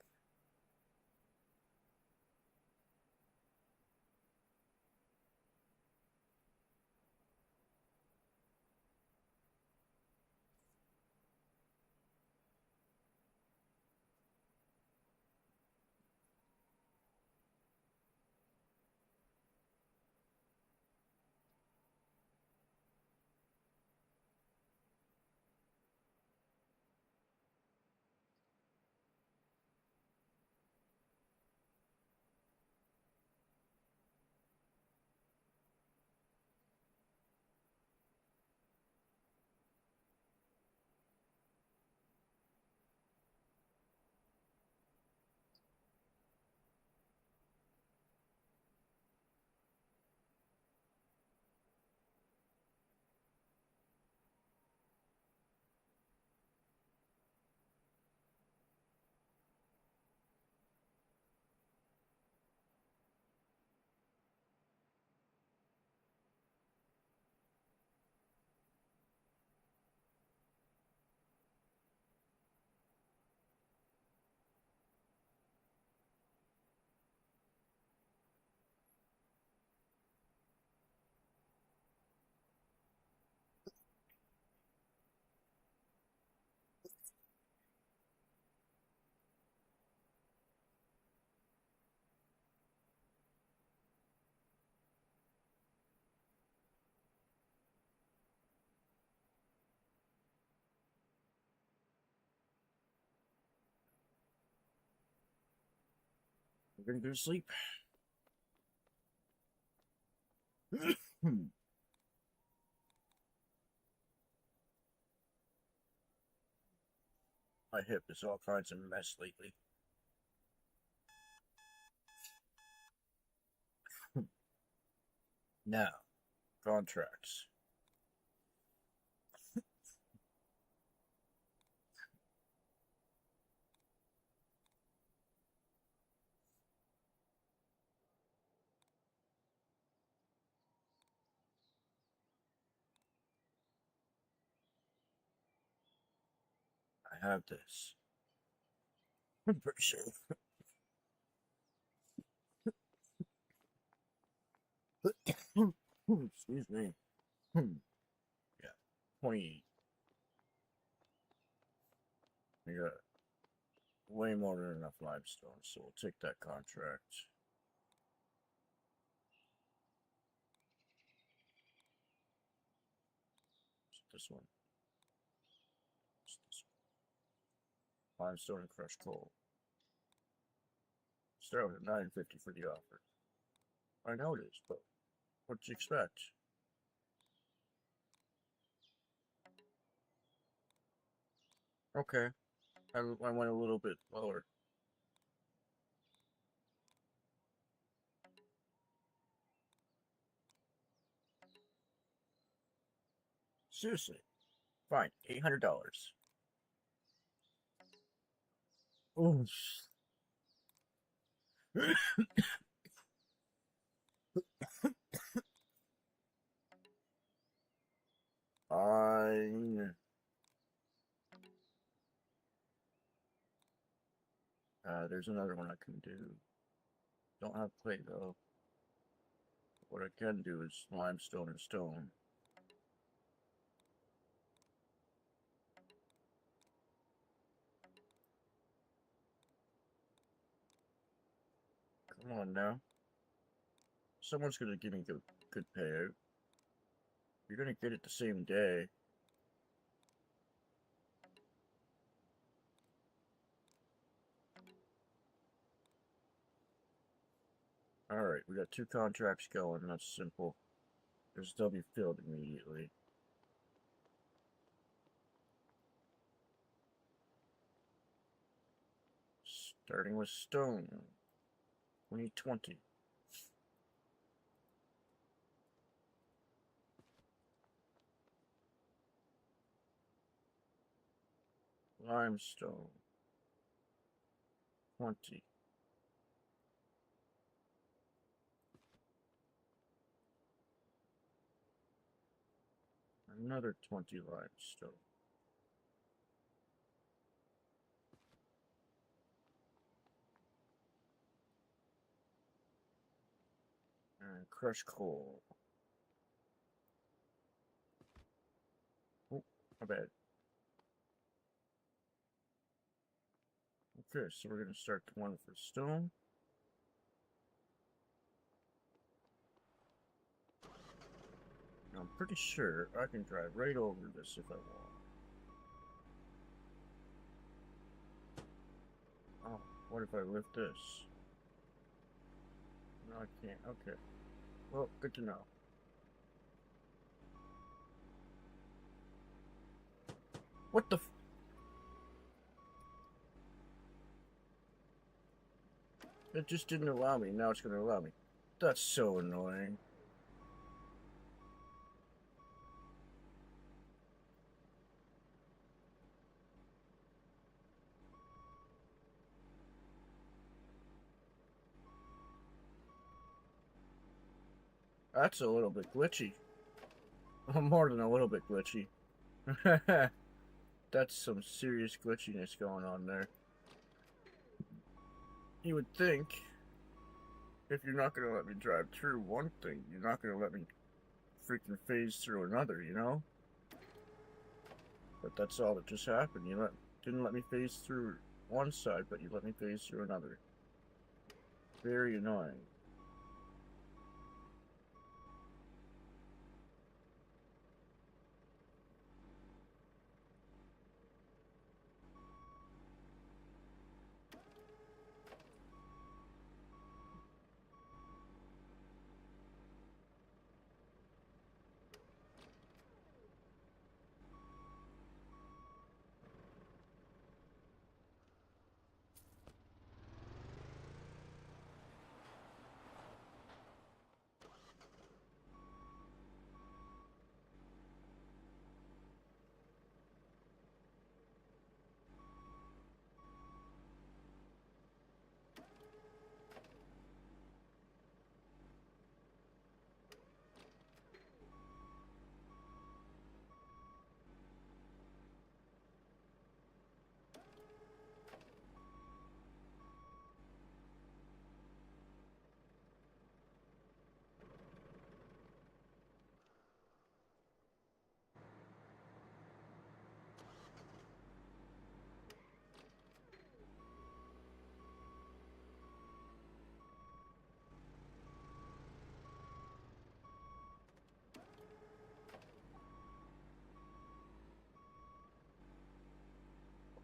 We're going to go to sleep. My hip is all kinds of mess lately. Now, contracts. have this. I'm pretty sure. Excuse me. Yeah, 28. We got way more than enough limestone, so we'll take that contract. This one. This one. Limestone and crushed coal. Start with $9.50 for the offer. I know it is, but what'd you expect? Okay, I went a little bit lower. Seriously, fine, $800. Oh, fine. There's another one I can do. Don't have clay though. What I can do is limestone and stone. Come on now. Someone's gonna give me good payout. You're gonna get it the same day. Alright, we got 2 contracts going, that's simple. There's they'll be filled immediately. Starting with stone. 2020. Limestone. 20. Another 20 limestone. And crushed coal. Oh, my bad. Okay, so we're gonna start the one for stone. I'm pretty sure I can drive right over this if I want. Oh, what if I lift this? No, I can't. Okay. Well, good to know. What the f— It just didn't allow me. Now it's going to allow me. That's so annoying. That's a little bit glitchy. More than a little bit glitchy. That's some serious glitchiness going on there. You would think, if you're not going to let me drive through one thing, you're not going to let me freaking phase through another, you know? But that's all that just happened. You didn't let me phase through one side, but you let me phase through another. Very annoying.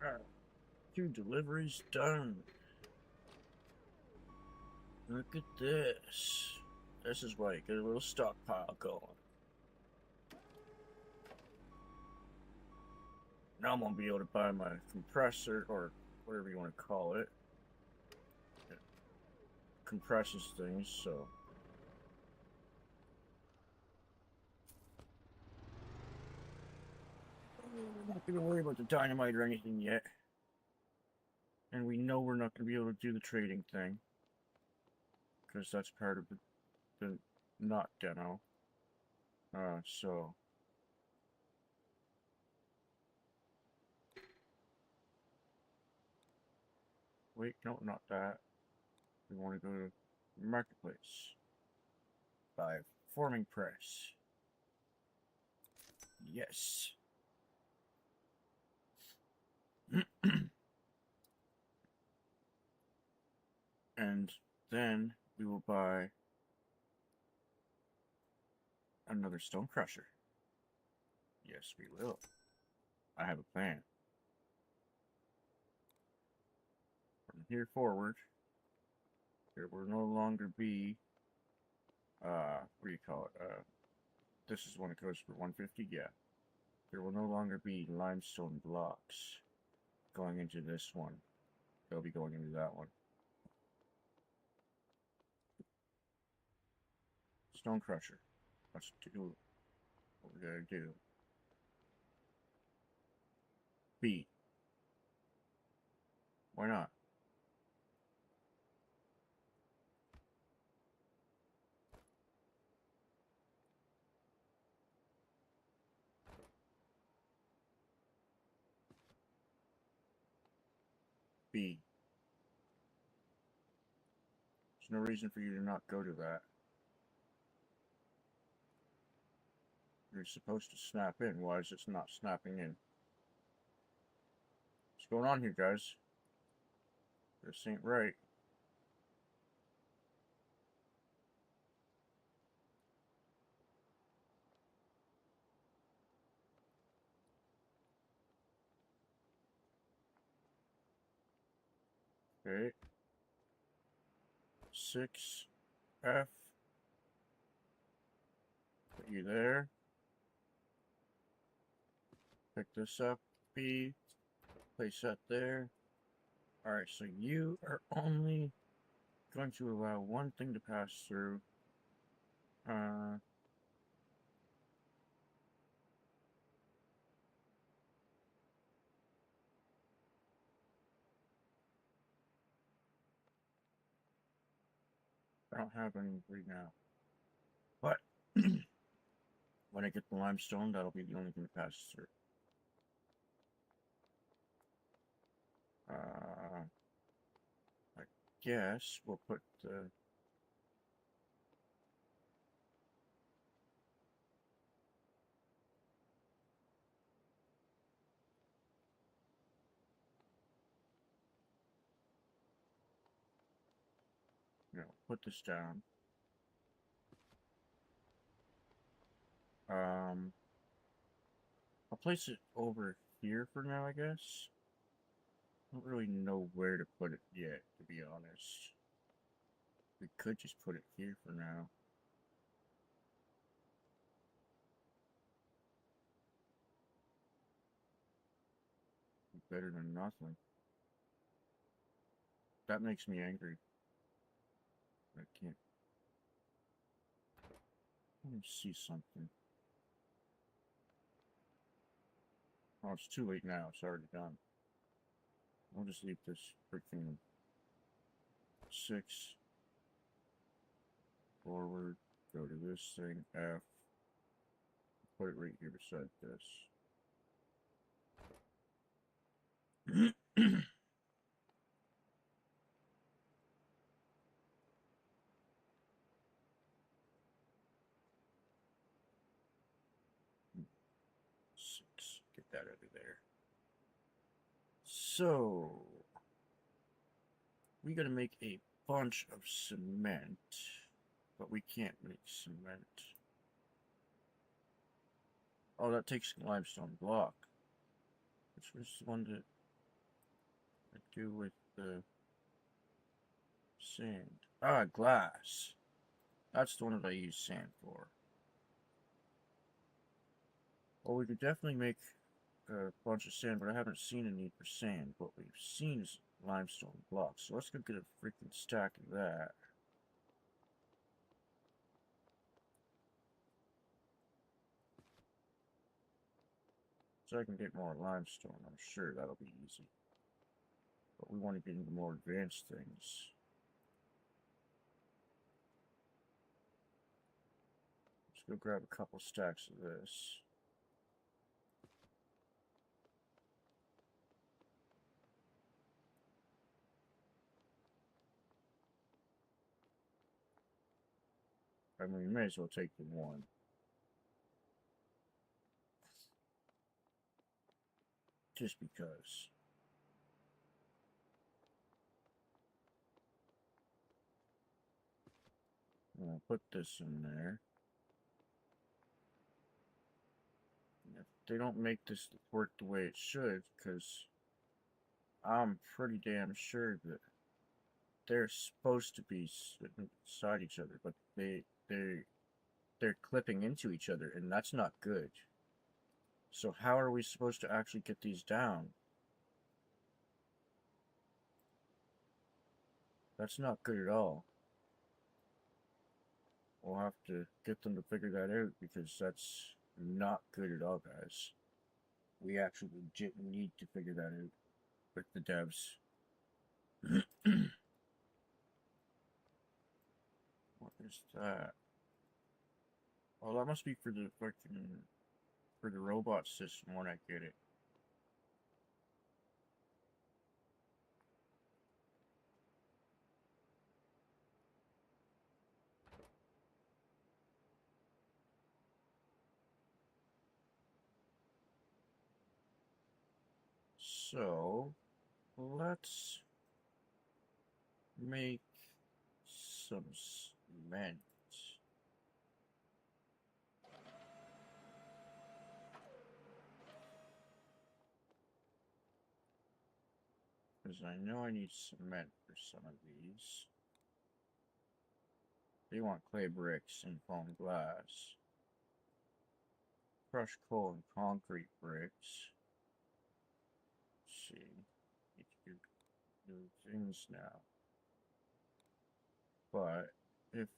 Alright, 2 deliveries done. Look at this. This is why you get a little stockpile going. Now I'm gonna be able to buy my compressor, or whatever you want to call it. It compresses things, so. We're not gonna worry about the dynamite or anything yet. And we know we're not gonna be able to do the trading thing, because that's part of the not demo. So. Wait, no, not that. We want to go to Marketplace. Buy forming press. Yes. And then we will buy another stone crusher. Yes, we will. I have a plan. From here forward, there will no longer be, what do you call it? This is when it goes for 150, yeah. There will no longer be limestone blocks going into this one. They'll be going into that one. Stone crusher. Let's do what we gotta do. B. Why not? B. There's no reason for you to not go to that. You're supposed to snap in. Why is it not snapping in? What's going on here, guys? This ain't right. Okay. 6F. Put you there. Pick this up. B. Place that there. Alright, so you are only going to allow one thing to pass through. I don't have any right now. But when I get the limestone, that'll be the only thing to pass through. I guess we'll put the... put this down. I'll place it over here for now, I guess. I don't really know where to put it yet, to be honest. We could just put it here for now. Better than nothing. That makes me angry. I can't. Let me see something. Oh, it's too late now. It's already done. I'll just leave this freaking 6 forward. Go to this thing, F. Put it right here beside this. 6. Get that out of there. So, we gotta make a bunch of cement, but we can't make cement. Oh, that takes limestone block. Which was the one that... I do with the sand? Ah, glass. That's the one that I use sand for. Well, we could definitely make a bunch of sand, but I haven't seen a need for sand. What we've seen is limestone blocks. So let's go get a freaking stack of that. So I can get more limestone. I'm sure that'll be easy. But we want to get into more advanced things. Let's go grab a couple stacks of this. I mean, we may as well take the one. Just because. I'll put this in there. If they don't make this work the way it should, because I'm pretty damn sure that they're supposed to be sitting beside each other, but they're clipping into each other, and that's not good. So how are we supposed to actually get these down? That's not good at all. We'll have to get them to figure that out, because that's not good at all, guys. We actually legit need to figure that out with the devs. What is that? Oh, that must be for the fucking for the robot system when I get it. So let's make some cement. Because I know I need cement for some of these. They want clay bricks and foam glass. Crushed coal and concrete bricks. Let's see. Need to do new things now. But if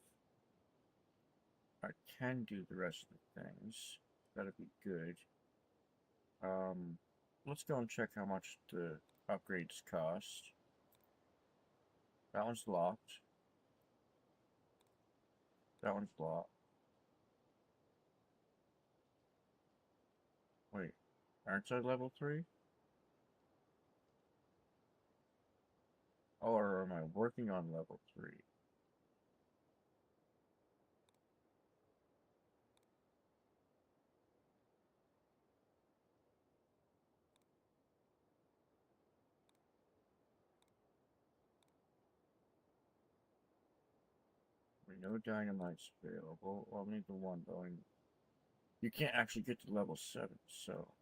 I can do the rest of the things, that'd be good. Let's go and check how much the upgrades cost. That one's locked. That one's locked. Wait, aren't I level 3? Or am I working on level 3? No dynamite's available. Well, I'll need the one though. And you can't actually get to level 7, so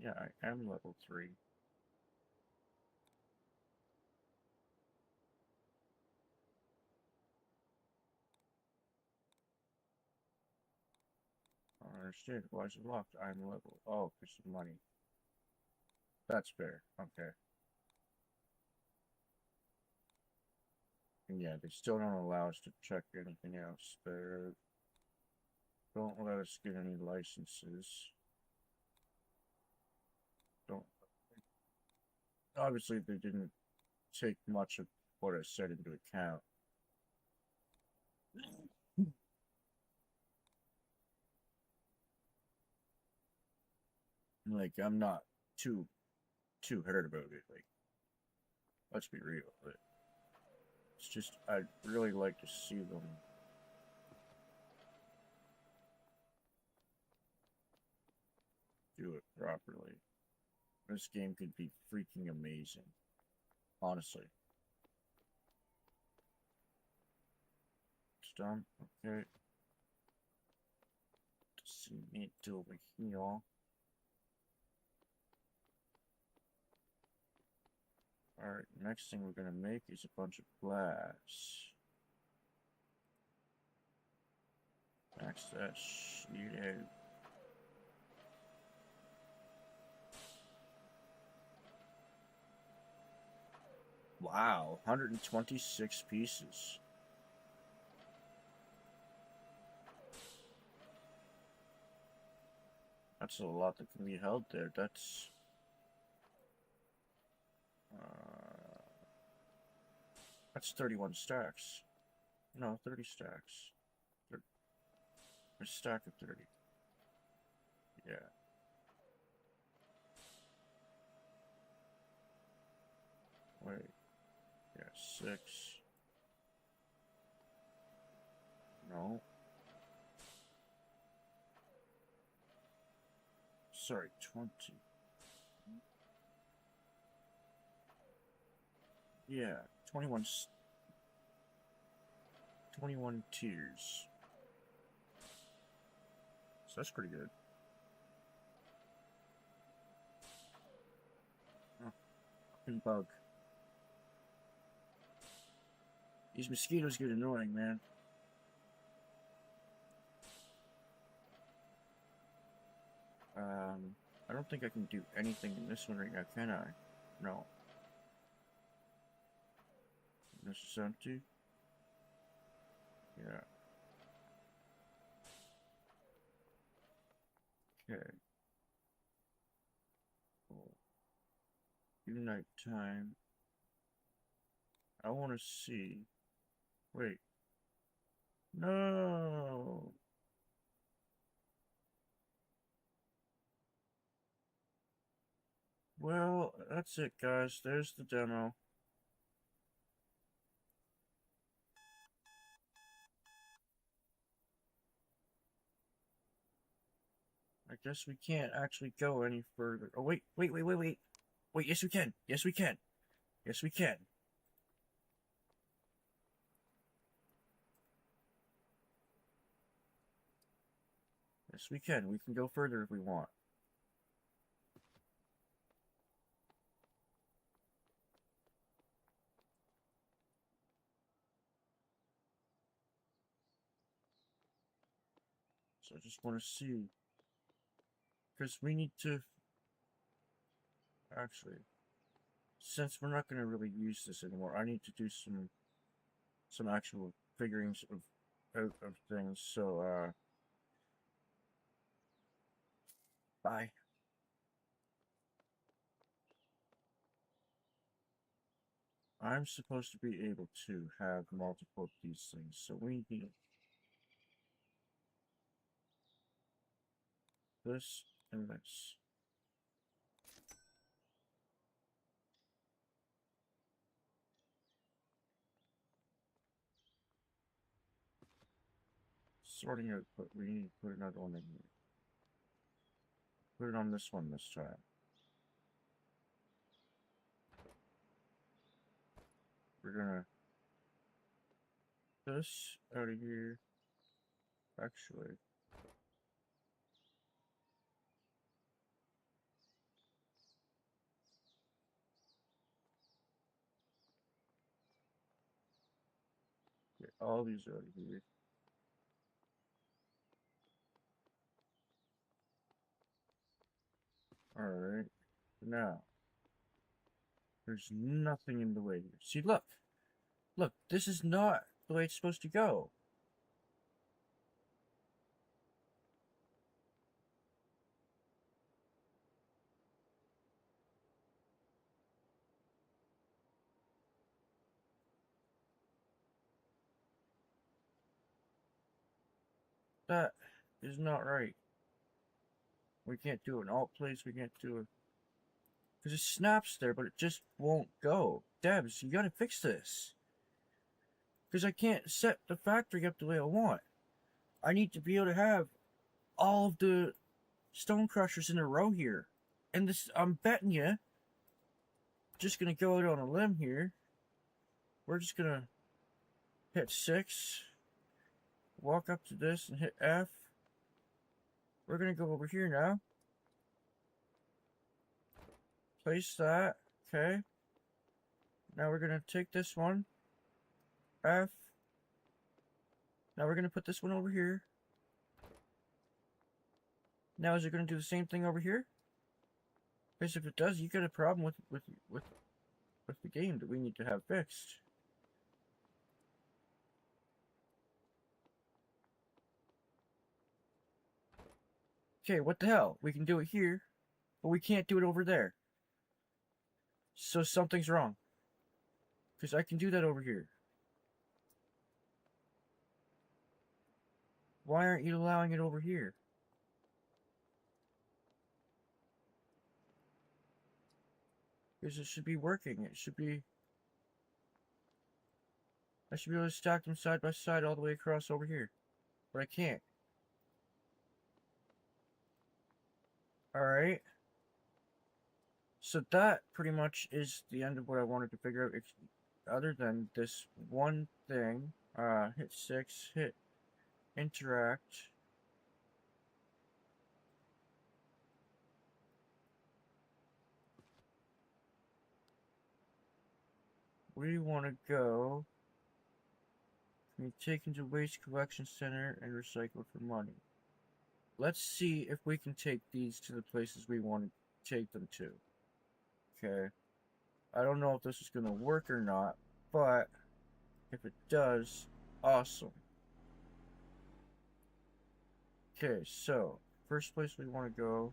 yeah, I am level 3. I don't understand. Why is it locked? I'm level. Oh, because of money. That's fair. Okay. And yeah, they still don't allow us to check anything else. They don't let us get any licenses. Don't. Obviously, they didn't take much of what I said into account. Like, I'm not too hurt about it. Like, let's be real. But it's just, I'd really like to see them do it properly. This game could be freaking amazing. Honestly. It's done. Okay. Cement over here. Alright, next thing we're gonna make is a bunch of glass. Max that shit out. Wow, 126 pieces. That's a lot that can be held there. That's... that's 31 stacks. No, 30 stacks. A stack of 30. Yeah. Wait. Yeah, 6. No. Sorry, 20. Yeah, 21 tiers. So that's pretty good. Oh, fucking bug. These mosquitoes get annoying, man. I don't think I can do anything in this one right now, can I? No. This is empty? Yeah. Okay. Cool. Do nighttime. I want to see. Wait. No! Well, that's it, guys. There's the demo. I guess we can't actually go any further. Oh, wait. Wait, yes, we can. Yes, we can. Yes, we can. Yes, we can. We can go further if we want. So I just want to see. Because we need to... Actually, since we're not going to really use this anymore, I need to do some actual figurings of things. So, bye. I'm supposed to be able to have multiple of these things, so we need this and this. Sorting out, but we need to put another one in here. Put it on this one this time. We're gonna this out of here. Actually, get all these out of here. Alright, now there's nothing in the way here. See, look, this is not the way it's supposed to go. That is not right. We can't do an alt place, we can't do it. Because it snaps there, but it just won't go. Debs, you gotta fix this. Because I can't set the factory up the way I want. I need to be able to have all of the stone crushers in a row here. And this, I'm betting you, just gonna go out on a limb here. We're just gonna hit 6. Walk up to this and hit F. We're gonna go over here now. Place that. Okay. Now we're gonna take this one. F. Now we're gonna put this one over here. Now is it gonna do the same thing over here? Because if it does, you got a problem with the game that we need to have fixed. Okay, what the hell? We can do it here, but we can't do it over there. So something's wrong. Because I can do that over here. Why aren't you allowing it over here? Because it should be working. It should be... I should be able to stack them side by side all the way across over here. But I can't. Alright. So that pretty much is the end of what I wanted to figure out. Other than this one thing. Hit 6, hit interact. We want to go. Can be taken to waste collection center and recycled for money. Let's see if we can take these to the places we want to take them to. Okay. I don't know if this is going to work or not, but if it does, awesome. Okay, so first place we want to go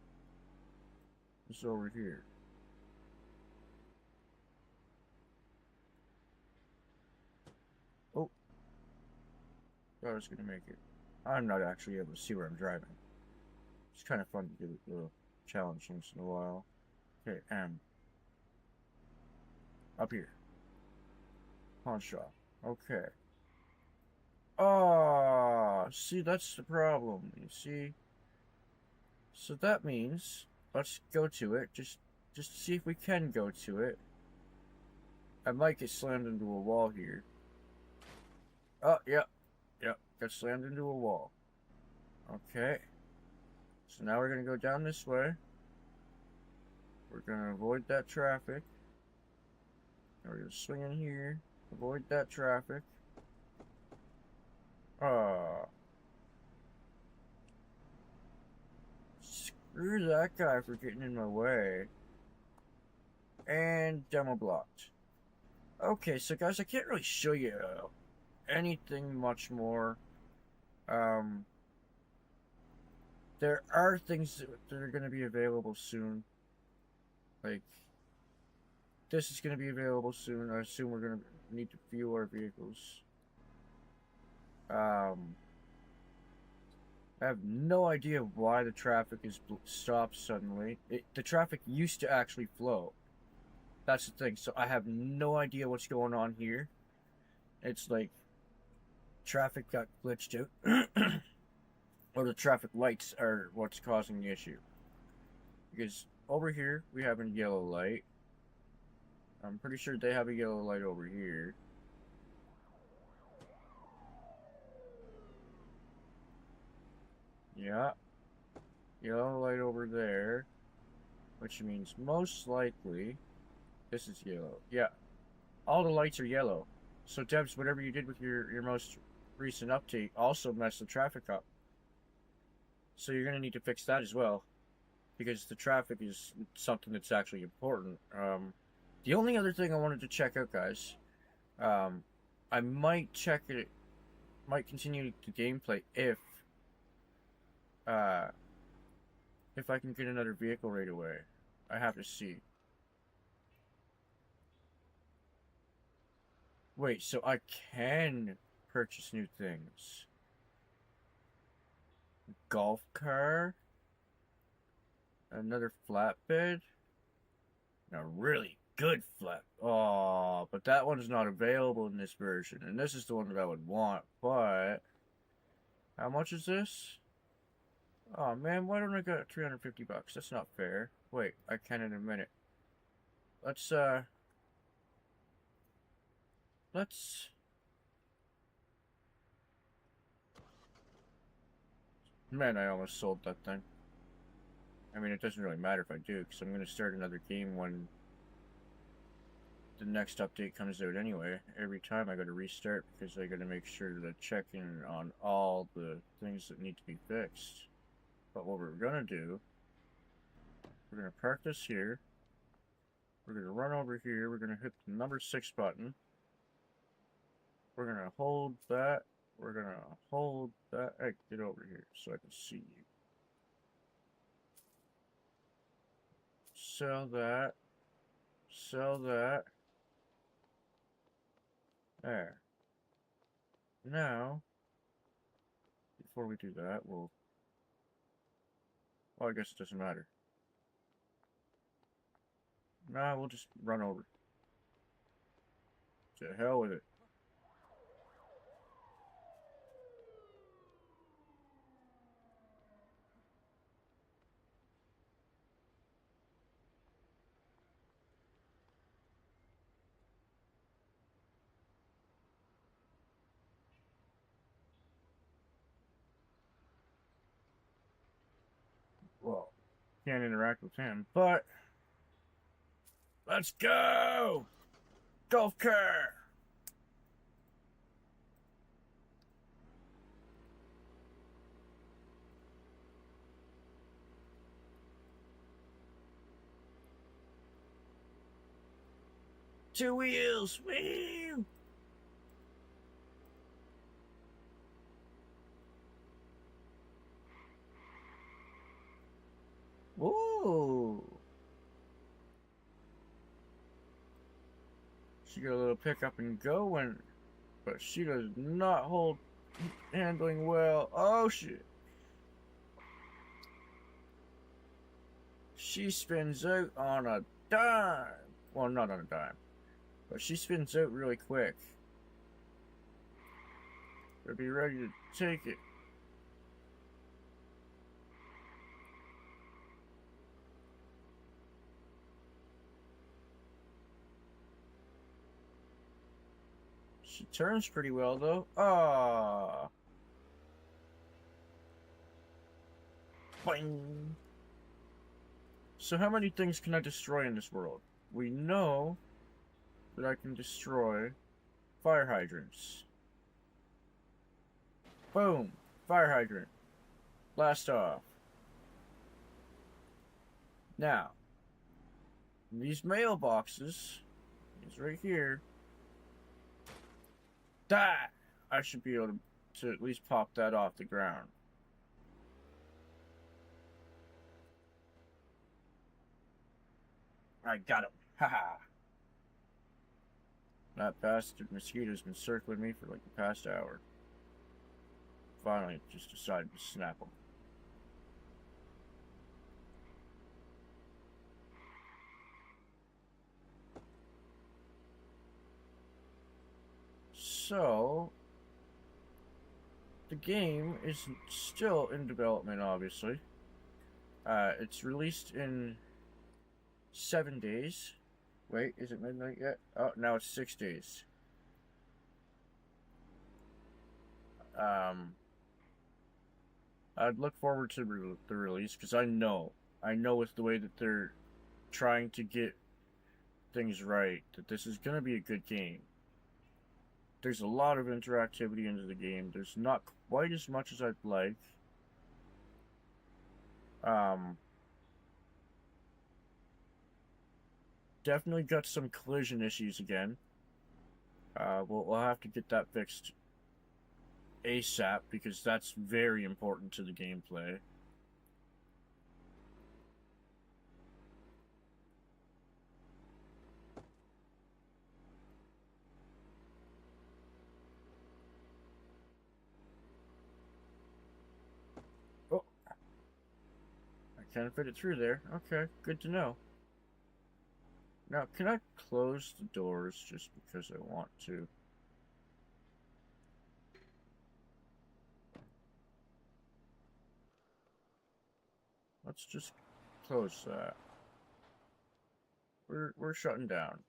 is over here. Oh. I was going to make it. I'm not actually able to see where I'm driving. It's kind of fun to do a little challenge once in a while. Okay, M. Up here. Pawn shop. Okay. Ah, see, that's the problem. You see? So that means, let's go to it. Just to see if we can go to it. I might get slammed into a wall here. Oh, yep. Yep, got slammed into a wall. Okay. So now we're going to go down this way. We're going to avoid that traffic. And we're going to swing in here. Avoid that traffic. Screw that guy for getting in my way. And demo blocked. Okay, so guys, I can't really show you anything much more. There are things that are going to be available soon. Like, this is going to be available soon. I assume we're going to need to fuel our vehicles. I have no idea why the traffic is stopped suddenly. The traffic used to actually flow. That's the thing. So I have no idea what's going on here. It's like traffic got glitched out. Or the traffic lights are what's causing the issue. Because over here, we have a yellow light. I'm pretty sure they have a yellow light over here. Yeah. Yellow light over there. Which means most likely, this is yellow. Yeah. All the lights are yellow. So Debs, whatever you did with your most recent update also messed the traffic up. So you're going to need to fix that as well. Because the traffic is something that's actually important. The only other thing I wanted to check out, guys. I might check it. Might continue the gameplay if I can get another vehicle right away. I have to see. Wait, so I can purchase new things. Golf car. Another flatbed. A really good flat. Oh, but that one's not available in this version. And this is the one that I would want. But how much is this? Oh man, why don't I get 350 bucks? That's not fair. Wait, I can in a minute. Let's man, I almost sold that thing. I mean, it doesn't really matter if I do, because I'm going to start another game when the next update comes out anyway. Every time I gotta restart because I gotta make sure to check in on all the things that need to be fixed. But what we're gonna do, we're gonna park this here. We're gonna run over here. We're gonna hit the number 6 button. We're gonna hold that. We're gonna hold that. Hey, get over here so I can see you. Sell that. Sell that. There. Now, before we do that, well, I guess it doesn't matter. Nah, we'll just run over. To hell with it. Well, can't interact with him, but let's go! Golf car! Two wheels! Whee! Whoa! She got a little pick up and go, but she does not hold handling well. Oh shit! She spins out on a dime. Well, not on a dime, but she spins out really quick. Better be ready to take it. She turns pretty well, though. Ah. Boing. So how many things can I destroy in this world? We know that I can destroy fire hydrants. Boom. Fire hydrant. Blast off. Now, these mailboxes, it's right here. That! I should be able to at least pop that off the ground. I got him. Haha. That bastard mosquito's been circling me for like the past hour. Finally, just decided to snap him. So, the game is still in development, obviously. It's released in 7 days. Wait, is it midnight yet? Oh, now it's 6 days. I'd look forward to the release because I know with the way that they're trying to get things right, that this is going to be a good game. There's a lot of interactivity into the game. There's not quite as much as I'd like. Definitely got some collision issues again. We'll have to get that fixed ASAP because that's very important to the gameplay. Oh, I can't fit it through there. Okay, good to know. Now, can I close the doors just because I want to? Let's just close that. We're shutting down.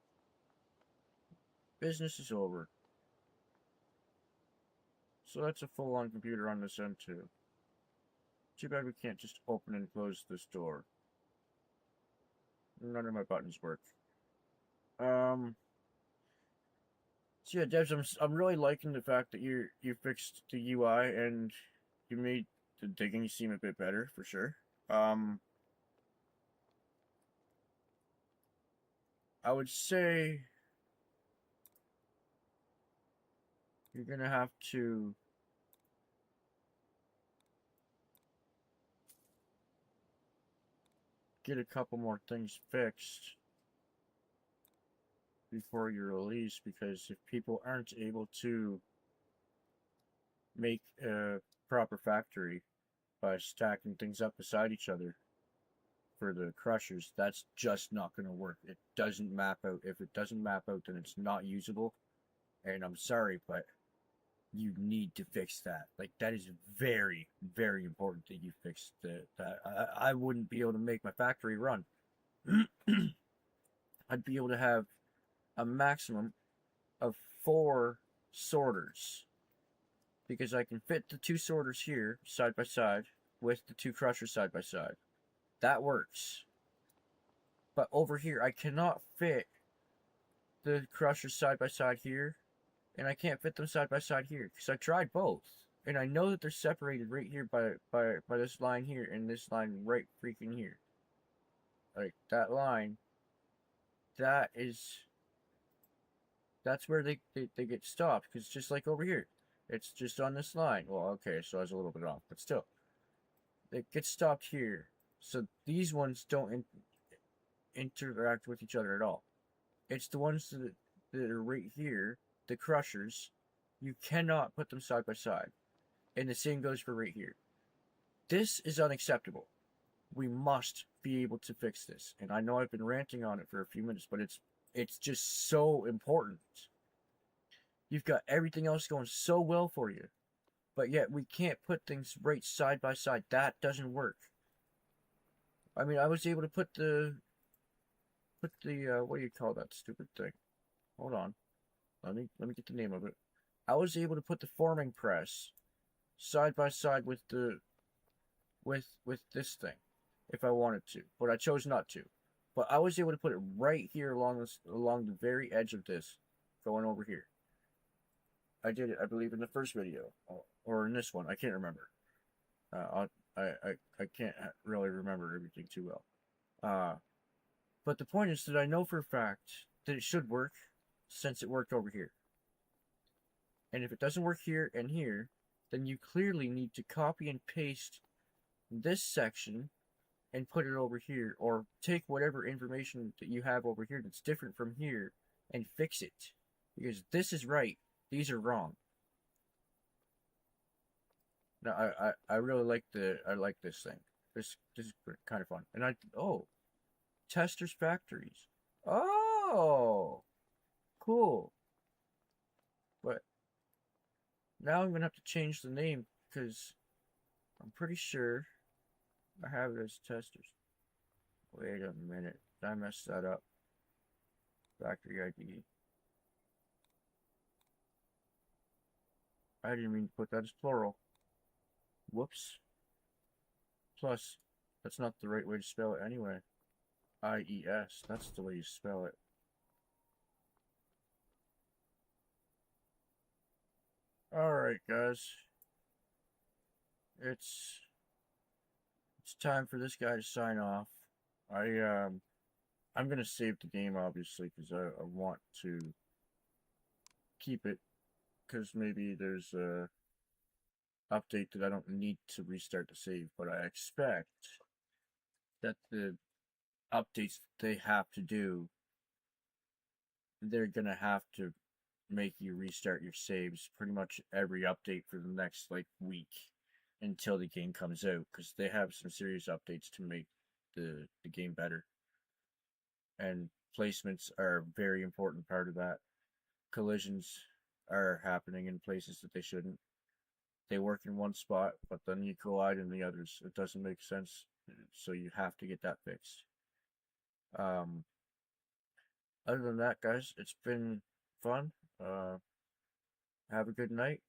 Business is over. So that's a full-on computer on this end too. Too bad we can't just open and close this door. None of my buttons work. So yeah, Devs, I'm really liking the fact that you fixed the UI and you made the digging seem a bit better for sure. Um, I would say you're gonna have to get a couple more things fixed before you release, because if people aren't able to make a proper factory by stacking things up beside each other for the crushers, that's just not going to work. It doesn't map out. If it doesn't map out, then it's not usable. And I'm sorry, but you need to fix that. Like, that is very, very important that you fix that. I wouldn't be able to make my factory run. I'd be able to have a maximum of 4 sorters, because I can fit the 2 sorters here side by side with the 2 crushers side by side. That works. But over here, I cannot fit the crushers side by side here, and I can't fit them side by side here, because I tried both. And I know that they're separated right here by this line here and this line right freaking here. Like, that line, that is, that's where they get stopped, because just like over here. It's just on this line. Well, okay, so I was a little bit off, but still. It gets stopped here. So these ones don't interact with each other at all. It's the ones that are right here, the crushers. You cannot put them side by side. And the same goes for right here. This is unacceptable. We must be able to fix this. And I know I've been ranting on it for a few minutes, but it's just so important. You've got everything else going so well for you, but yet we can't put things right side by side. That doesn't work. I mean, I was able to put the what do you call that stupid thing? Hold on. Let me get the name of it. I was able to put the forming press side by side with the with this thing if I wanted to, but I chose not to. But I was able to put it right here along the very edge of this, going over here. I did it, I believe, in the first video, or in this one. I can't remember. I can't really remember everything too well. But the point is that I know for a fact that it should work, since it worked over here. And if it doesn't work here and here, then you clearly need to copy and paste this section and put it over here, or take whatever information that you have over here that's different from here and fix it. Because this is right, these are wrong. Now, I really like this thing. This is kind of fun. And Testers Factories. Oh, cool. But now I'm gonna have to change the name, because I'm pretty sure I have it as Testers. Wait a minute. Did I mess that up? Factory ID. I didn't mean to put that as plural. Whoops. Plus, that's not the right way to spell it anyway. IES. That's the way you spell it. Alright, guys. It's time for this guy to sign off. I'm gonna save the game, obviously, because I want to keep it, because maybe there's a update that I don't need to restart the save, but I expect that the updates they have to do, they're gonna have to make you restart your saves pretty much every update for the next like week until the game comes out, because they have some serious updates to make the game better, and placements are a very important part of that. Collisions are happening in places that they shouldn't. They work in one spot, but then you collide in the others. It doesn't make sense, so you have to get that fixed. Um, Other than that, guys, it's been fun. Have a good night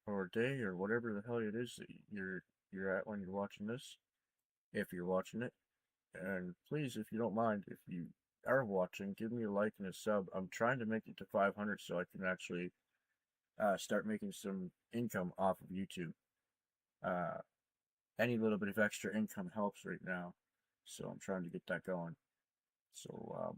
or day or whatever the hell it is that you're at when you're watching this, if you're watching it. And please, if you don't mind, if you are watching, give me a like and a sub. I'm trying to make it to 500 so I can actually start making some income off of YouTube. Uh, any little bit of extra income helps right now, so I'm trying to get that going. So